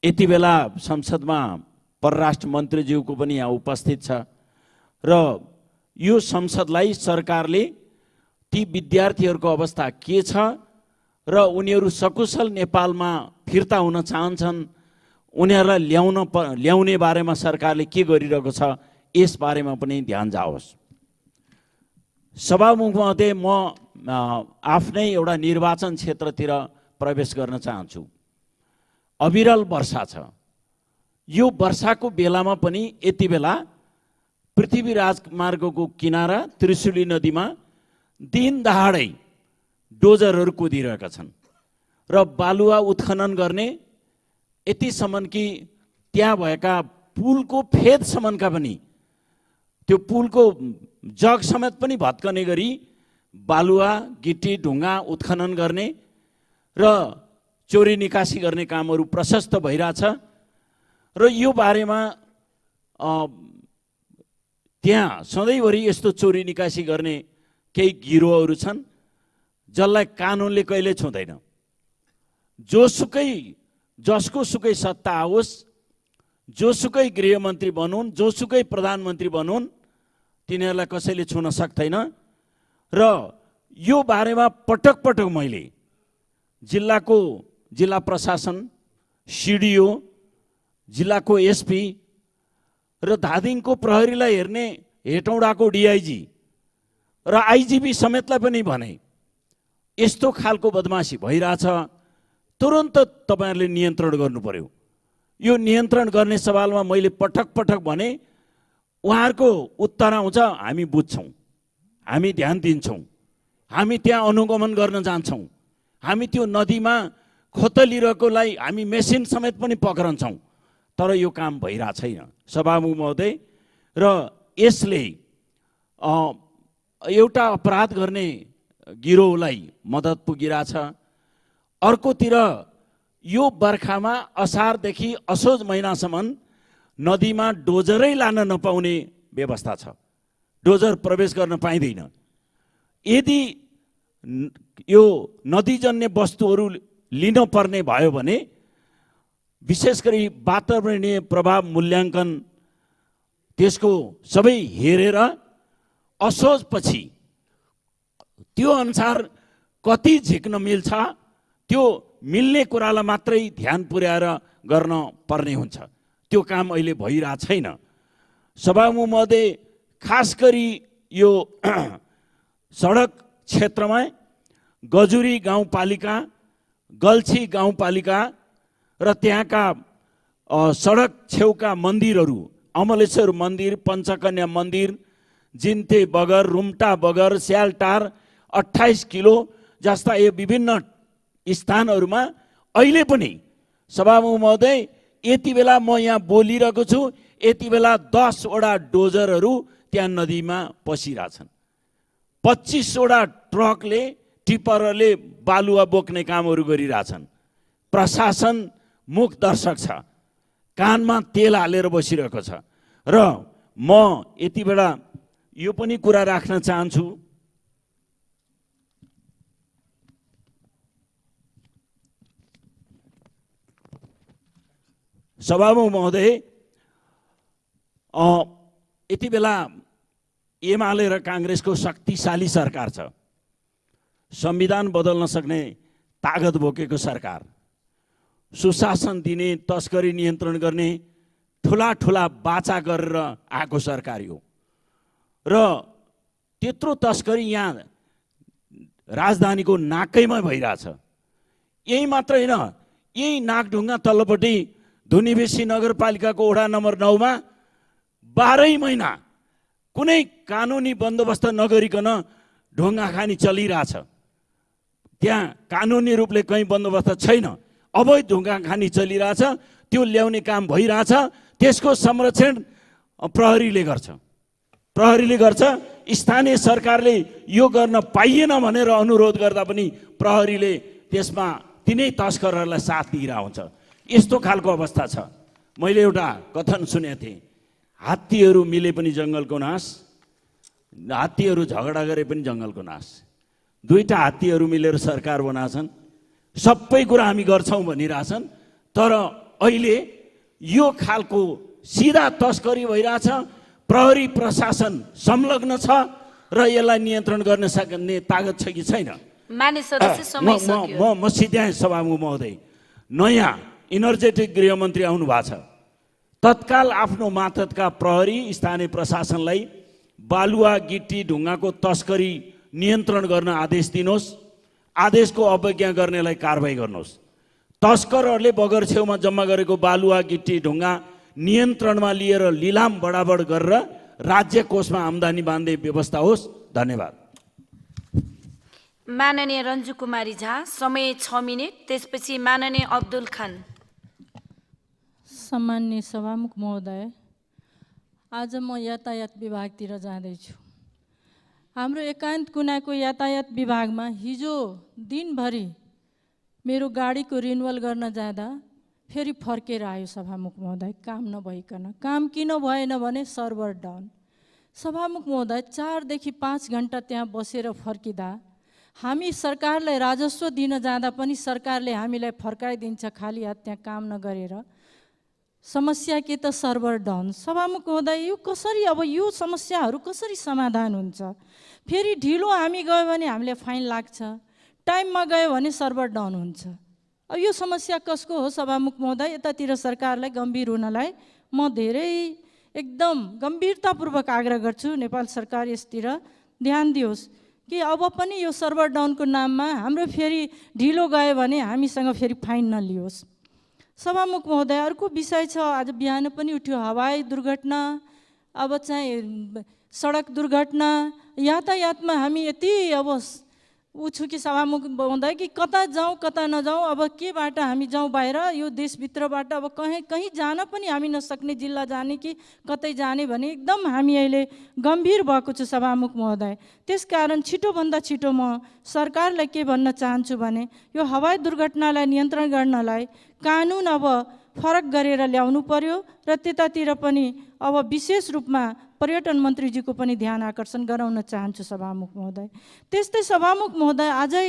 यति बेला संसदमा परराष्ट्र मन्त्रीज्यूको पनि यहाँ उपस्थित छ र यो संसदलाई सरकारले ती विद्यार्थीहरूको अवस्था के छ र उनीहरू सकुशल नेपालमा फिर्ता हुन चाहन्छन्, उनीहरूलाई ल्याउने बारेमा सरकारले के गरिरहेको छ यस बारेमा पनि ध्यान जाओस्। सभामुख महोदय, म आफ्नै एउटा निर्वाचन क्षेत्रतिर प्रवेश गर्न चाहन्छु। अविरल वर्षा छ। यो वर्षाको बेलामा पनि यति बेला पृथ्वी राजमार्गको किनारा त्रिशुली नदीमा दिन दहाडै डोजरहरू कुदिरहेका छन् र बालुवा उत्खनन गर्ने यतिसम्म कि त्यहाँ भएका पुलको फेदसम्मका पनि त्यो पुलको जग समेत पनि भत्कने गरी बालुवा गिटी ढुङ्गा उत्खनन गर्ने र चोरी निकासी गर्ने कामहरू प्रशस्त भइरहेछ र यो बारेमा त्यहाँ सधैँभरि यस्तो चोरी निकासी गर्ने केही गिरोहहरू छन् जसलाई कानुनले कहिले छुँदैन। जसको सुकै सत्ता आओस्, जोसुकै गृहमन्त्री बनुन्, जोसुकै प्रधानमन्त्री बनुन्, तिनीहरूलाई कसैले छुन सक्दैन। र यो बारेमा पटक पटक मैले जिल्ला प्रशासन, CDO, जिल्लाको SP र धादिङको प्रहरीलाई हेर्ने हेटौडाको DIG र IGP समेतलाई पनि भने यस्तो खालको बदमासी भइरहेछ, तुरन्त तपाईहरुले नियन्त्रण गर्नु पर्यो। यो नियन्त्रण गर्ने सवालमा मैले पटक पटक भने उहाँहरूको उत्तर आउँछ, हामी बुझ्छौँ, हामी ध्यान दिन्छौँ, हामी त्यहाँ अनुगमन गर्न जान्छौँ, हामी त्यो नदीमा खोतलिरहेकोलाई हामी मेसिन समेत पनि पक्रन्छौँ। तर यो काम भइरहेको छैन सभामुख महोदय। र यसले एउटा अपराध गर्ने गिरोहलाई मद्दत पुगिरहेछ। अर्कोतिर यो बर्खामा असारदेखि असोज महिनासम्म नदीमा डोजरै लान नपाउने व्यवस्था छ। डोजर प्रवेश गर्न पाइँदैन। यदि यो नदीजन्य वस्तुहरू लिन पर्ने भयो भने विशेष गरी वातावरणीय प्रभाव मूल्याङ्कन त्यसको सबै हेरेर असोजपछि त्यो अनुसार कति झिक्न मिल्छ त्यो मिल्ने कुरालाई मात्रै ध्यान पुर्याएर गर्न पर्ने हुन्छ। त्यो काम अहिले भइरहेको छैन। सभामुख महोदय, खास गरी यो सडक क्षेत्रमा गजुरी गाउँपालिका, गल्छी गाउँपालिका र त्यहाँका सडक छेउका मन्दिरहरू, अमलेश्वर मन्दिर, पञ्चकन्या मन्दिर, जिन्ते बगर, रुम्टा बगर, स्यालटार, 28 किलो जस्ता यो विभिन्न स्थानहरूमा अहिले पनि सभामुख महोदय यति बेला म यहाँ बोलिरहेको छु, यति बेला 10 वटा डोजरहरू त्यहाँ नदीमा पसिरहेछन्। 25 वटा ट्रकले, टिप्परले बालुवा बोक्ने कामहरू गरिरहेछन्। प्रशासन मुख दर्शक छ, कानमा तेल हालेर बसिरहेको छ। र म यति बेला यो पनि कुरा राख्न चाहन्छु, सभामुख महोदय, यति बेला एमाले र काङ्ग्रेसको शक्तिशाली सरकार छ। संविधान बदल्न सक्ने तागत बोकेको सरकार, सुशासन दिने, तस्करी नियन्त्रण गर्ने ठुला ठुला बाचा गरेर आएको सरकार हो। र त्यत्रो तस्करी यहाँ राजधानीको नाकैमा भइरहेछ। यही मात्र होइन, यही नाकढुङ्गा तल्लोपट्टि धुनीबेसी नगरपालिकाको वडा नम्बर 9 मा 12 महिना कुनै कानुनी बन्दोबस्त नगरिकन ढुङ्गा खानी चलिरहेछ। त्यहाँ कानुनी रूपले कहीँ बन्दोबस्त छैन, अवैध ढुङ्गा खानी चलिरहेछ। त्यो ल्याउने काम भइरहेछ। त्यसको संरक्षण प्रहरीले गर्छ। स्थानीय सरकारले यो गर्न पाइएन भनेर अनुरोध गर्दा पनि प्रहरीले त्यसमा तिनै तस्करहरूलाई साथ दिइरहेको हुन्छ। यस्तो खालको अवस्था छ। मैले एउटा कथन सुनेको थिएँ, हात्तीहरू मिले पनि जङ्गलको नाश, हात्तीहरू झगडा गरे पनि जङ्गलको नाश। दुईटा हात्तीहरू मिलेर सरकार बनाछन्, सबै कुरा हामी गर्छौँ भनिरहेछन्, तर अहिले यो खालको सिधा तस्करी भइरहेछ। प्रहरी प्रशासन संलग्न छ र यसलाई नियन्त्रण गर्न सक्ने तागत छ कि छैन? मान्य सदस्य समय सकियो। म सिध्याएँ सभामुख महोदय। नयाँ इनर्जेटिक गृहमन्त्री आउनु भएको छ। तत्काल आफ्नो मातहतका प्रहरी स्थानीय प्रशासनलाई बालुवा गिट्टी ढुङ्गाको तस्करी नियन्त्रण गर्न आदेश दिनुहोस्। आदेशको अवज्ञा गर्नेलाई कारबाही गर्नुहोस्। तस्करहरूले बगर छेउमा जम्मा गरेको बालुवा गिट्टी ढुङ्गा नियन्त्रणमा लिएर लिलाम बढाबड गरेर राज्य कोषमा आम्दानी बाँध्ने व्यवस्था होस्। धन्यवाद। माननीय रन्जु कुमारी झा, समय 6 मिनेट। त्यसपछि माननीय अब्दुल खान। सम्माननीय सभामुख महोदय, आज म यातायात विभागतिर जाँदैछु। हाम्रो एकान्त कुनाको यातायात विभागमा हिजो दिनभरि मेरो गाडीको रिन्युअल गर्न जाँदा फेरि फर्केर आयो सभामुख महोदय, काम नभइकन। काम किन भएन भने सर्भर डाउन। सभामुख महोदय, 4 देखि 5 घन्टा त्यहाँ बसेर फर्किँदा हामी सरकारलाई राजस्व दिन जाँदा पनि सरकारले हामीलाई फर्काइदिन्छ खाली हात त्यहाँ काम नगरेर। समस्या के त सर्भर डाउन। सभामुख महोदय, यो कसरी, अब यो समस्याहरू कसरी समाधान हुन्छ? फेरि ढिलो हामी गयो भने हामीलाई फाइन लाग्छ, टाइममा गयो भने सर्भर डाउन हुन्छ। अब यो समस्या कसको हो सभामुख महोदय? यतातिर सरकारलाई गम्भीर हुनलाई म धेरै एकदम गम्भीरतापूर्वक आग्रह गर्छु, नेपाल सरकार यसतिर ध्यान दियोस् कि अब पनि यो सर्भर डाउनको नाममा हाम्रो फेरि ढिलो गयो भने हामीसँग फेरि फाइन नलियोस्। सभामुख महोदय, अर्को विषय छ, आज बिहान पनि उठ्यो, हवाई दुर्घटना, अब चाहिँ सडक दुर्घटना। यातायातमा हामी यति अब ऊ छु कि सभामुख महोदय कि कता जाउँ कता नजाउँ, अब केबाट हामी जाउँ बाहिर, यो देशभित्रबाट अब कहीँ जान पनि हामी नसक्ने, जिल्ला जाने कि कतै जाने भने एकदम हामी अहिले गम्भीर भएको छु सभामुख महोदय। त्यसकारण छिटोभन्दा छिटो म सरकारलाई के भन्न चाहन्छु भने यो हवाई दुर्घटनालाई नियन्त्रण गर्नलाई कानुन अब फरक गरेर ल्याउनु पर्यो र त्यतातिर पनि अब विशेष रूपमा पर्यटन मन्त्रीजीको पनि ध्यान आकर्षण गराउन चाहन्छु सभामुख महोदय। त्यस्तै सभामुख महोदय, आजै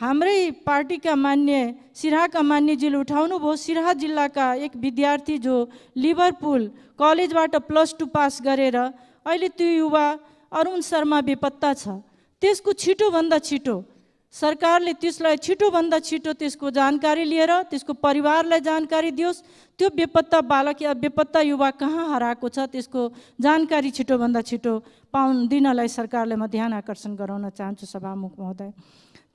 हाम्रै पार्टीका मान्य सिराहाका मान्यजीले उठाउनु भयो, सिराहा जिल्लाका एक विद्यार्थी जो लिभरपुल कलेजबाट +2 पास गरेर अहिले त्यो युवा अरुण शर्मा बेपत्ता छ। त्यसको छिटोभन्दा छिटो सरकारले त्यसलाई छिटोभन्दा छिटो त्यसको जानकारी लिएर त्यसको परिवारलाई जानकारी दियोस्। त्यो बेपत्ता बालक या बेपत्ता युवा कहाँ हराएको छ त्यसको जानकारी छिटोभन्दा छिटो दिनलाई सरकारले म ध्यान आकर्षण गराउन चाहन्छु सभामुख महोदय।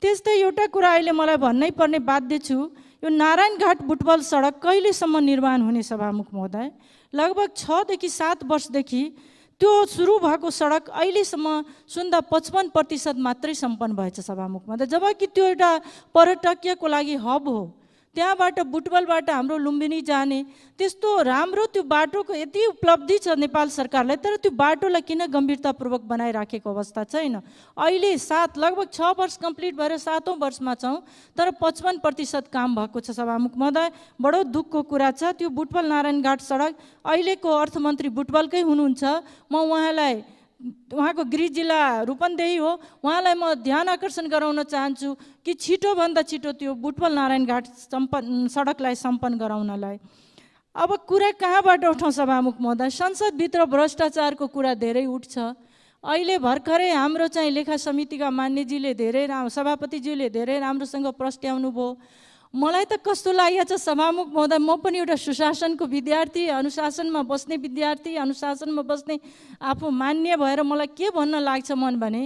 त्यस्तै एउटा कुरा अहिले मलाई भन्नै पर्ने बाध्य छु, यो नारायणघाट बुटवल सडक कहिलेसम्म निर्माण हुने सभामुख महोदय? लगभग 6 देखि 7 वर्षदेखि त्यो सुरु भएको सडक अहिलेसम्म सुन्दा 55% मात्रै सम्पन्न भएछ सभामुख महोदय, जबकि त्यो एउटा पर्यटकीयको लागि हब हो। त्यहाँबाट बुटवलबाट हाम्रो लुम्बिनी जाने त्यस्तो राम्रो त्यो बाटोको यति उपलब्धि छ नेपाल सरकारलाई, तर त्यो बाटोलाई किन गम्भीरतापूर्वक बनाइराखेको अवस्था छैन। अहिले लगभग 6 वर्ष कम्प्लिट भएर 7औं वर्षमा छौँ, तर 55% काम भएको छ सभामुख महोदय। बडो दुःखको कुरा छ। त्यो बुटवल नारायणघाट सडक अहिलेको अर्थमन्त्री बुटवलकै हुनुहुन्छ, म उहाँको गृह जिल्ला रूपन्देही हो, उहाँलाई म ध्यान आकर्षण गराउन चाहन्छु कि छिटोभन्दा छिटो त्यो बुटवल नारायणघाट सडकलाई सम्पन्न गराउनलाई। अब कुरा कहाँबाट उठाउँ सभामुख महोदय? संसदभित्र भ्रष्टाचारको कुरा धेरै उठ्छ। अहिले भर्खरै हाम्रो चाहिँ लेखा समितिका मान्यजीले सभापतिज्यूले धेरै राम्रोसँग प्रस्ट्याउनु भयो। मलाई त कस्तो लागेको छ सभामुख महोदय, म पनि एउटा सुशासनको विद्यार्थी, अनुशासनमा बस्ने विद्यार्थी, अनुशासनमा बस्ने आफू मान्य भएर मलाई के भन्न लाग्छ मन भने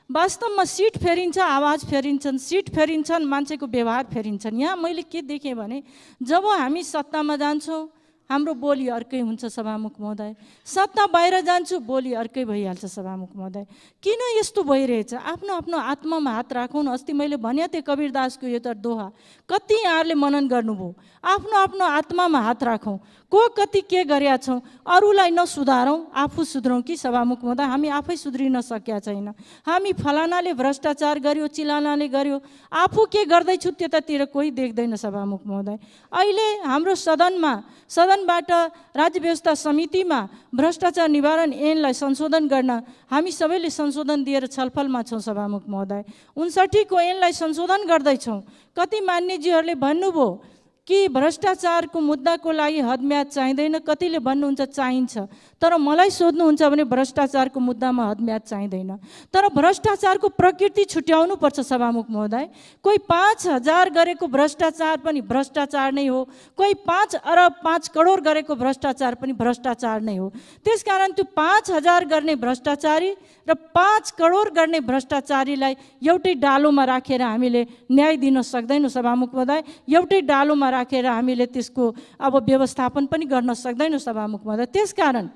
वास्तवमा सिट फेरिन्छ, आवाज फेरिन्छन्, सिट फेरिन्छन्, मान्छेको व्यवहार फेरिन्छन्। यहाँ मैले के देखेँ भने जब हामी सत्तामा जान्छौँ हाम्रो बोली अर्कै हुन्छ सभामुख महोदय। सत्ता बाहिर जान्छु, बोली अर्कै भइहाल्छ सभामुख महोदय। किन यस्तो भइरहेछ? आफ्नो आफ्नो आत्मामा हात राखौँ न। अस्ति मैले भने थिएँ कबीरदासको यो त दोहा, कति यहाँहरूले मनन गर्नुभयो। आफ्नो आफ्नो आत्मामा हात राखौँ, को कति के गरेका छौँ, अरूलाई नसुधारौँ, आफू सुध्रौँ कि सभामुख महोदय। हामी आफै सुध्रिन सकेका छैन। हामी फलानाले भ्रष्टाचार गर्यो, चिलानाले गर्यो, आफू के गर्दैछु त्यतातिर कोही देख्दैन सभामुख महोदय। अहिले हाम्रो सदनबाट राज्य व्यवस्था समितिमा भ्रष्टाचार निवारण ऐनलाई संशोधन गर्न हामी सबैले संशोधन दिएर छलफलमा छौँ सभामुख महोदय। 59 को ऐनलाई संशोधन गर्दैछौँ। कति मान्यजीहरूले भन्नुभयो कि भ्रष्टाचारको मुद्दाको लागि हदम्याद चाहिँदैन, कतिले भन्नुहुन्छ चाहिन्छ। तर मलाई सोध्नुहुन्छ भने भ्रष्टाचारको मुद्दामा हदम्याद चाहिँदैन। तर भ्रष्टाचारको प्रकृति छुट्याउनुपर्छ सभामुख महोदय। कोही 5,000 गरेको भ्रष्टाचार पनि भ्रष्टाचार नै हो, कोही 5 अरब 5 करोड गरेको भ्रष्टाचार पनि भ्रष्टाचार नै हो। त्यसकारण त्यो 5,000 गर्ने भ्रष्टाचारी र 5 करोड गर्ने भ्रष्टाचारीलाई एउटै डालोमा राखेर हामीले न्याय दिन सक्दैनौँ सभामुख महोदय। एउटै डालोमा राखेर हामीले त्यसको अब व्यवस्थापन पनि गर्न सक्दैनौँ सभामुख महोदय। त्यसकारण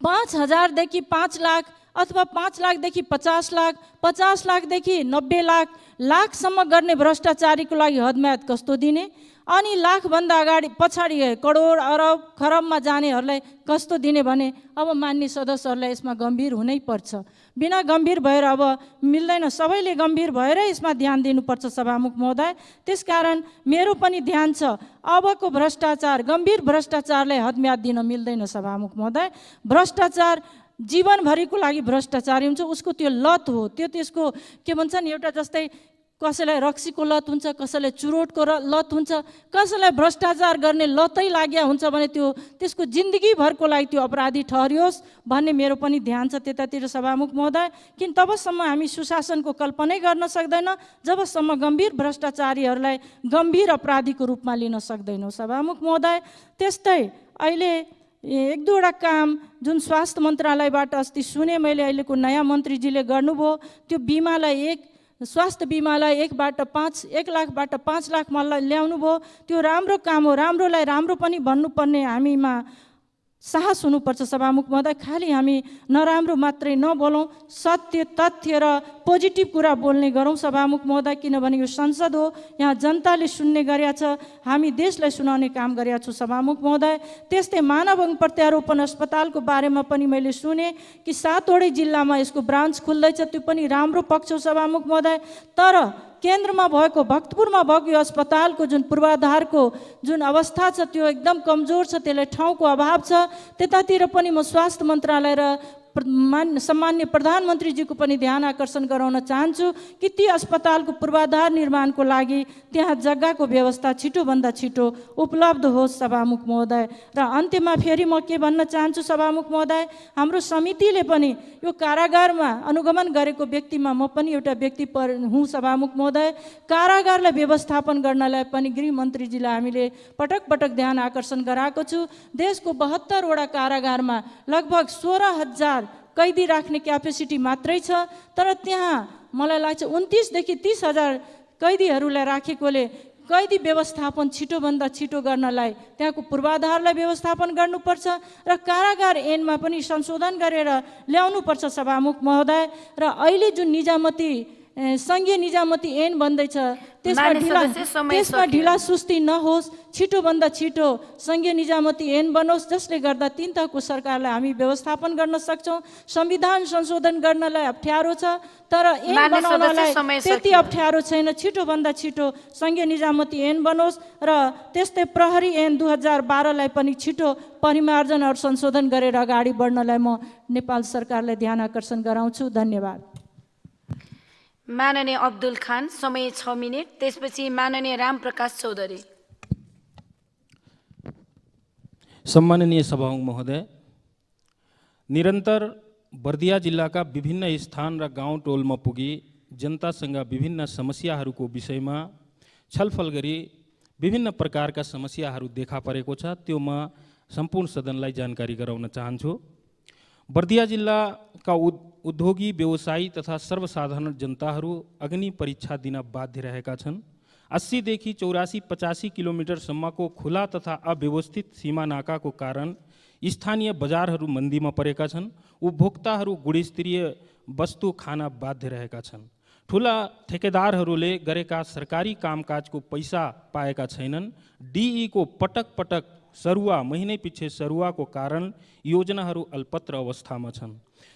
5,000 देखि 5 लाख अथवा 5 लाखदेखि 50 लाख, 50 लाखदेखि 90 लाखसम्म गर्ने भ्रष्टाचारीको लागि हदम्याद कस्तो दिने, अनि लाखभन्दा अगाडि पछाडि करोड अरब खरबमा जानेहरूलाई कस्तो दिने भने अब मान्य सदस्यहरूलाई यसमा गम्भीर हुनै पर्छ। बिना गम्भीर भएर अब मिल्दैन। सबैले गम्भीर भएर यसमा ध्यान दिनुपर्छ सभामुख महोदय। त्यसकारण मेरो पनि ध्यान छ, अबको भ्रष्टाचार, गम्भीर भ्रष्टाचारलाई हदम्याद दिन मिल्दैन सभामुख महोदय। भ्रष्टाचार जीवनभरिको लागि भ्रष्टाचारी हुन्छ, उसको त्यो लत हो। त्यसको के भन्छन्, एउटा जस्तै कसैलाई रक्सीको लत हुन्छ, कसैलाई चुरोटको लत हुन्छ, कसैलाई भ्रष्टाचार गर्ने लतै लाग्या हुन्छ भने त्यसको जिन्दगीभरको लागि त्यो अपराधी ठहरियोस् भन्ने मेरो पनि ध्यान छ त्यतातिर सभामुख महोदय। किन तबसम्म हामी सुशासनको कल्पनै गर्न सक्दैन जबसम्म गम्भीर भ्रष्टाचारीहरूलाई गम्भीर अपराधीको रूपमा लिन सक्दैनौँ सभामुख महोदय। त्यस्तै अहिले 1-2वटा काम जुन स्वास्थ्य मन्त्रालयबाट अस्ति सुने मैले, अहिलेको नयाँ मन्त्रीजीले गर्नुभयो, त्यो बिमालाई स्वास्थ्य बिमालाई 1 लाखबाट 5 लाखमा ल्याउनु भयो। त्यो राम्रो काम हो। राम्रोलाई राम्रो पनि भन्नुपर्ने हामीमा साहस हुनुपर्छ सभामुख महोदय। खालि हामी नराम्रो मात्रै नबोलौँ, सत्य तथ्य र पोजिटिभ कुरा बोल्ने गरौँ सभामुख महोदय। किनभने यो संसद हो, यहाँ जनताले सुन्ने गरेका छ, हामी देशलाई सुनाउने काम गरेका छौँ सभामुख महोदय। त्यस्तै मानव अङ्ग प्रत्यारोपण अस्पतालको बारेमा पनि मैले सुने कि 7वटै जिल्लामा यसको ब्रान्च खुल्दैछ, त्यो पनि राम्रो पक्ष हो सभामुख महोदय। तर केन्द्रमा भएको, भक्तपुरमा भएको यो अस्पतालको जुन पूर्वाधारको जुन अवस्था छ त्यो एकदम कमजोर छ, त्यसलाई ठाउँको अभाव छ। त्यतातिर पनि म स्वास्थ्य मन्त्रालय र सम्मान्य प्रधानमन्त्रीजीको पनि ध्यान आकर्षण गराउन चाहन्छु कि ती अस्पतालको पूर्वाधार निर्माणको लागि त्यहाँ जग्गाको व्यवस्था छिटोभन्दा छिटो उपलब्ध होस् सभामुख महोदय। र अन्त्यमा फेरि म के भन्न चाहन्छु सभामुख महोदय, हाम्रो समितिले पनि यो कारागारमा अनुगमन गरेको व्यक्तिमा म पनि एउटा व्यक्ति हुँ सभामुख महोदय। कारागारलाई व्यवस्थापन गर्नलाई पनि गृहमन्त्रीजीलाई हामीले पटक पटक ध्यान आकर्षण गराएको छु। देशको 72वटा कारागारमा लगभग 16,000 कैदी राख्ने क्यापेसिटी मात्रै छ, तर त्यहाँ मलाई लाग्छ 29,000देखि 30,000 कैदीहरूलाई राखेकोले कैदी व्यवस्थापन छिटोभन्दा छिटो गर्नलाई त्यहाँको पूर्वाधारलाई व्यवस्थापन गर्नुपर्छ र कारागार ऐनमा पनि संशोधन गरेर ल्याउनुपर्छ सभामुख महोदय। र अहिले जुन सङ्घीय निजामती ऐन बन्दैछ त्यसमा ढिला सुस्ती नहोस्, छिटोभन्दा छिटो सङ्घीय निजामती ऐन बनोस्, जसले गर्दा 3 तहको सरकारलाई हामी व्यवस्थापन गर्न सक्छौँ। संविधान संशोधन गर्नलाई अप्ठ्यारो छ, तर ऐन बनाउनलाई त्यति अप्ठ्यारो छैन। छिटोभन्दा छिटो सङ्घीय निजामती ऐन बनोस् र त्यस्तै प्रहरी ऐन 2012लाई पनि छिटो परिमार्जन र संशोधन गरेर अगाडि बढ्नलाई म नेपाल सरकारलाई ध्यान आकर्षण गराउँछु। धन्यवाद। माननीय अब्दुल खान, समय 6 मिनेट। त्यसपछि माननीय रामप्रकाश चौधरी। सम्माननीय सभामुख महोदय, निरन्तर बर्दिया जिल्लाका विभिन्न स्थान र गाउँ टोलमा पुगी जनतासँग विभिन्न समस्याहरूको विषयमा छलफल गरी विभिन्न प्रकारका समस्याहरू देखा परेको छ, त्यो म सम्पूर्ण सदनलाई जानकारी गराउन चाहन्छु। बर्दिया जिल्लाका उद्योगी, व्यवसायी तथा सर्वसाधारण जनताहरू अग्नि परीक्षा दिन बाध्य रहेका छन्। 80देखि 84-85 किलोमिटरसम्मको खुला तथा अव्यवस्थित सीमा नाकाको कारण स्थानीय बजारहरू मन्दीमा परेका छन्। उपभोक्ताहरू गुणस्तरीय वस्तु खान बाध्य रहेका छन्। ठुला ठेकेदारहरूले गरेका सरकारी कामकाजको पैसा पाएका छैनन्। डीईको पटक पटक सरुवा महिनै पछि सरुवाको कारण योजनाहरू अल्पत्र अवस्थामा छन्।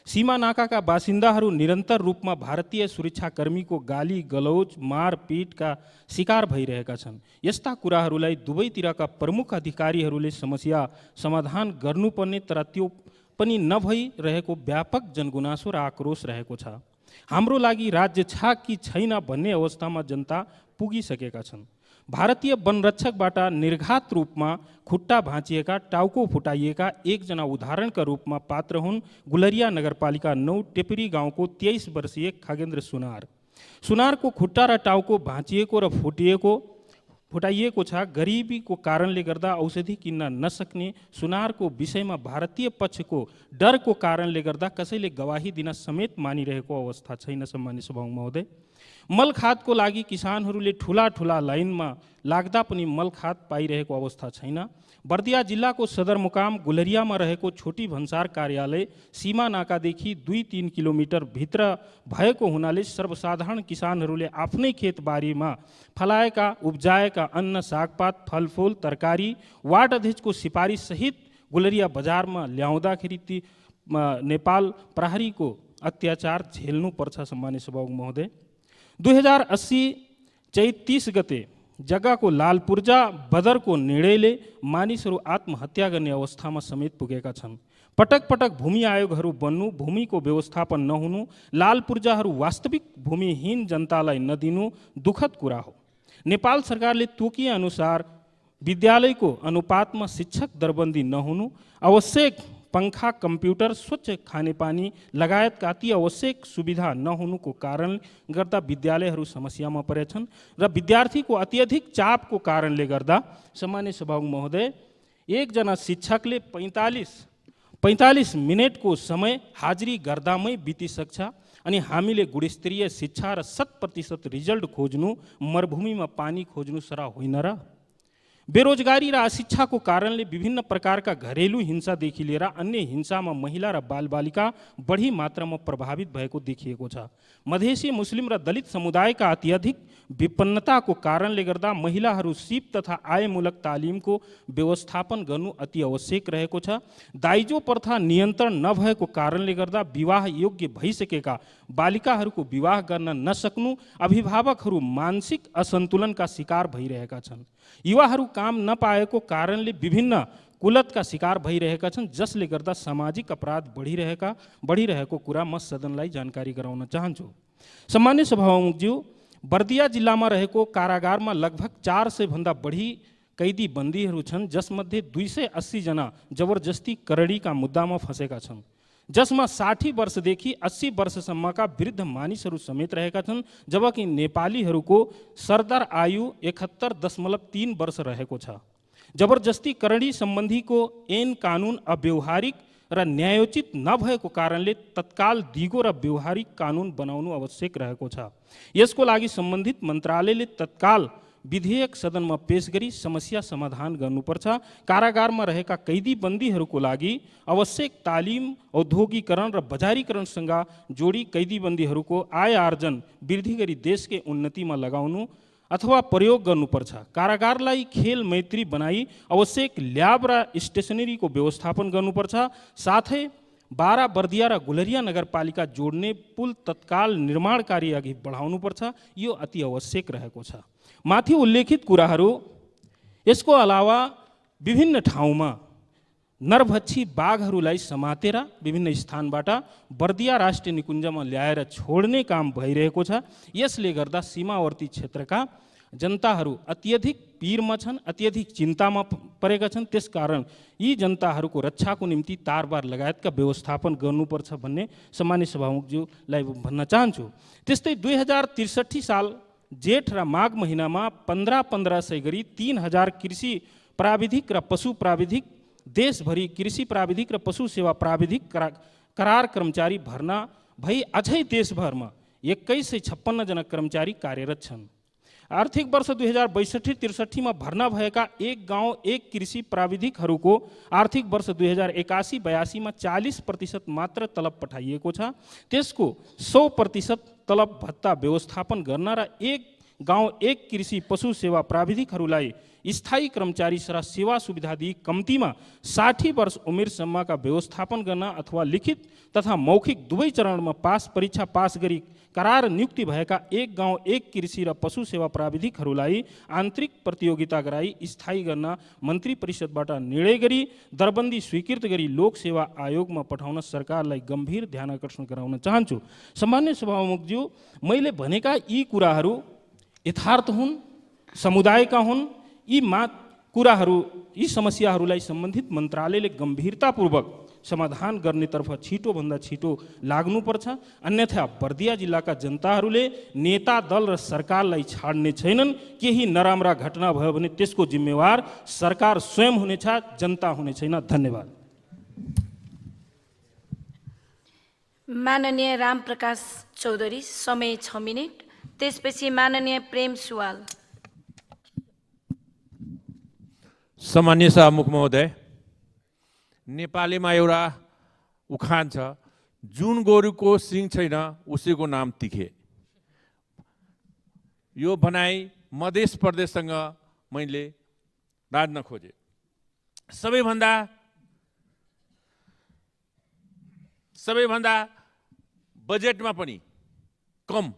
सीमा नाकाका बासिन्दाहरू निरन्तर रूपमा भारतीय सुरक्षाकर्मीको गाली गलौज मारपिटका शिकार भइरहेका छन्। यस्ता कुराहरूलाई दुवैतिरका प्रमुख अधिकारीहरूले समस्या समाधान गर्नुपर्ने तर त्यो पनि नभइरहेको व्यापक जनगुनासो र आक्रोश रहेको छ। हाम्रो लागि राज्य छ कि छैन भन्ने अवस्थामा जनता पुगिसकेका छन्। भारतीय वनरक्षकबाट निर्घात रूपमा खुट्टा भाँचिएका टाउको फुटाइएका एकजना उदाहरणका रूपमा पात्र हुन् गुलरिया नगरपालिका 9 टेपरी गाउँको 23 वर्षीय खगेन्द्र सुनार। सुनारको खुट्टा र टाउको भाँचिएको र फुटाइएको छ। गरिबीको कारणले गर्दा औषधि किन्न नसक्ने सुनारको विषयमा भारतीय पक्षको डरको कारणले गर्दा कसैले गवाही दिन समेत मानिरहेको अवस्था छैन। सम्मान्य सभामुख महोदय, मलखादको लागि किसानहरूले ठुला ठुला लाइनमा लाग्दा पनि मलखाद पाइरहेको अवस्था छैन। बर्दिया जिल्लाको सदरमुकाम गुलरियामा रहेको छोटी भन्सार कार्यालय सीमा नाकादेखि 2-3 किलोमिटर भित्र भएको हुनाले सर्वसाधारण किसानहरूले आफ्नै खेतबारीमा फलाएका उब्जाएका अन्न सागपात फलफुल तरकारी वार्ड अध्यक्षको सिफारिस सहित गुलरिया बजारमा ल्याउँदाखेरि ती नेपाल प्रहरीको अत्याचार झेल्नुपर्छ। सम्मान्य सभामुख महोदय, 2080 चैत 30 गते जग्गाको लालपुर्जा बदरको निर्णयले मानिसहरू आत्महत्या गर्ने अवस्थामा समेत पुगेका छन्। पटक पटक भूमि आयोगहरू बन्नु, भूमिको व्यवस्थापन नहुनु, लालपुर्जाहरू वास्तविक भूमिहीन जनतालाई नदिनु दुःखद कुरा हो। नेपाल सरकारले तोकिए अनुसार विद्यालयको अनुपातमा शिक्षक दरबन्दी नहुनु, आवश्यक पंखा कम्प्युटर स्वच्छ खानेपानी लगायतका अति आवश्यक सुविधा नहुनुको कारण गर्दा विद्यालयहरू समस्यामा परेछन् र विद्यार्थीको अत्यधिक चापको कारणले गर्दा सम्मान्य सभामुख महोदय एकजना शिक्षकले 45 मिनटको समय हाजिरी गर्दामै बितिसक्छ। अनि हामीले गुणस्तरीय शिक्षा र 100% रिजल्ट खोज्नु मरुभूमिमा पानी खोज्नु सरा होइन र? बेरोजगारी र अशिक्षाको कारणले विभिन्न प्रकारका घरेलु हिंसादेखि लिएर अन्य हिंसामा महिला र बालबालिका बढी मात्रामा प्रभावित भएको देखिएको छ। मधेसी मुस्लिम र दलित समुदायका अत्यधिक विपन्नताको कारणले गर्दा महिलाहरू सिप तथा आयमूलक तालिमको व्यवस्थापन गर्नु अति आवश्यक रहेको छ। दाइजो प्रथा नियन्त्रण नभएको कारणले गर्दा विवाह योग्य भइसकेका बालिकाहरूको विवाह गर्न नसक्नु, अभिभावकहरू मानसिक असन्तुलनका शिकार भइरहेका छन्। युवाहरू काम नपाएको कारणले विभिन्न कुलतका शिकार भइरहेका छन्, जसले गर्दा सामाजिक अपराध बढिरहेको कुरा म सदनलाई जानकारी गराउन चाहन्छु। सम्मान्य सभामुखज्यू, बर्दिया जिल्लामा रहेको कारागारमा लगभग 400 भन्दा बढी कैदी बन्दीहरू छन्, जसमध्ये 280 जना जबरजस्ती करडीका मुद्दामा फँसेका छन्, जसमा 60 वर्षदेखि 80 वर्षसम्मका वृद्ध मानिसहरू समेत रहेका छन्, जबकि नेपालीहरूको सरदर आयु 71.3 वर्ष रहेको छ। जबरजस्ती करडी सम्बन्धीको ऐन कानुन अव्यवहारिक र न्यायोचित नभएको कारणले तत्काल दिगो र व्यवहारिक कानुन बनाउनु आवश्यक रहेको छ। यसको लागि सम्बन्धित मन्त्रालयले तत्काल विधेयक सदनमा पेश गरी समस्या समाधान गर्नुपर्छ। कारागारमा रहेका कैदी बन्दीहरूको लागि आवश्यक तालिम, औद्योगिकरण र बजारीकरणसँग जोडी कैदी बन्दीहरूको आय आर्जन वृद्धि गरी देशकै उन्नतिमा लगाउनु अथवा प्रयोग गर्नुपर्छ। कारागारलाई खेल मैत्री बनाई आवश्यक ल्याब र स्टेसनरीको व्यवस्थापन गर्नुपर्छ। साथै 12 बर्दिया र गुलरिया नगरपालिका जोड्ने पुल तत्काल निर्माण कार्य अघि बढाउनुपर्छ। यो अति आवश्यक रहेको छ। माथि उल्लेखित कुराहरू यसको अलावा विभिन्न ठाउँमा नरभक्षी बाघहरूलाई समातेर विभिन्न स्थानबाट बर्दिया राष्ट्रिय निकुञ्जमा ल्याएर छोड्ने काम भइरहेको छ। यसले गर्दा सीमावर्ती क्षेत्रका जनताहरू अत्यधिक पीरमा छन्, अत्यधिक चिन्तामा परेका छन्। त्यसकारण यी जनताहरूको रक्षाको निम्ति तारबार लगायतका व्यवस्थापन गर्नुपर्छ भन्ने सम्मान्य सभामुखज्यूलाई भन्न चाहन्छु। त्यस्तै 2063 साल जेठ र माघ महिनामा 1500 गरी 3000 कृषि प्राविधिक र पशु प्राविधिक देशभरि कृषि प्राविधिक र पशु सेवा प्राविधिक करार कर्मचारी भर्ना भई अझै देशभरमा 2156 जना कर्मचारी कार्यरत छन्। आर्थिक वर्ष 2062-63 भर्ना भएका एक गाउँ एक कृषि प्राविधिकहरूको आर्थिक वर्ष 2081-82 40% मात्र तलब पठाइएको छ। त्यसको 100% तलब भत्ता व्यवस्थापन गर्न र एक गाउँ एक कृषि पशु सेवा प्राविधिकहरूलाई स्थायी कर्मचारी र सेवा सुविधा दिई कम्तीमा 60 वर्ष उमेरसम्मका व्यवस्थापन गर्न अथवा लिखित तथा मौखिक दुवै चरणमा परीक्षा पास गरी करार नियुक्ति भएका एक गाउँ एक कृषि र पशु सेवा प्राविधिकहरूलाई आन्तरिक प्रतियोगिता गराई स्थायी गर्न मन्त्री परिषदबाट निर्णय गरी दरबन्दी स्वीकृत गरी लोक सेवा आयोगमा पठाउन सरकारलाई गम्भीर ध्यानकर्षण गराउन चाहन्छु। सम्मान्य सभामुखज्यू, मैले भनेका यी कुराहरू यथार्थ हुन्, समुदायका हुन्। यी समस्याहरूलाई सम्बन्धित मन्त्रालयले गम्भीरतापूर्वक समाधान गर्नेतर्फ छिटोभन्दा छिटो लाग्नुपर्छ। अन्यथा बर्दिया जिल्लाका जनताहरूले नेता दल र सरकारलाई छाड्ने छैनन्। केही नराम्रा घटना भयो भने त्यसको जिम्मेवार सरकार स्वयं हुनेछ, जनता हुने छैन। धन्यवाद। माननीय रामप्रकाश चौधरी, समय 6 मिनेट। त्यसपछि माननीय प्रेम सुवाल। सम्मान्य सभामुख महोदय, नेपालीमा एउटा उखान छ, जुन गोरुको सिङ छैन उसैको नाम तिखे। यो भनाइ मध्य प्रदेशसँग मैले राख्न खोजेँ। सबैभन्दा बजेटमा पनि कम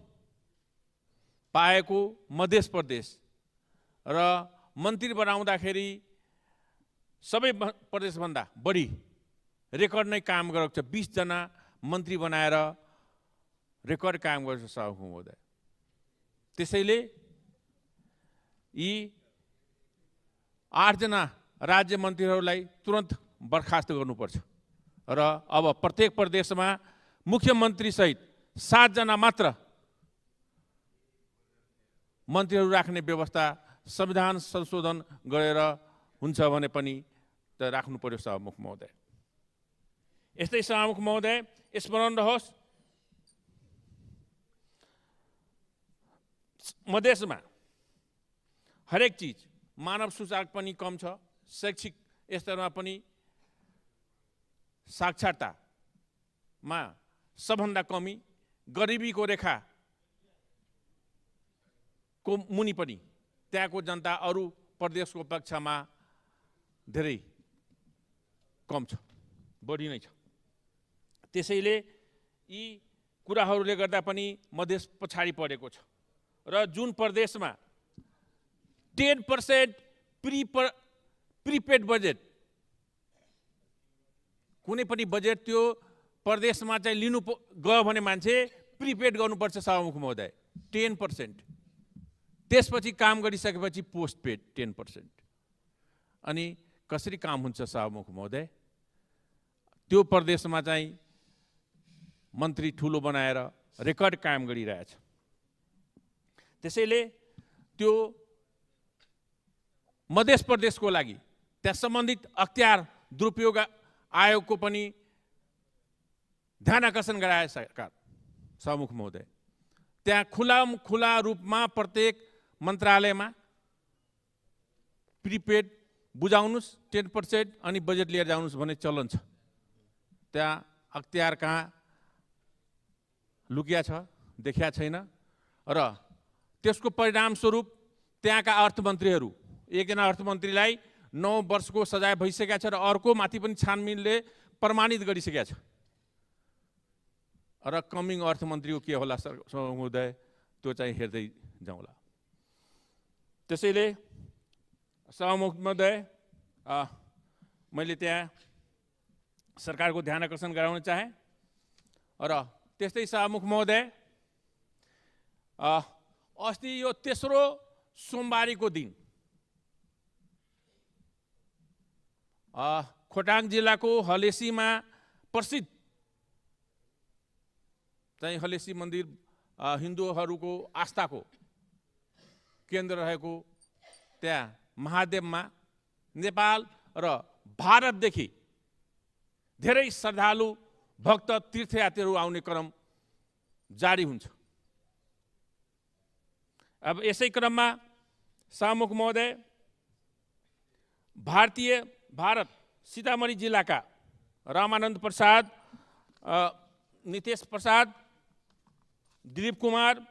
पाएको मध्य प्रदेश र मन्त्री बनाउँदाखेरि सबै प्रदेशभन्दा बढी रेकर्ड नै काम गरेको छ। 20 जना मन्त्री बनाएर रेकर्ड काम गरेको छ सभामुख महोदय। त्यसैले यी 8 जना राज्य मन्त्रीहरूलाई तुरन्त बर्खास्त गर्नुपर्छ र अब प्रत्येक प्रदेशमा मुख्यमन्त्री सहित 7 जना मात्र मन्त्रीहरू राख्ने व्यवस्था संविधान संशोधन गरेर हुन्छ भने पनि त राख्नु पर्यो सभामुख महोदय। यस्तै सभामुख महोदय, स्मरण रहोस्, मधेसमा हरेक चिज मानव सूचकाङ्क पनि कम छ, शैक्षिक स्तरमा पनि साक्षरतामा सबभन्दा कमी, गरिबीको रेखाको मुनि पनि त्यहाँको जनता अरू प्रदेशको पक्षमा धेरै कम छ, बढी नै छ। त्यसैले यी कुराहरूले गर्दा पनि मधेस पछाडि परेको छ र जुन प्रदेशमा 10% प्रिपेड बजेट, कुनै पनि बजेट त्यो प्रदेशमा चाहिँ लिनु गयो भने मान्छे प्रिपेड गर्नुपर्छ सभामुख महोदय, 10%। त्यसपछि काम गरिसकेपछि पोस्ट पेड 10%। अनि कसरी काम हुन्छ सभामुख महोदय? त्यो प्रदेशमा चाहिँ मन्त्री ठुलो बनाएर रेकर्ड काम गरिरहेछ। त्यसैले त्यो मध्य प्रदेशको लागि त्यहाँ सम्बन्धित अख्तियार दुरुपयोग आयोगको पनि ध्यान आकर्षण गराए सरकार सभामुख महोदय। त्यहाँ खुला रूपमा प्रत्येक मन्त्रालयमा प्रिपेड बुझाउनुस् 10% अनि बजेट लिएर जाउनुस् भन्ने चलन छ। त्यहाँ अख्तियार कहाँ लुकिया छ, देखिया छैन र त्यसको परिणामस्वरूप त्यहाँका अर्थमन्त्रीहरू, एकजना अर्थमन्त्रीलाई 9 वर्षको सजाय भइसकेको छ र अर्को माथि पनि छानबिनले प्रमाणित गरिसकेको छ। र कमिङ अर्थमन्त्रीको के होला महोदय, त्यो चाहिँ हेर्दै जाउँला। त्यसैले सभामुख महोदय, मैले त्यहाँ सरकारको ध्यान आकर्षण गराउन चाहे। र त्यस्तै सभामुख महोदय, अस्ति यो तेस्रो सोमबारीको दिन खोटाङ जिल्लाको हलेसीमा प्रसिद्ध चाहिँ हलेसी मन्दिर हिन्दूहरूको आस्थाको केन्द्र रहेको त्यहाँ महादेवमा नेपाल र भारतदेखि धेरै श्रद्धालु भक्त तीर्थयात्रीहरू आउने क्रम जारी हुन्छ अब यसै क्रममा सभामुख महोदय, भारत सीतामढ़ी जिल्लाका रामानन्द प्रसाद, नितेश प्रसाद, दिलीप कुमार,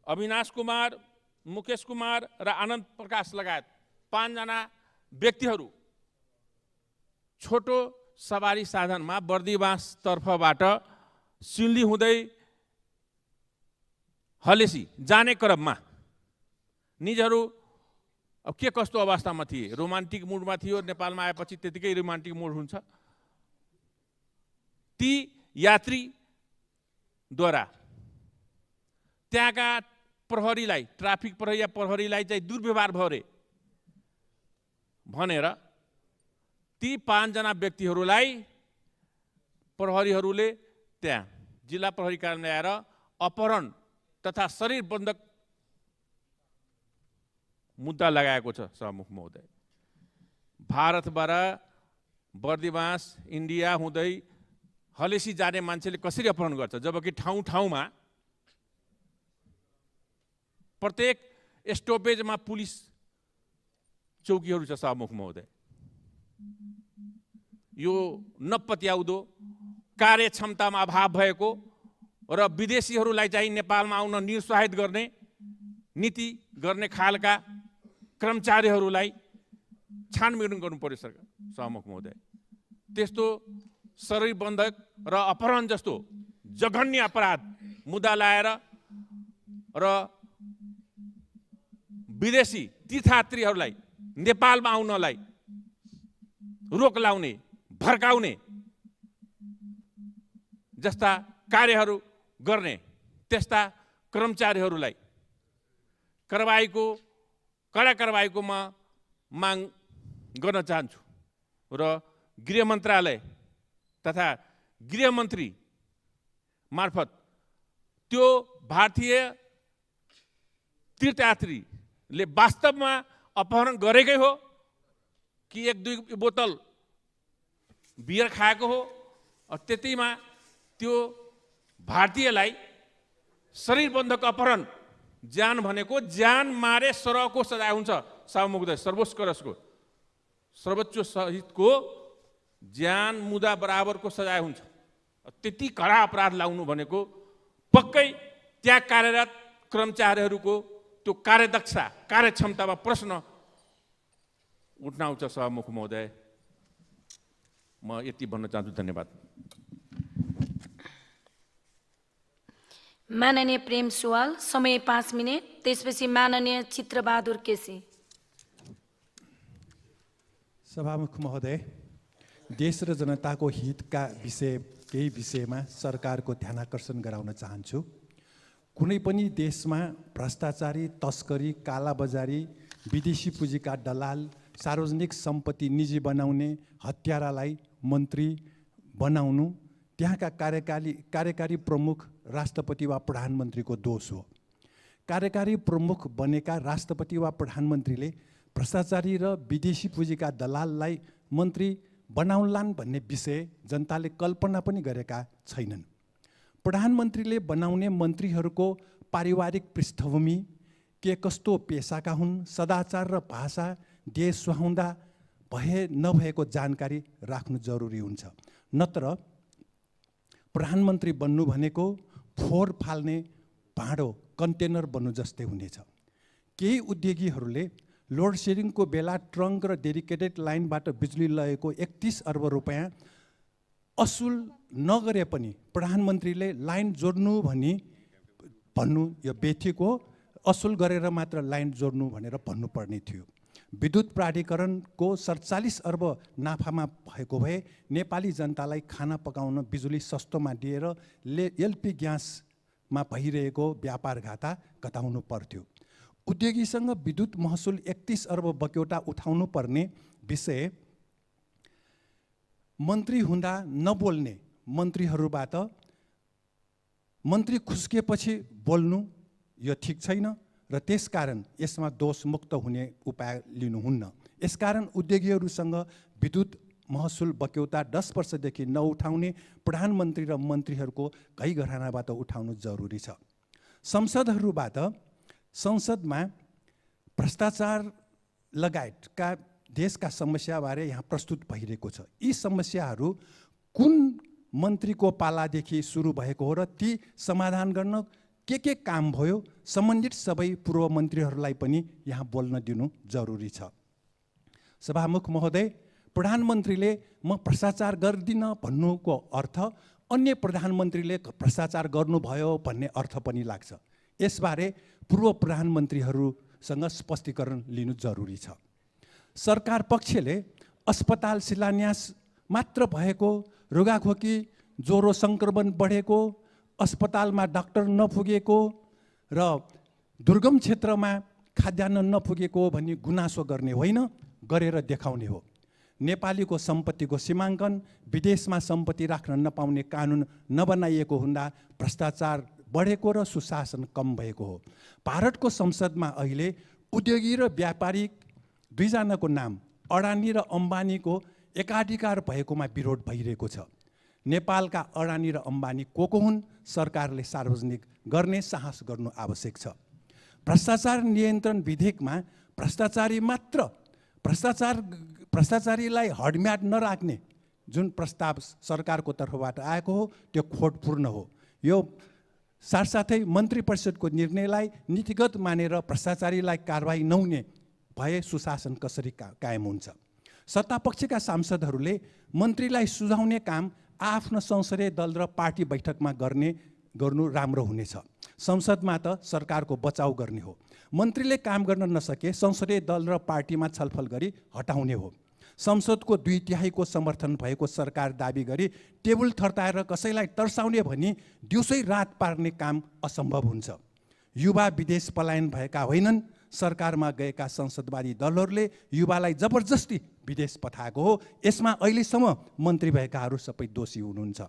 अविनाश कुमार, मुकेश कुमार र आनन्द प्रकाश लगायत 5 जना व्यक्तिहरू छोटो सवारी साधनमा बर्दिवास तर्फबाट सिन्ली हुँदै हलेसी जाने क्रममा निजहरू अब के कस्तो अवस्थामा थिए? रोमान्टिक मुडमा थियो, नेपालमा आएपछि त्यतिकै रोमान्टिक मुड हुन्छ। ती यात्रीद्वारा त्यहाँका प्रहरीलाई, ट्राफिक प्रहरी या प्रहरीलाई चाहिँ दुर्व्यवहार भयो रे भनेर ती 5 जना व्यक्तिहरूलाई प्रहरीहरूले त्यहाँ जिल्ला प्रहरी कार्यालय आएर अपहरण तथा शरीर बन्धक मुद्दा लगाएको छ। सभामुख महोदय, भारतबाट बर्दिवास इन्डिया हुँदै हलेसी जाने मान्छेले कसरी अपहरण गर्छ? जबकि ठाउँ ठाउँमा प्रत्येक स्टपेजमा पुलिस चौकीहरू छ। सभामुख महोदय, यो नपत्याउँदो कार्यक्षमतामा अभाव भएको र विदेशीहरूलाई चाहिँ नेपालमा आउन निरुत्साहित गर्ने नीति गर्ने खालका कर्मचारीहरूलाई छानबिन गर्नु पर्यो सरकार। सभामुख महोदय, त्यस्तो शरीर बन्धक र अपहरण जस्तो जघन्य अपराध मुद्दा लाएर र विदेशी तीर्थयात्रीहरूलाई नेपालमा आउनलाई रोक लाउने, भड्काउने जस्ता कार्यहरू गर्ने त्यस्ता कर्मचारीहरूलाई कडा कारबाहीको म माग गर्न चाहन्छु र गृह मन्त्रालय तथा गृहमन्त्री मार्फत त्यो भारतीय तीर्थयात्रीले वास्तवमा अपहरण गरेकै हो कि 1-2 बोतल बियर खाएको हो, त्यतिमा त्यो भारतीयलाई शरीर बन्धक अपहरण, ज्यान भनेको ज्यान मारे सरहको सजाय हुन्छ। सभामुख महोदय, सर्वोच्च सहितको ज्यान मुदा बराबरको सजाय हुन्छ। त्यति कडा अपराध लाउनु भनेको पक्कै त्यहाँ कार्यरत कर्मचारीहरूको त्यो कार्यदक्षता, कार्यक्षमतामा प्रश्न उठ्न आउँछ। सभामुख महोदय, म यति भन्न चाहन्छु। धन्यवाद। माननीय प्रेम सुवाल, समय 5 मिनट। त्यसपछि माननीय चित्रबहादुर केसी। सभामुख महोदय, देश र जनताको हितका केही विषयमा सरकारको ध्यानाकर्षण गराउन चाहन्छु। कुनै पनि देशमा भ्रष्टाचारी, तस्करी, कालाबजारी, विदेशी पुँजीका दलाल, सार्वजनिक सम्पत्ति निजी बनाउने, हत्यारालाई मन्त्री बनाउनु त्यहाँका कार्यकारी प्रमुख राष्ट्रपति वा प्रधानमन्त्रीको दोष हो। कार्यकारी प्रमुख बनेका राष्ट्रपति वा प्रधानमन्त्रीले भ्रष्टाचारी र विदेशी पुँजीका दलाललाई मन्त्री बनाउलान् भन्ने विषय जनताले कल्पना पनि गरेका छैनन्। प्रधानमन्त्रीले बनाउने मन्त्रीहरूको पारिवारिक पृष्ठभूमि, के कस्तो पेसाका हुन्, सदाचार र भाषा देश सुहाउँदा नभएको जानकारी राख्नु जरुरी हुन्छ। नत्र प्रधानमन्त्री बन्नु भनेको फोहोर फाल्ने भाँडो, कन्टेनर बन्नु जस्तै हुनेछ। केही उद्योगीहरूले लोड सेडिङको बेला ट्रङ्क र डेडिकेटेड लाइनबाट बिजुली लगेको 31 अर्ब रुपियाँ असुल नगरे पनि प्रधानमन्त्रीले लाइन जोड्नु भन्नु यो बेठिक हो। असुल गरेर मात्र लाइन जोड्नु भनेर भन्नुपर्ने थियो। विद्युत प्राधिकरणको 47 अर्ब नाफामा भएको भए नेपाली जनतालाई खाना पकाउन बिजुली सस्तोमा दिएर एलपी ग्यासमा भइरहेको व्यापार घाटा घटाउनु पर्थ्यो। उद्योगीसँग विद्युत महसुल 31 अर्ब बक्यौटा उठाउनु पर्ने विषय मन्त्री हुँदा नबोल्ने मन्त्रीहरूबाट मन्त्री खुस्किएपछि बोल्नु यो ठिक छैन र त्यसकारण यसमा दोषमुक्त हुने उपाय लिनुहुन्न। यसकारण उद्योगीहरूसँग विद्युत महसुल बक्यौता 10 वर्षदेखि नउठाउने प्रधानमन्त्री र मन्त्रीहरूको घैघरानाबाट उठाउनु जरुरी छ। संसदहरूबाट संसदमा भ्रष्टाचार लगायतका देशका समस्याबारे यहाँ प्रस्तुत भइरहेको छ। यी समस्याहरू कुन मन्त्रीको पालादेखि सुरु भएको हो र ती समाधान गर्न के काम भयो, सम्बन्धित सबै पूर्व मन्त्रीहरूलाई पनि यहाँ बोल्न दिनु जरुरी छ। सभामुख महोदय, प्रधानमन्त्रीले म भ्रष्टाचार गर्दिनँ भन्नुको अर्थ अन्य प्रधानमन्त्रीले भ्रष्टाचार गर्नुभयो भन्ने अर्थ पनि लाग्छ। यसबारे पूर्व प्रधानमन्त्रीहरूसँग स्पष्टीकरण लिनु जरुरी छ। सरकार पक्षले अस्पताल शिलान्यास मात्र भएको, रुगाखोकी ज्वरो सङ्क्रमण बढेको, अस्पतालमा डाक्टर नपुगेको र दुर्गम क्षेत्रमा खाद्यान्न नपुगेको भन्ने गुनासो गर्ने होइन, गरेर देखाउने हो। नेपालीको सम्पत्तिको सीमाङ्कन, विदेशमा सम्पत्ति राख्न नपाउने कानुन नबनाइएको हुँदा भ्रष्टाचार बढेको र सुशासन कम भएको हो। भारतको संसदमा अहिले उद्योगी र व्यापारिक दुईजनाको नाम अडानी र अम्बानीको एकाधिकार भएकोमा विरोध भइरहेको छ। नेपालका अडानी र अम्बानी को हुन्, सरकारले सार्वजनिक गर्ने साहस गर्नु आवश्यक छ। भ्रष्टाचार नियन्त्रण विधेयकमा भ्रष्टाचारीलाई हडम्याट नराख्ने जुन प्रस्ताव सरकारको तर्फबाट आएको हो त्यो खोटपूर्ण हो। यो साथसाथै मन्त्री परिषदको निर्णयलाई नीतिगत मानेर भ्रष्टाचारीलाई कारबाही नहुने भए सुशासन कसरी कायम हुन्छ। सत्तापक्षका सांसदहरूले मन्त्रीलाई सुझाउने काम आफ्नो संसदीय दल र पार्टी बैठकमा गर्नु राम्रो हुनेछ। संसदमा त सरकारको बचाउ गर्ने हो। मन्त्रीले काम गर्न नसके संसदीय दल र पार्टीमा छलफल गरी हटाउने हो। संसदको 2/3 समर्थन भएको सरकार दाबी गरी टेबल थर्ताएर कसैलाई तर्साउने भनी दिउँसै रात पार्ने काम असम्भव हुन्छ। युवा विदेश पलायन भएका होइनन्, सरकारमा गएका संसदवादी दलहरूले युवालाई जबरजस्ती विदेश पठाएको हो। यसमा अहिलेसम्म मन्त्री भएकाहरू सबै दोषी हुनुहुन्छ।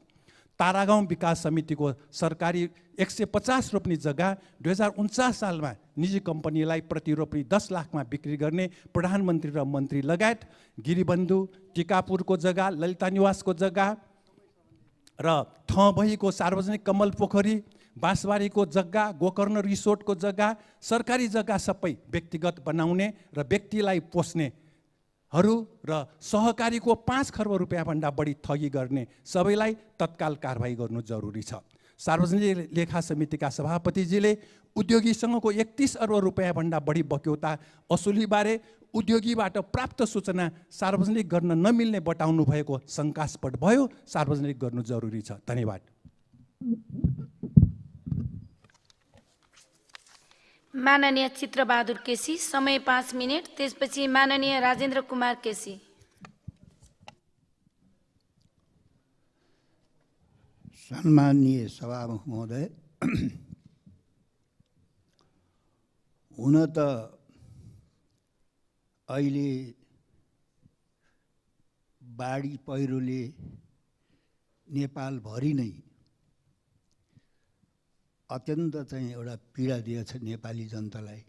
तारागाउँ विकास समितिको सरकारी 150 रोप्ने जग्गा 2049 सालमा निजी कम्पनीलाई प्रति रोप्ने 10 लाखमा बिक्री गर्ने प्रधानमन्त्री र मन्त्री लगायत गिरिबन्धु, टिकापुरको जग्गा, ललिता निवासको जग्गा र थबहीको सार्वजनिक कमल पोखरी, बाँसबारीको जग्गा, गोकर्ण रिसोर्टको जग्गा, सरकारी जग्गा सबै व्यक्तिगत बनाउने र व्यक्तिलाई पोस्नेहरू र सहकारीको 5 खर्ब रुपियाँभन्दा बढी ठगी गर्ने सबैलाई तत्काल कारबाही गर्नु जरुरी छ। सार्वजनिक लेखा समितिका सभापतिजीले उद्योगीसँगको 31 अर्ब रुपियाँभन्दा बढी बक्यौता असुलीबारे उद्योगीबाट प्राप्त सूचना सार्वजनिक गर्न नमिल्ने बताउनु भएको शङ्कास्पद भयो। सार्वजनिक गर्नु जरुरी छ। धन्यवाद। माननीय चित्रबहादुर केसी, समय 5 मिनट। त्यसपछि माननीय राजेन्द्र कुमार केसी। सम्माननीय सभामुख महोदय, हुन त अहिले बाढी पहिरोले नेपालभरि नै अत्यन्त चाहिँ एउटा पीडा दिएछ नेपाली जनतालाई।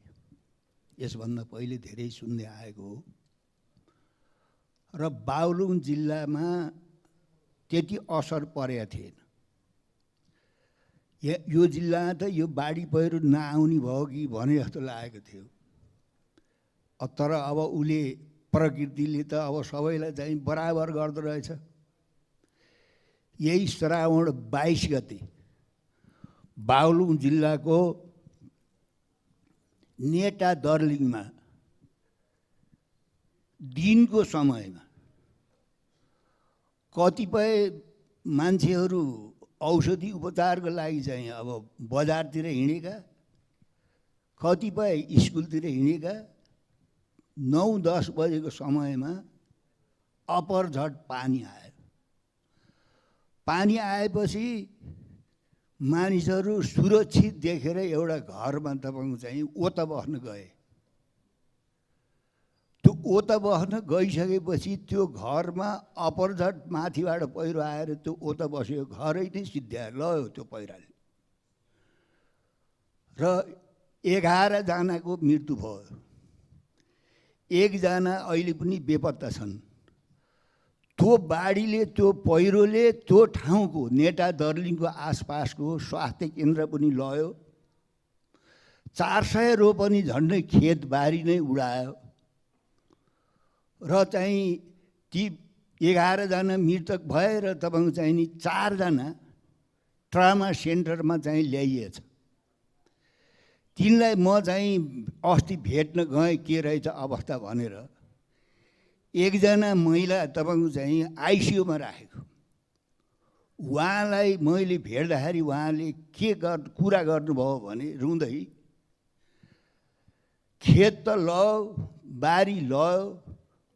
यसभन्दा पहिले धेरै सुन्दै आएको हो र बागलुङ जिल्लामा त्यति असर परेको थिएन। यो जिल्लामा त यो बाढी पहिरो नआउने भयो कि भने जस्तो लागेको थियो। तर अब उसले प्रकृतिले त अब सबैलाई चाहिँ बराबर गर्दो रहेछ। यही श्रावण 22 गते बागलुङ जिल्लाको नेटा दर्लिङमा दिनको समयमा कतिपय मान्छेहरू औषधि उपचारको लागि चाहिँ अब बजारतिर हिँडेका, कतिपय स्कुलतिर हिँडेका 9-10 बजेको समयमा अपरझट पानी आयो। पानी आएपछि मानिसहरू सुरक्षित देखेर एउटा घरमा तपाईँको चाहिँ ओत बस्न गए। त्यो ओत बस्न गइसकेपछि त्यो घरमा अपरझट माथिबाट पहिरो आएर त्यो ओत बसेको घरै नै सिद्ध्याएर लयो त्यो पहिराले र 11 जनाको मृत्यु भयो। 1 जना अहिले पनि बेपत्ता छन्। त्यो बाढीले, त्यो पहिरोले त्यो ठाउँको नेटा दर्लिङको आसपासको स्वास्थ्य केन्द्र पनि लयो। 400 रोपनी झन्डै खेतबारी नै उडायो र चाहिँ ती 11 जना मृतक भए र तपाईँको चाहिँ नि 4 जना ट्रामा सेन्टरमा चाहिँ ल्याइएछ। तिनलाई म चाहिँ अस्ति भेट्न गएँ के रहेछ अवस्था भनेर। एकजना महिला तपाईँको चाहिँ आइसियुमा राखेको, उहाँलाई मैले भेट्दाखेरि उहाँले के कुरा गर्नुभयो भने रुँदै, खेत त लयो, बारी लयो,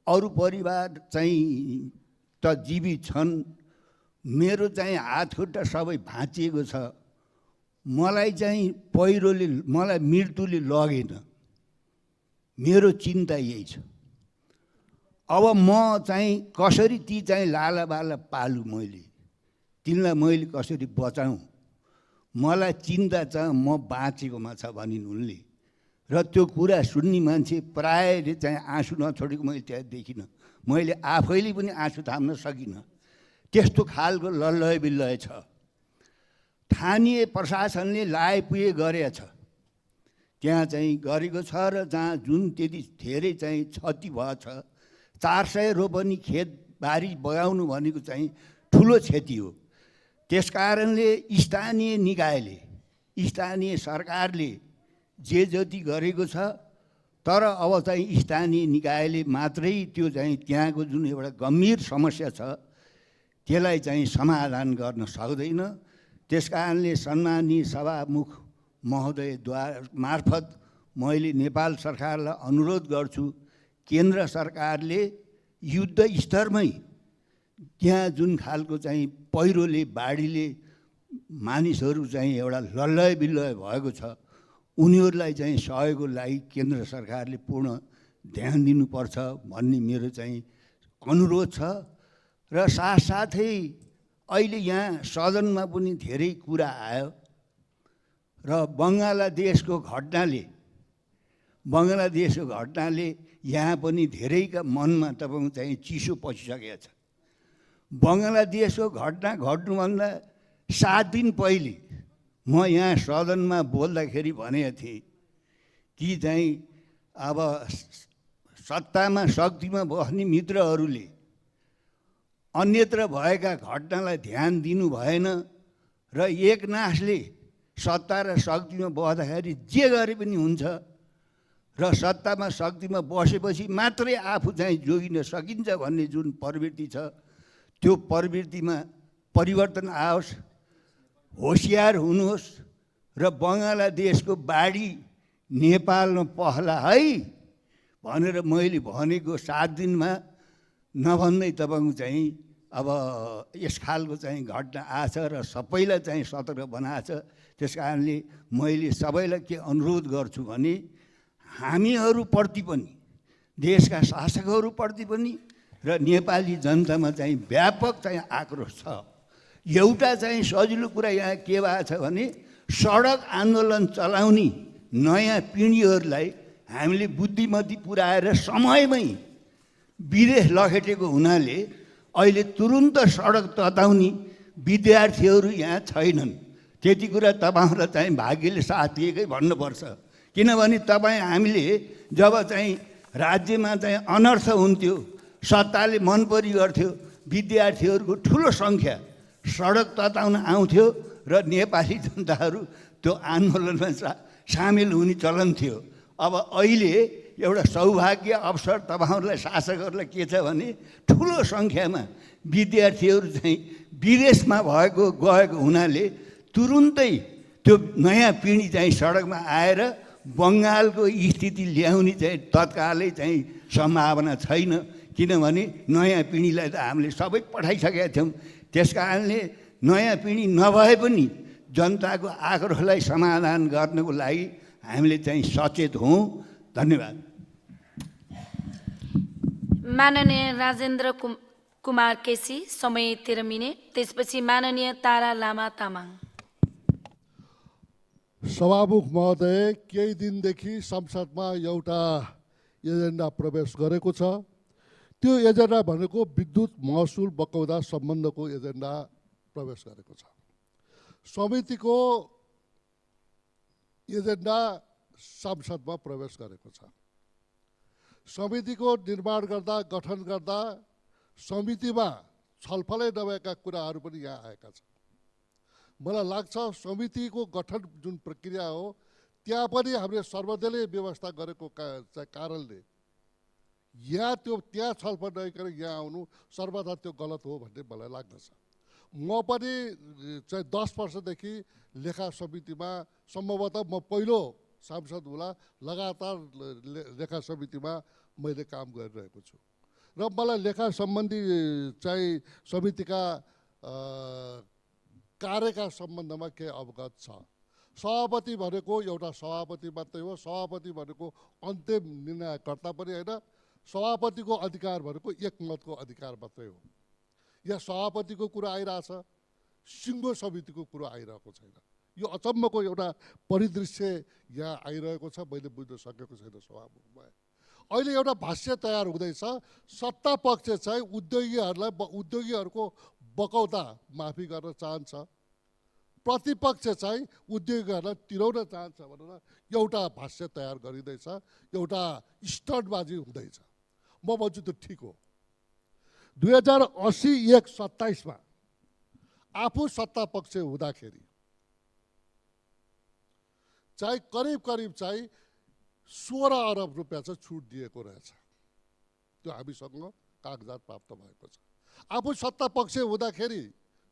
अरू परिवार चाहिँ त जीवित छन्, मेरो चाहिँ हात खुट्टा सबै भाँचिएको छ, मलाई चाहिँ पहिरोले मलाई मृत्युले लगेन, मेरो चिन्ता यही छ। अब म चाहिँ कसरी ती चाहिँ लालाबाला पालु, मैले तिनलाई मैले कसरी बचाउँ, मलाई चिन्ता छ, म बाँचेकोमा छ भनिन् उनले। र त्यो कुरा सुन्ने मान्छे प्रायःले चाहिँ आँसु नछोडेको मैले त्यहाँ देखिनँ। मैले आफैले पनि आँसु थाम्न सकिनँ। त्यस्तो खालको लल्लय बिल्लय छ। स्थानीय प्रशासनले लाएपुए गरेछ, त्यहाँ चाहिँ गरेको छ र जहाँ जुन त्यति धेरै चाहिँ क्षति भएछ, 400 रोपनी खेतबारी बगाउनु भनेको चाहिँ ठुलो क्षति हो। त्यस कारणले स्थानीय निकायले, स्थानीय सरकारले जे जति गरेको छ, तर अब चाहिँ स्थानीय निकायले मात्रै त्यो चाहिँ त्यहाँको जुन एउटा गम्भीर समस्या छ त्यसलाई चाहिँ समाधान गर्न सक्दैन। त्यस कारणले सम्माननीय सभामुख महोदयद्वारा मार्फत मैले नेपाल सरकारलाई अनुरोध गर्छु, केन्द्र सरकारले युद्ध स्तरमै त्यहाँ जुन खालको चाहिँ पहिरोले बाढीले मानिसहरू चाहिँ एउटा लल्लय बिल्लय भएको छ, उनीहरूलाई चाहिँ सहयोगको लागि केन्द्र सरकारले पूर्ण ध्यान दिनुपर्छ भन्ने मेरो चाहिँ अनुरोध छ। र साथसाथै अहिले यहाँ सदनमा पनि धेरै कुरा आयो र बङ्गलादेशको घटनाले यहाँ पनि धेरैका मनमा तपाईँको चाहिँ चिसो पसिसकेको छ। बङ्गलादेशको घटना घट्नुभन्दा 7 दिन पहिले म यहाँ सदनमा बोल्दाखेरि भनेको थिएँ कि चाहिँ अब सत्तामा शक्तिमा बस्ने मित्रहरूले अन्यत्र भएका घटनालाई ध्यान दिनु भएन र एकनासले सत्ता र शक्तिमा बस्दाखेरि जे गरे पनि हुन्छ र सत्तामा शक्तिमा बसेपछि मात्रै आफू चाहिँ जोगिन सकिन्छ भन्ने जुन प्रवृत्ति छ, त्यो प्रवृत्तिमा परिवर्तन आओस्, होसियार हुनुहोस् र बङ्गलादेशको बाढी नेपालमा पहला है भनेर मैले भनेको 7 दिनमा नभन्दै तपाईँको चाहिँ अब यस खालको चाहिँ घटना आछ र सबैलाई चाहिँ सतर्क बनाएछ। त्यस कारणले मैले सबैलाई के अनुरोध गर्छु भने हामीहरूप्रति पनि, देशका शासकहरूप्रति पनि र नेपाली जनतामा चाहिँ व्यापक चाहिँ आक्रोश छ। एउटा चाहिँ सजिलो कुरा यहाँ के भएको छ भने सडक आन्दोलन चलाउने नयाँ पिँढीहरूलाई हामीले बुद्धिमती पुऱ्याएर समयमै विदेश लखेटेको हुनाले अहिले तुरुन्त सडक तताउने विद्यार्थीहरू यहाँ छैनन्। त्यति कुरा तपाईँहरूलाई चाहिँ भाग्यले साथ दिएकै भन्नुपर्छ। किनभने हामीले जब चाहिँ राज्यमा चाहिँ अनर्थ हुन्थ्यो, सत्ताले मनपरी गर्थ्यो, विद्यार्थीहरूको ठुलो सङ्ख्या सडक तताउन आउँथ्यो र नेपाली जनताहरू त्यो आन्दोलनमा सामेल हुने चलन थियो। अब अहिले एउटा सौभाग्य अवसर तपाईँहरूलाई शासकहरूलाई के छ भने ठुलो सङ्ख्यामा विद्यार्थीहरू चाहिँ विदेशमा गएको हुनाले तुरुन्तै त्यो नयाँ पिँढी चाहिँ सडकमा आएर बङ्गालको स्थिति ल्याउने चाहिँ तत्कालै चाहिँ सम्भावना छैन। किनभने नयाँ पिँढीलाई त हामीले सबै पठाइसकेका थियौँ। त्यस कारणले नयाँ पिँढी नभए पनि जनताको आक्रोशलाई समाधान गर्नको लागि हामीले चाहिँ सचेत हौँ। धन्यवाद। माननीय राजेन्द्र कुमार केसी, समय 13 मिनेट। त्यसपछि माननीय तारा लामा तामाङ। सभामुख महोदय, केही दिनदेखि संसदमा एउटा एजेन्डा प्रवेश गरेको छ। त्यो एजेन्डा भनेको विद्युत महसुल बकौदा सम्बन्धको एजेन्डा प्रवेश गरेको छ। समितिको एजेन्डा संसदमा प्रवेश गरेको छ। समितिको निर्माण गर्दा गठन गर्दा समितिमा छलफलै नभएका कुराहरू पनि यहाँ आएका छन्। मलाई लाग्छ समितिको गठन जुन प्रक्रिया हो त्यहाँ पनि हामीले सर्वदलीय व्यवस्था गरेको कारणले यहाँ त्यहाँ छलफल नगरिकन यहाँ आउनु सर्वदा त्यो गलत हो भन्ने मलाई लाग्दछ। म पनि चाहिँ 10 वर्षदेखि लेखा समितिमा सम्भवतः म पहिलो सांसद हुँदा लगातार लेखा समितिमा मैले काम गरिरहेको छु र मलाई लेखा सम्बन्धी चाहिँ समितिका कार्यका सम्बन्धमा केही अवगत छ। सभापति भनेको एउटा सभापति मात्रै हो। सभापति भनेको अन्तिम निर्णयकर्ता पनि होइन। सभापतिको अधिकार भनेको एकमतको अधिकार मात्रै हो। यहाँ सभापतिको कुरा आइरहेछ, सिङ्गो समितिको कुरा आइरहेको छैन। यो अचम्मको एउटा परिदृश्य यहाँ आइरहेको छ। मैले बुझ्न सकेको छैन सभामुखमा। अहिले एउटा भाष्य तयार हुँदैछ। सत्ता पक्ष चाहिँ उद्योगीहरूको बकौता माफी गर्न चाहन्छ, प्रतिपक्ष चाहिँ उद्योगीहरूलाई तिराउन चाहन्छ भनेर एउटा भाष्य तयार गरिँदैछ, एउटा स्टन्टबाजी हुँदैछ। म भन्छु त्यो ठिक हो। 2080-1-27 मा आफू सत्ता पक्ष हुँदाखेरि चाहिँ करिब चाहिँ 16 अरब रुपियाँ चाहिँ छुट दिएको रहेछ। त्यो हामीसँग कागजात प्राप्त भएको छ। आफू सत्ता पक्ष हुँदाखेरि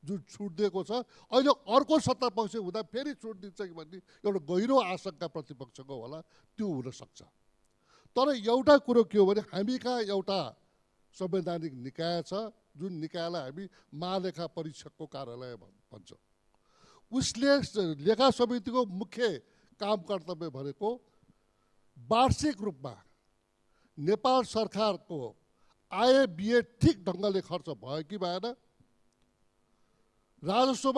जुन छुट दिएको छ, अहिले अर्को सत्ता पक्ष हुँदा फेरि छुट दिन्छ कि भन्ने एउटा गहिरो आशंका प्रतिपक्षको होला। त्यो हुनसक्छ। तर एउटा कुरो के हो भने हामी कहाँ एउटा संवैधानिक निकाय छ जुन निकायलाई हामी महालेखा परीक्षकको कार्यालय भन्छौँ। उसले लेखा समितिको मुख्य काम कर्तव्य भनेको वार्षिक रूपमा नेपाल सरकारको आय व्यय ठिक ढङ्गले खर्च भयो कि भएन, राजस्व